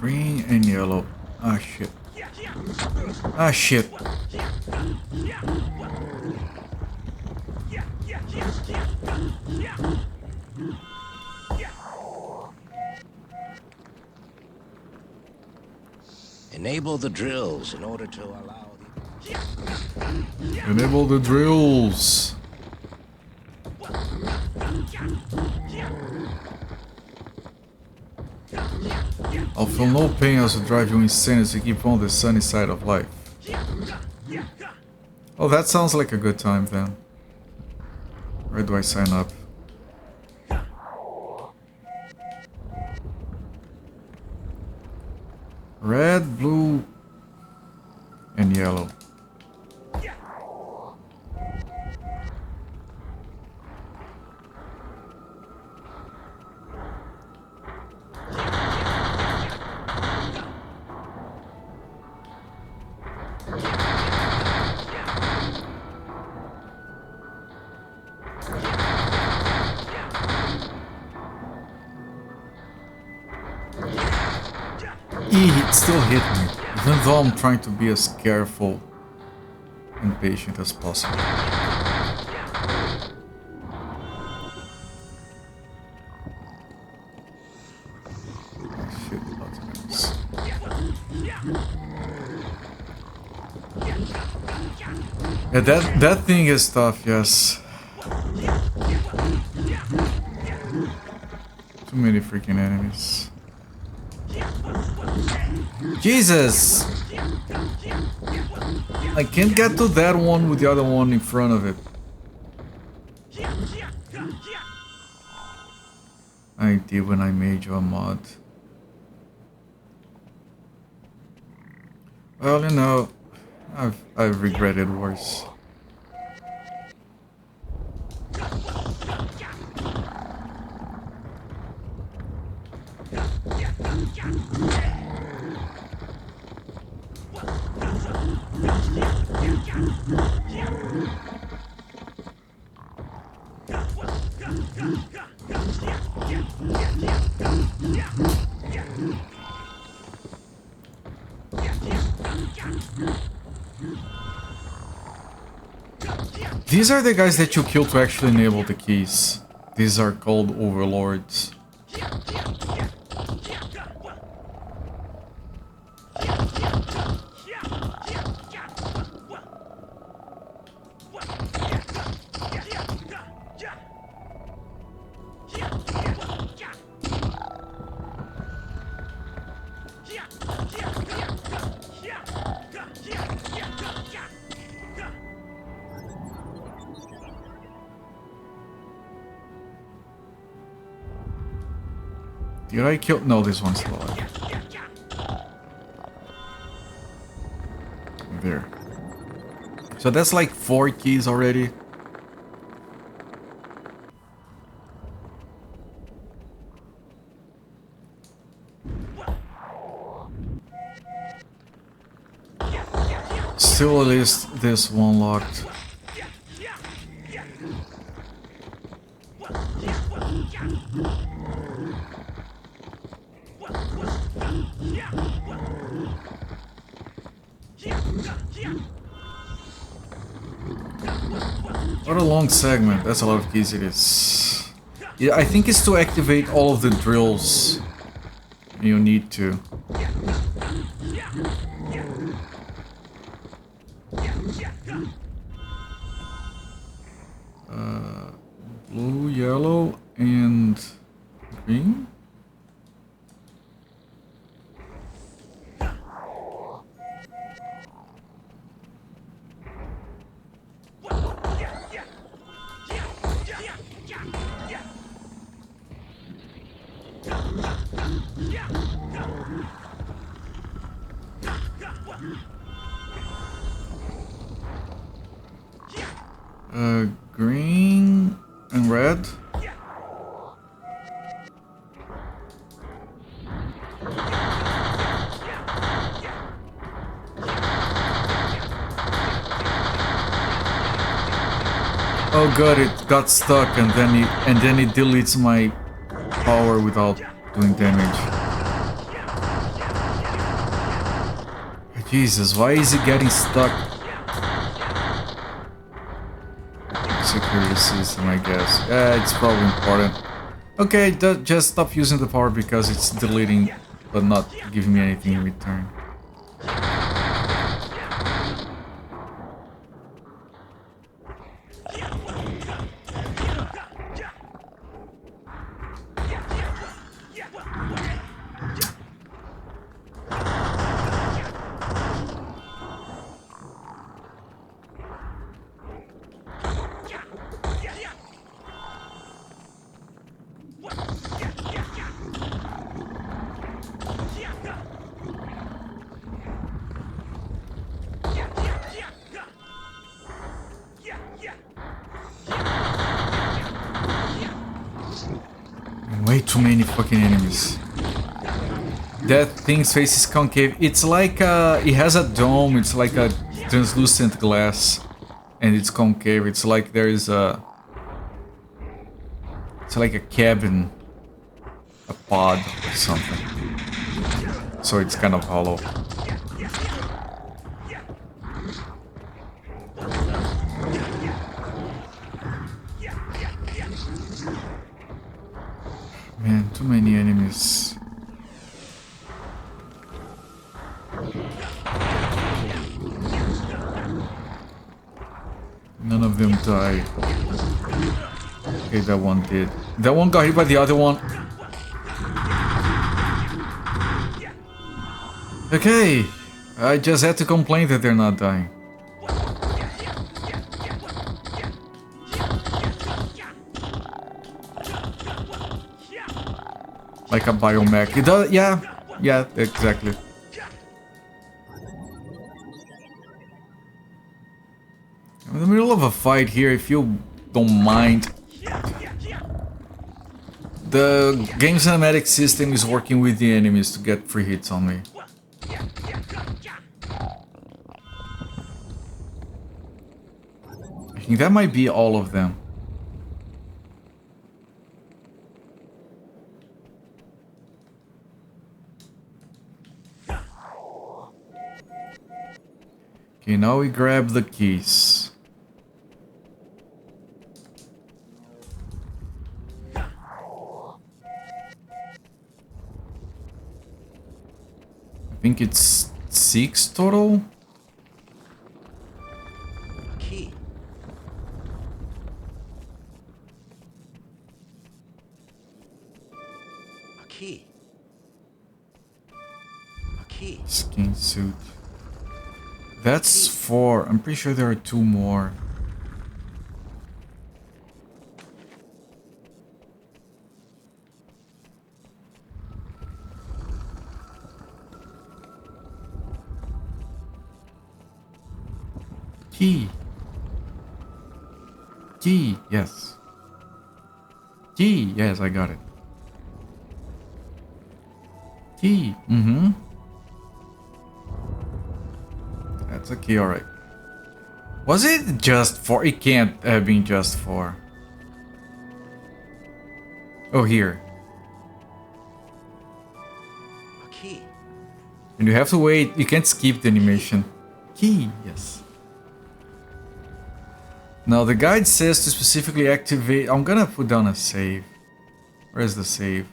Green and yellow. Ah, shit. Ah, shit. Enable the drills in order to allow the... Enable the drills. I'll feel no pain as I drive you insane as you keep on the sunny side of life. Oh, that sounds like a good time then. Where do I sign up? Red, blue, and yellow. It still hit me, even though I'm trying to be as careful and patient as possible. Shit, lots of enemies. Yeah, that thing is tough, yes. Too many freaking enemies. Jesus! I can't get to that one with the other one in front of it. I did when I made you a mod. Well, you know, I've regretted worse. These are the guys that you kill to actually enable the keys. These are called overlords. Did I kill? No, this one's still alive. There. So that's like 4 keys already. Still at least this one locked. What a long segment. That's a lot of keys it is. Yeah, I think it's to activate all of the drills. You need to. Blue, yellow, and green? Green and red. Oh god, it got stuck and then it deletes my power without doing damage. Jesus, why is it getting stuck? Security system, I guess. Yeah, it's probably important. Okay, just stop using the power because it's deleting, but not giving me anything in return. Way too many fucking enemies. That thing's face is concave. It's like it has a dome. It's like a translucent glass, and it's concave. It's like there is a. It's like a cabin, a pod or something. So it's kind of hollow. Man, too many enemies. None of them die. Okay, that one did. That one got hit by the other one. Okay, I just had to complain that they're not dying. Like a biomech. It does, yeah, exactly. I'm in the middle of a fight here, if you don't mind. The game cinematic system is working with the enemies to get free hits on me. I think that might be all of them. Okay, now we grab the keys. I think it's 6 total. Key. A key. A key. Skin suit. That's 4. I'm pretty sure there are 2 more. Key. Key, yes. Key, yes, I got it. Key, It's a key, alright. Was it just 4? It can't have been just 4. Oh, here. A key. And you have to wait. You can't skip the animation. Key, yes. Now the guide says to specifically activate. I'm gonna put down a save. Where's the save?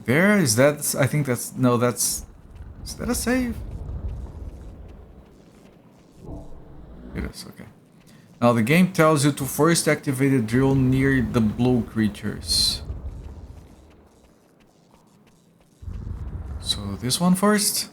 There is that. I think that's no. That's. Is that a save? It is okay. Now the game tells you to first activate the drill near the blue creatures. So this one first.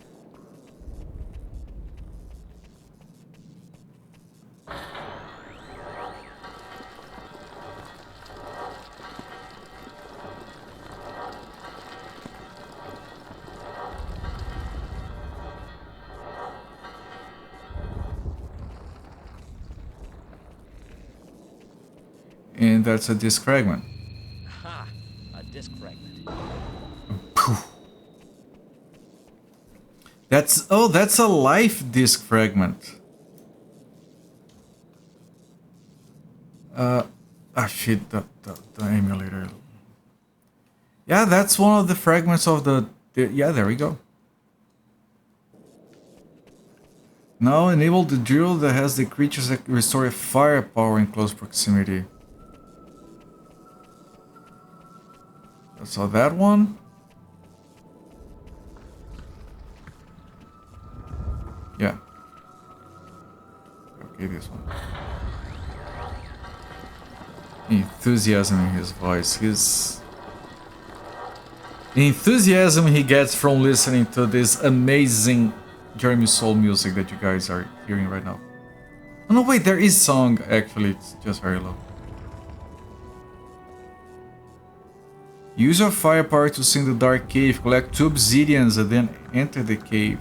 And that's a disc fragment. Ha! A disc fragment. Poof. That's a life disc fragment. Shit, the emulator. Yeah, that's one of the fragments of yeah, there we go. Now enable the drill that has the creatures that restore firepower in close proximity. So that one. Yeah. Okay, this one. Enthusiasm in his voice. The enthusiasm he gets from listening to this amazing Jeremy Soul music that you guys are hearing right now. Oh no, wait, there is song actually, it's just very low. Use your firepower to sing the dark cave, collect 2 obsidians and then enter the cave.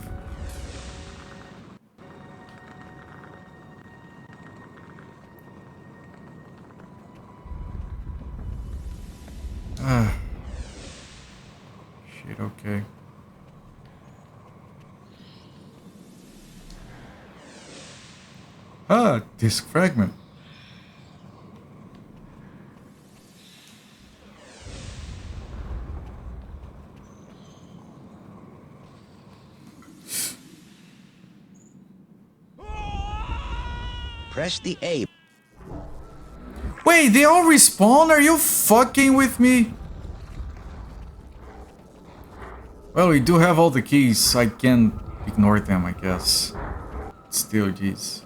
Shit, okay. Disc fragment. Press the A. Wait, they all respawn? Are you fucking with me? Well, we do have all the keys. I can ignore them, I guess. Still, jeez.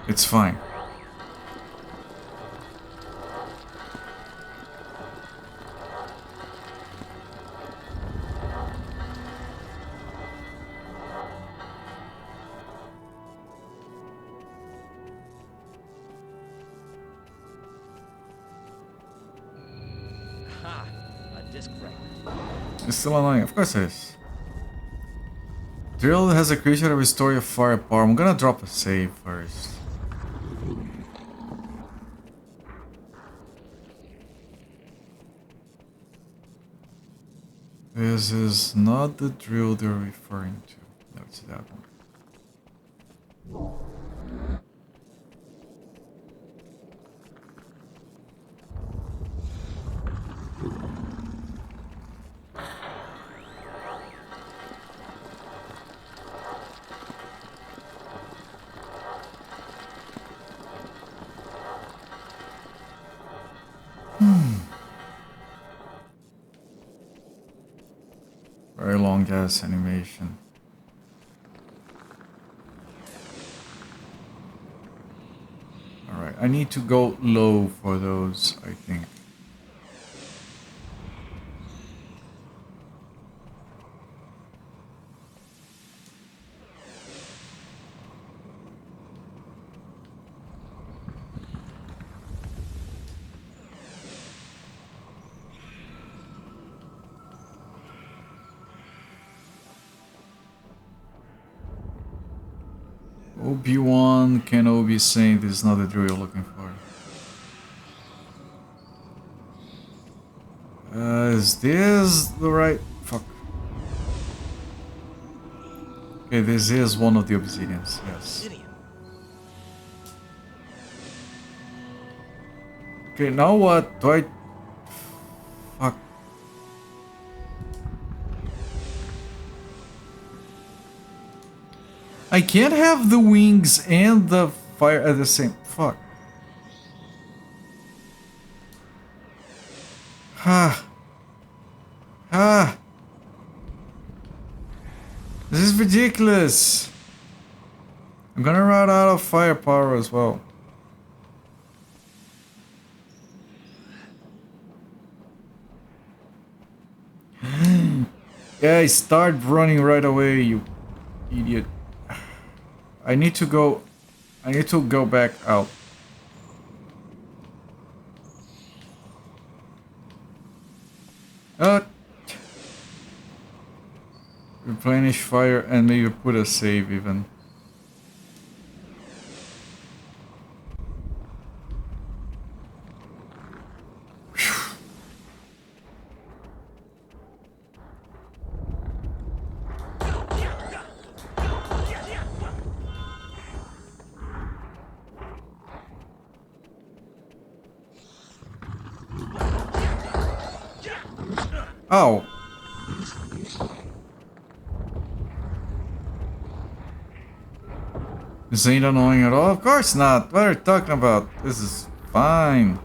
It's fine. It's still annoying, of course it is. Drill has a creature that restores your firepower. I'm gonna drop a save first. This is not the drill they're referring to. No, it's that one. Very long ass animation. Alright, I need to go low for those, I think. Obi-Wan Kenobi saying this is not the drill you're looking for. Is this the right... Fuck. Okay, this is one of the obsidians, yes. Okay, now what? Do I... Fuck. I can't have the wings and the fire at the same... Fuck. Ah. Ah. This is ridiculous. I'm gonna run out of firepower as well. Yeah, start running right away, you idiot. I need to go back out. Replenish fire and maybe put a save even. Oh. This ain't annoying at all? Of course not. What are you talking about? This is fine.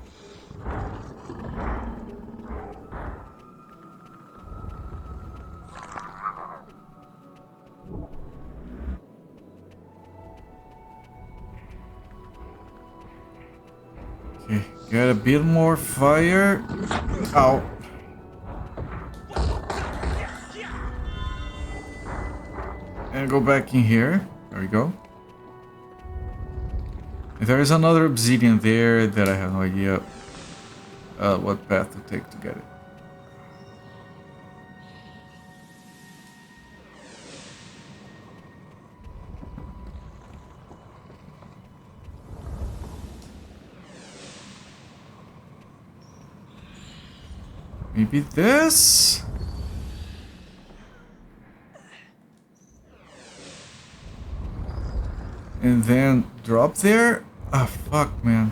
Okay, get a bit more fire. Ow. And go back in here. There we go. There is another obsidian there that I have no idea what path to take to get it. Maybe this? And then drop there? Ah, fuck, man.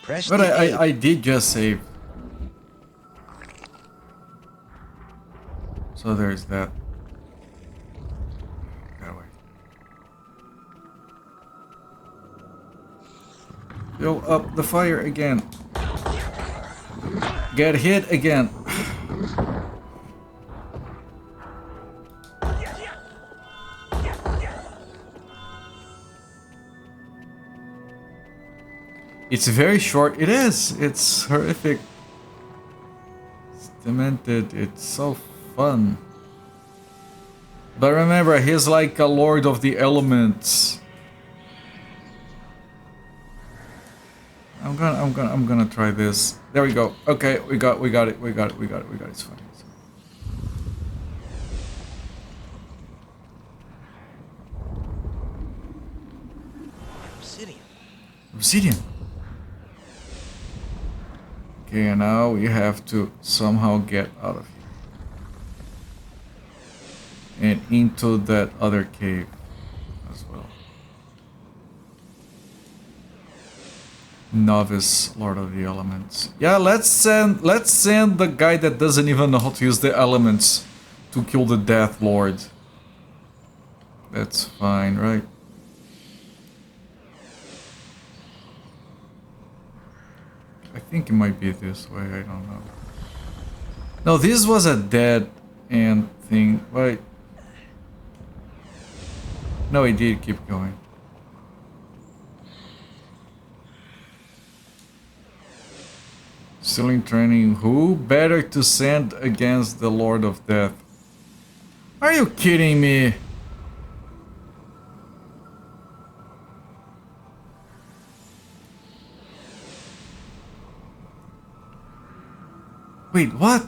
Press But the A. I did just save. So there's that. That way. Fill up the fire again. Get hit again. It's very short. It is. It's horrific. It's demented. It's so fun. But remember, he's like a lord of the elements. I'm gonna try this. There we go. Okay, we got it. It's fine. Obsidian. Okay, and now we have to somehow get out of here. And into that other cave as well. Novice Lord of the Elements. Yeah, let's send the guy that doesn't even know how to use the elements to kill the Death Lord. That's fine, right? I think it might be this way, I don't know. No, this was a dead end thing. Wait. No, it did keep going. Still in training. Who better to send against the Lord of Death? Are you kidding me? Wait, what?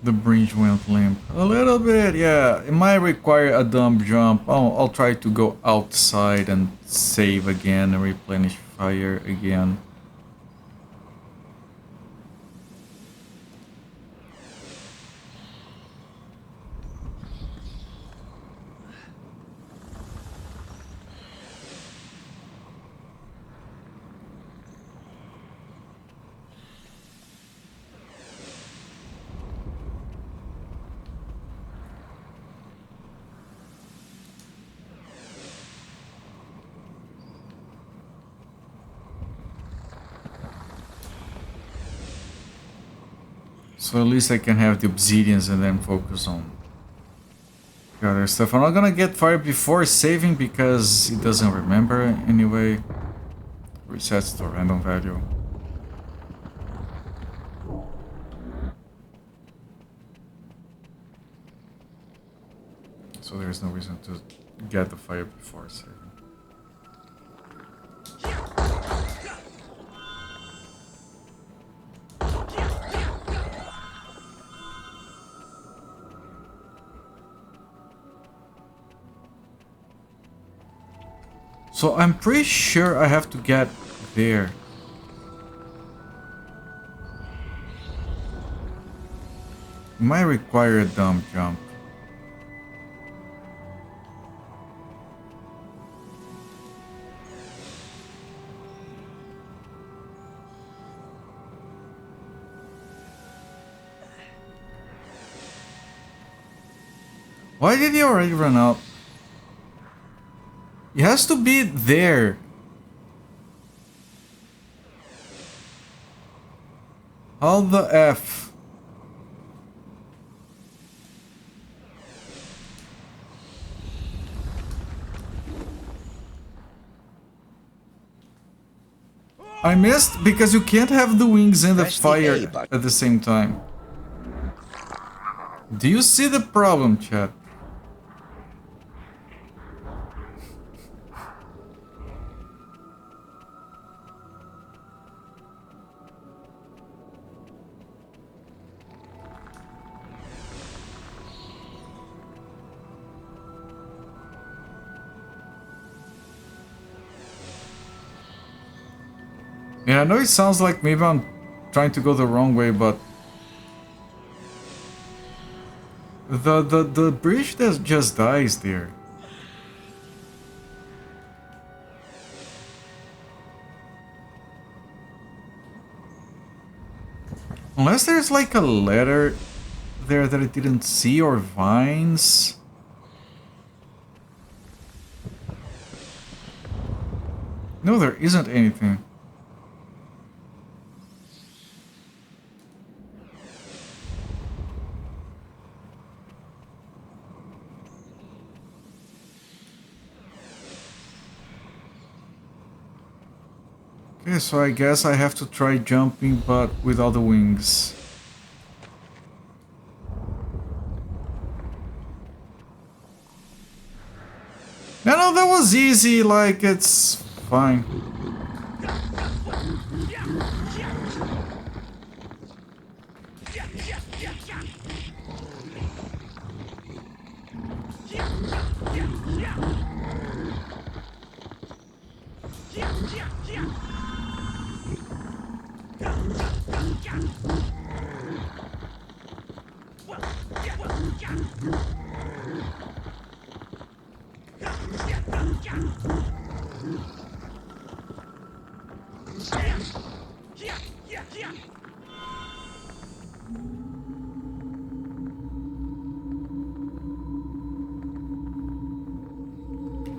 The bridge went limp. A little bit, yeah. It might require a dumb jump. Oh, I'll try to go outside and save again and replenish fire again. So at least I can have the obsidians and then focus on the other stuff. I'm not gonna get fire before saving because it doesn't remember anyway. Resets to random value. So there's no reason to get the fire before saving. So I'm pretty sure I have to get there. It might require a dumb jump. Why did he already run out? It has to be there. How the F? I missed because you can't have the wings and the Press the fire A button. at the same time. Do you see the problem, chat? Yeah, I know it sounds like maybe I'm trying to go the wrong way, but the bridge that just dies there. Unless there's like a letter there that I didn't see, or vines. No, there isn't anything. Okay, so I guess I have to try jumping, but without the wings. No, that was easy, like, it's fine.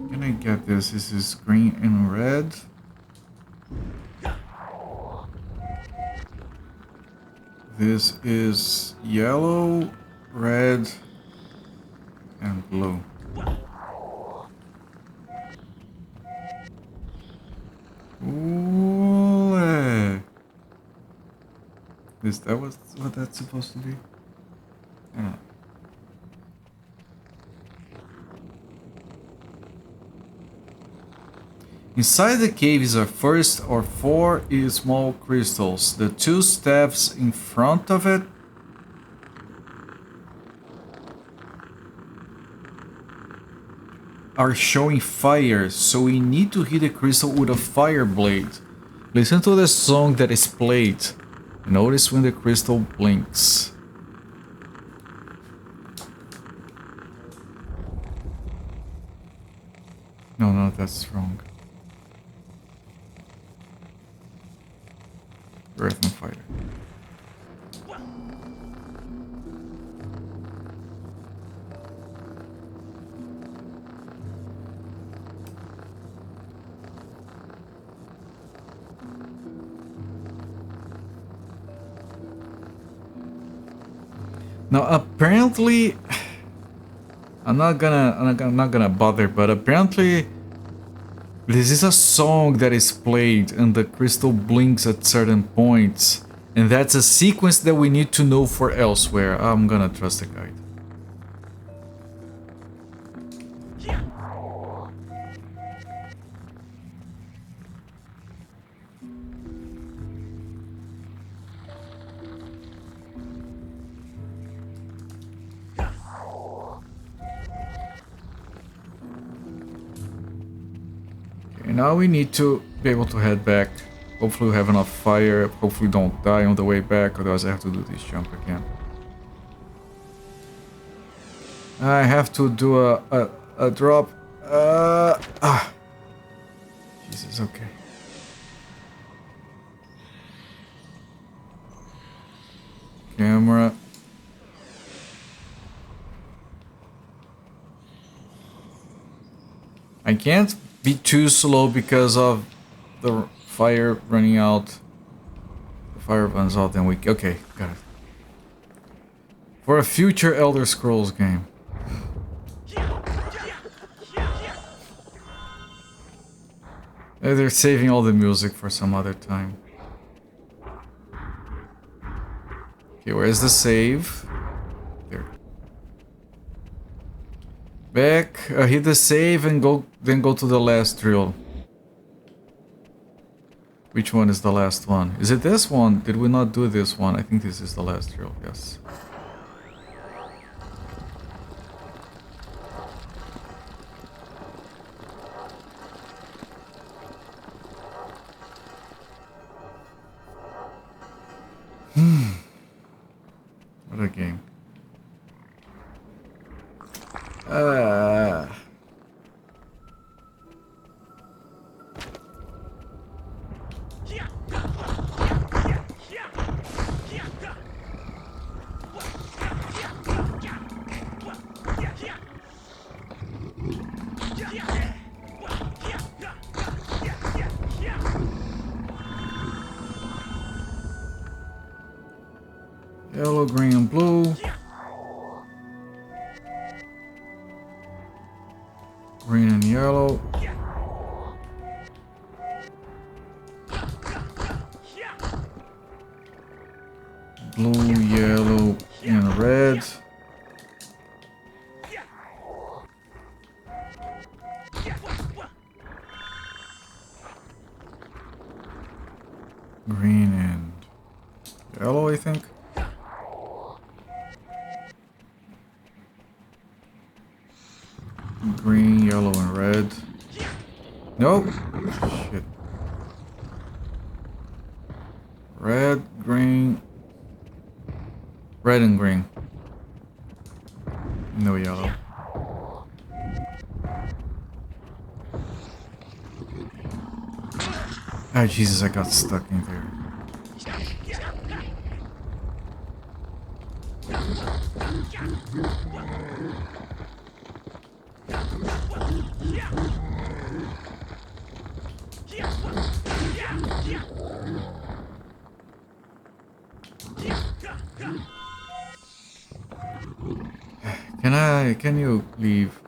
Can I get this? This is green and red. This is yellow, red, and blue. Ooh, is that what that's supposed to be? Yeah. Inside the cave is a forest or four small crystals. The two steps in front of it are showing fire, so we need to hit the crystal with a fire blade. Listen to the song that is played. Notice when the crystal blinks. No, that's wrong. Earth and fire. Now apparently, I'm not gonna bother, but apparently this is a song that is played and the crystal blinks at certain points, and that's a sequence that we need to know for elsewhere. I'm gonna trust the guide. Now we need to be able to head back. Hopefully we have enough fire. Hopefully don't die on the way back, otherwise I have to do this jump again. I have to do a drop. Jesus, okay. Camera. I can't be too slow because of the fire running out. The fire runs out, then we... Okay, got it. For a future Elder Scrolls game. They're saving all the music for some other time. Okay, where's the save? There. Back, hit the save and then go to the last drill. Which one is the last one? Is it this one? Did we not do this one? I think this is the last drill, yes. What a game. Yellow, green, and blue. Green and yellow. Blue, yellow, and red. Green and yellow, I think. Green, yellow, and red. Nope. Shit. Red, green. Red and green. No yellow. Ah, Jesus, I got stuck in there. Can you leave?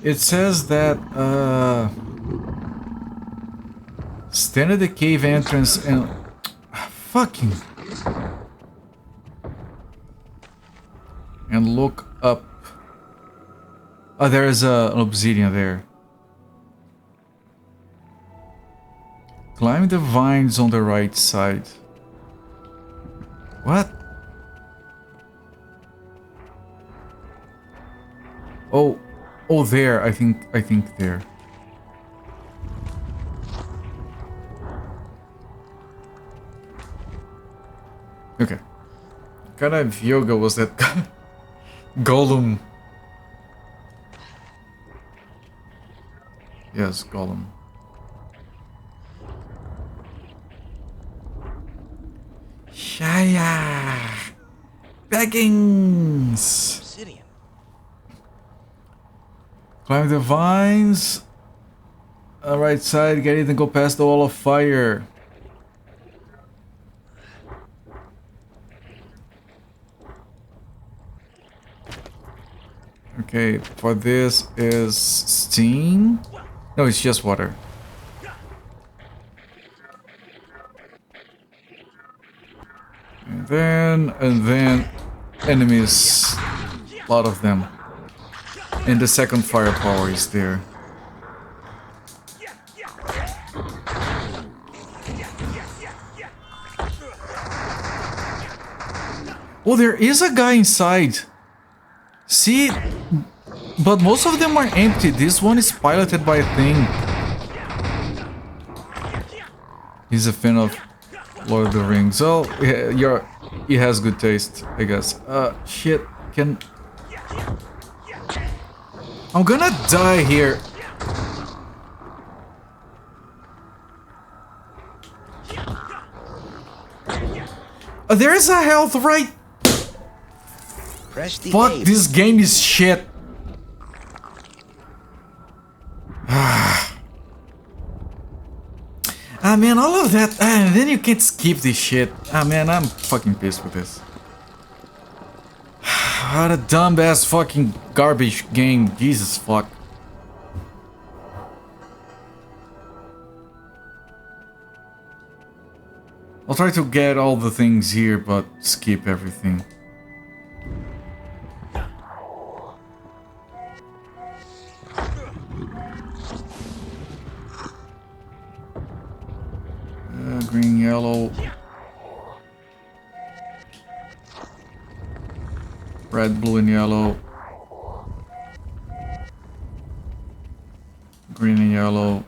It says that stand at the cave entrance and fucking and look up. Oh, there is an obsidian there. Climb the vines on the right side. What? Oh, oh, there. I think there. Okay. What kind of yoga was that? Golem. Yes, Golem. Shaya! Baggings! Obsidian. Climb the vines. Right side, get it and go past the wall of fire. Okay, for this is steam. No, it's just water. And then enemies. A lot of them. And the second firepower is there. Oh, there is a guy inside. See? But most of them are empty. This one is piloted by a thing. He's a fan of Lord of the Rings. Oh, yeah, he has good taste, I guess. Shit. I'm gonna die here. There is a health right. Press the Fuck, A. this game is shit. Ah man, all of that, and then you can't skip this shit. Ah man, I'm fucking pissed with this. What a dumbass fucking garbage game, Jesus fuck. I'll try to get all the things here, but skip everything. Green, yellow. Red, blue, and yellow. Green and yellow.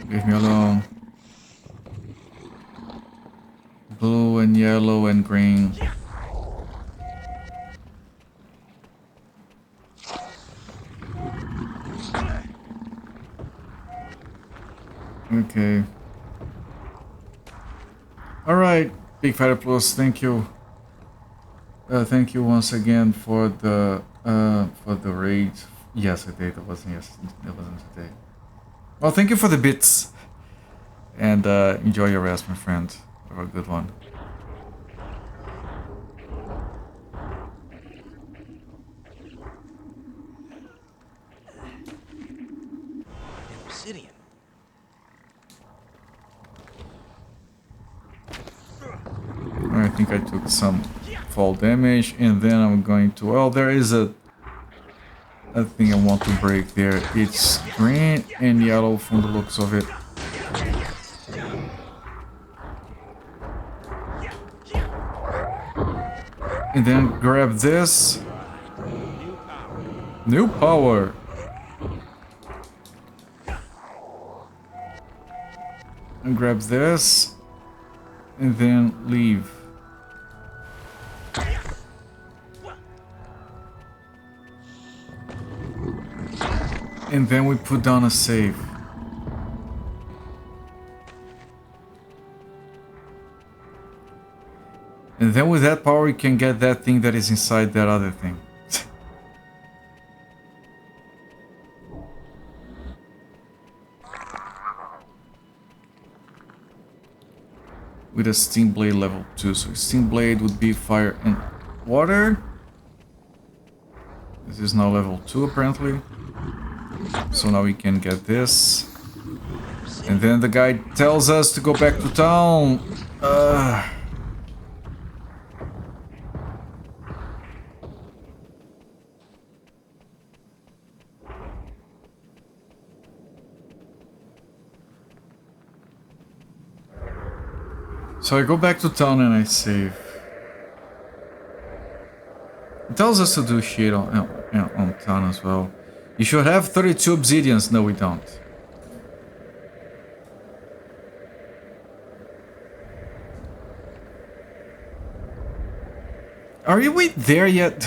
Leave me alone. Blue and yellow and green. Okay. Alright, Big Fighter Plus, thank you. Thank you once again for the raid. Yes, I did. It wasn't today. Well, thank you for the bits. And enjoy your rest, my friend. Have a good one. Obsidian. I think I took some fall damage, and then I'm going to... Well, there is a thing I want to break there. It's green and yellow from the looks of it. And then grab this. New power. And grab this. And then leave. And then we put down a save. And then with that power we can get that thing that is inside that other thing. With a Steam Blade level 2. So Steam Blade would be fire and water. This is now level 2 apparently. So now we can get this. And then the guy tells us to go back to town. So I go back to town and I save. It tells us to do shit on town as well. You should have 32 obsidians. No, we don't. Are we there yet?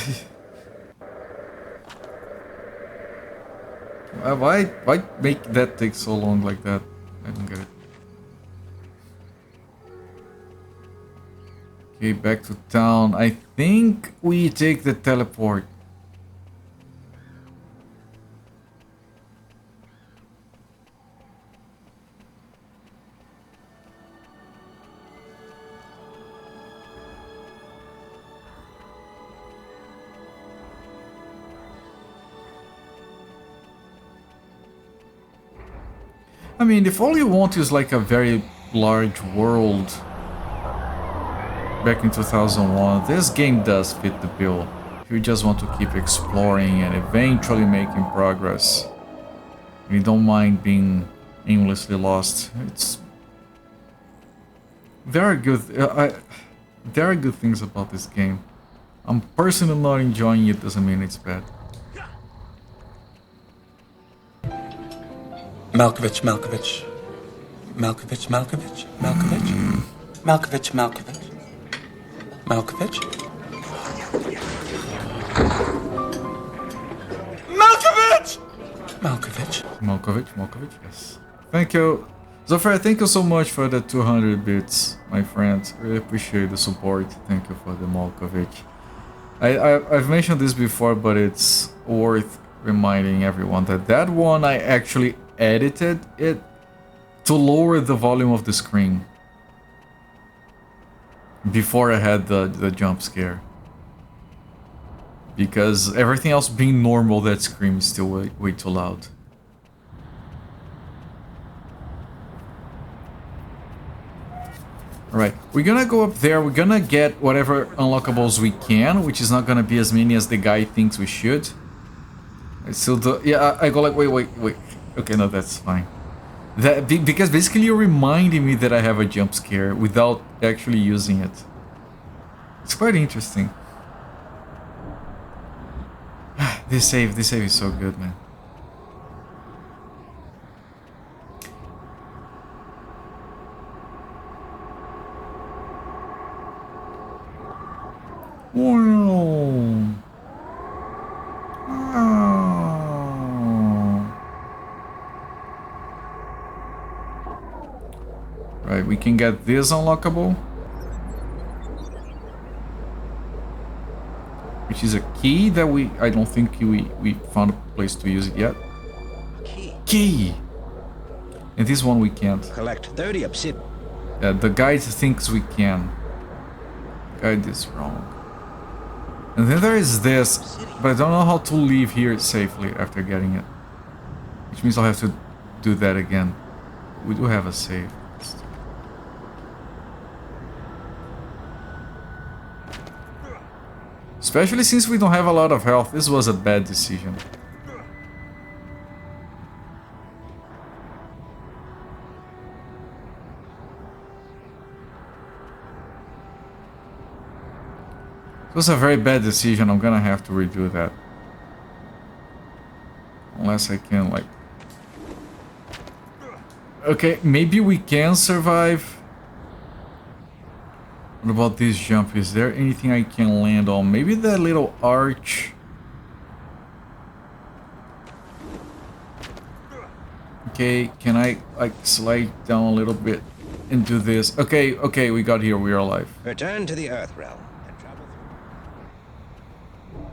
Why make that take so long like that? I don't get it. Okay, back to town. I think we take the teleport. I mean, if all you want is like a very large world back in 2001, this game does fit the bill. If you just want to keep exploring and eventually making progress, and you don't mind being aimlessly lost, it's... There are good things about this game. I'm personally not enjoying it, doesn't mean it's bad. Malkovich, Malkovich. Malkovich, Malkovich, Malkovich. Malkovich, Malkovich. Malkovich. Malkovich! Malkovich. Malkovich, yes. Thank you. Zofia, thank you so much for the 200 bits, my friend. Really appreciate the support. Thank you for the Malkovich. I've mentioned this before, but it's worth reminding everyone that that one I actually edited it to lower the volume of the screen before I had the jump scare, because everything else being normal, that scream is still way too loud. Alright, we're gonna go up there, we're gonna get whatever unlockables we can, which is not gonna be as many as the guy thinks we should. So I go like, wait. Okay, no, that's fine. Because basically you're reminding me that I have a jump scare without actually using it. It's quite interesting. This save is so good, man. Wow. Right, we can get this unlockable, which is a key that I don't think we found a place to use it yet. Key! And this one we can't. Collect 30 obsidian. Yeah, the guide thinks we can. Guide is wrong. And then there is this, but I don't know how to leave here safely after getting it. Which means I'll have to do that again. We do have a save. Especially since we don't have a lot of health, this was a bad decision. It was a very bad decision, I'm gonna have to redo that. Unless I can, like... Okay, maybe we can survive. What about this jump? Is there anything I can land on? Maybe that little arch. Okay, can I like slide down a little bit and do this? Okay, we got here, we're alive. Return to the Earth realm and travel through.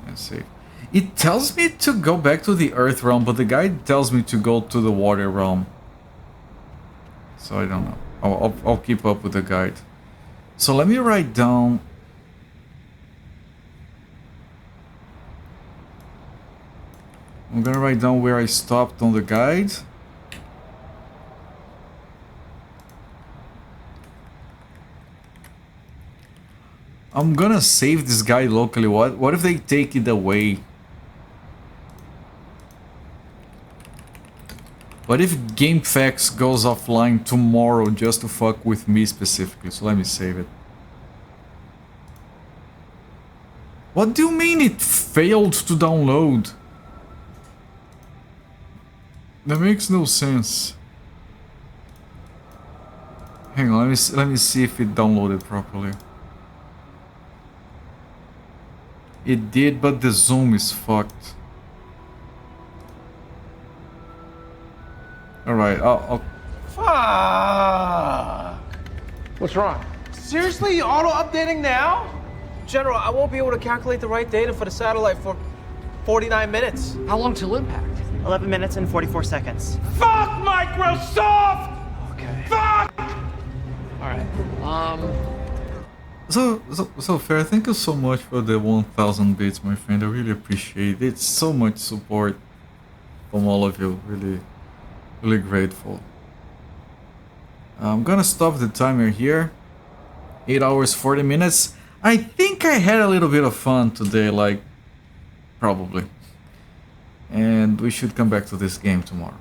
Let's see. It tells me to go back to the Earth realm, but the guide tells me to go to the Water realm. So I don't know. I'll keep up with the guide. So let me write down... I'm gonna write down where I stopped on the guide. I'm gonna save this guy locally. What if they take it away? What if GameFAQs goes offline tomorrow just to fuck with me specifically? So let me save it. What do you mean it failed to download? That makes no sense. Hang on, let me see if it downloaded properly. It did, but the zoom is fucked. Alright, I'll... Fuck! What's wrong? Seriously? Auto-updating now? General, I won't be able to calculate the right data for the satellite for 49 minutes. How long till impact? 11 minutes and 44 seconds. Fuck Microsoft! Okay. Fuck! Alright, So fair, thank you so much for the 1000 bits, my friend. I really appreciate it. It's so much support from all of you. Really grateful. I'm gonna stop the timer here. 8 hours 40 minutes. I think I had a little bit of fun today, like, probably. And we should come back to this game tomorrow.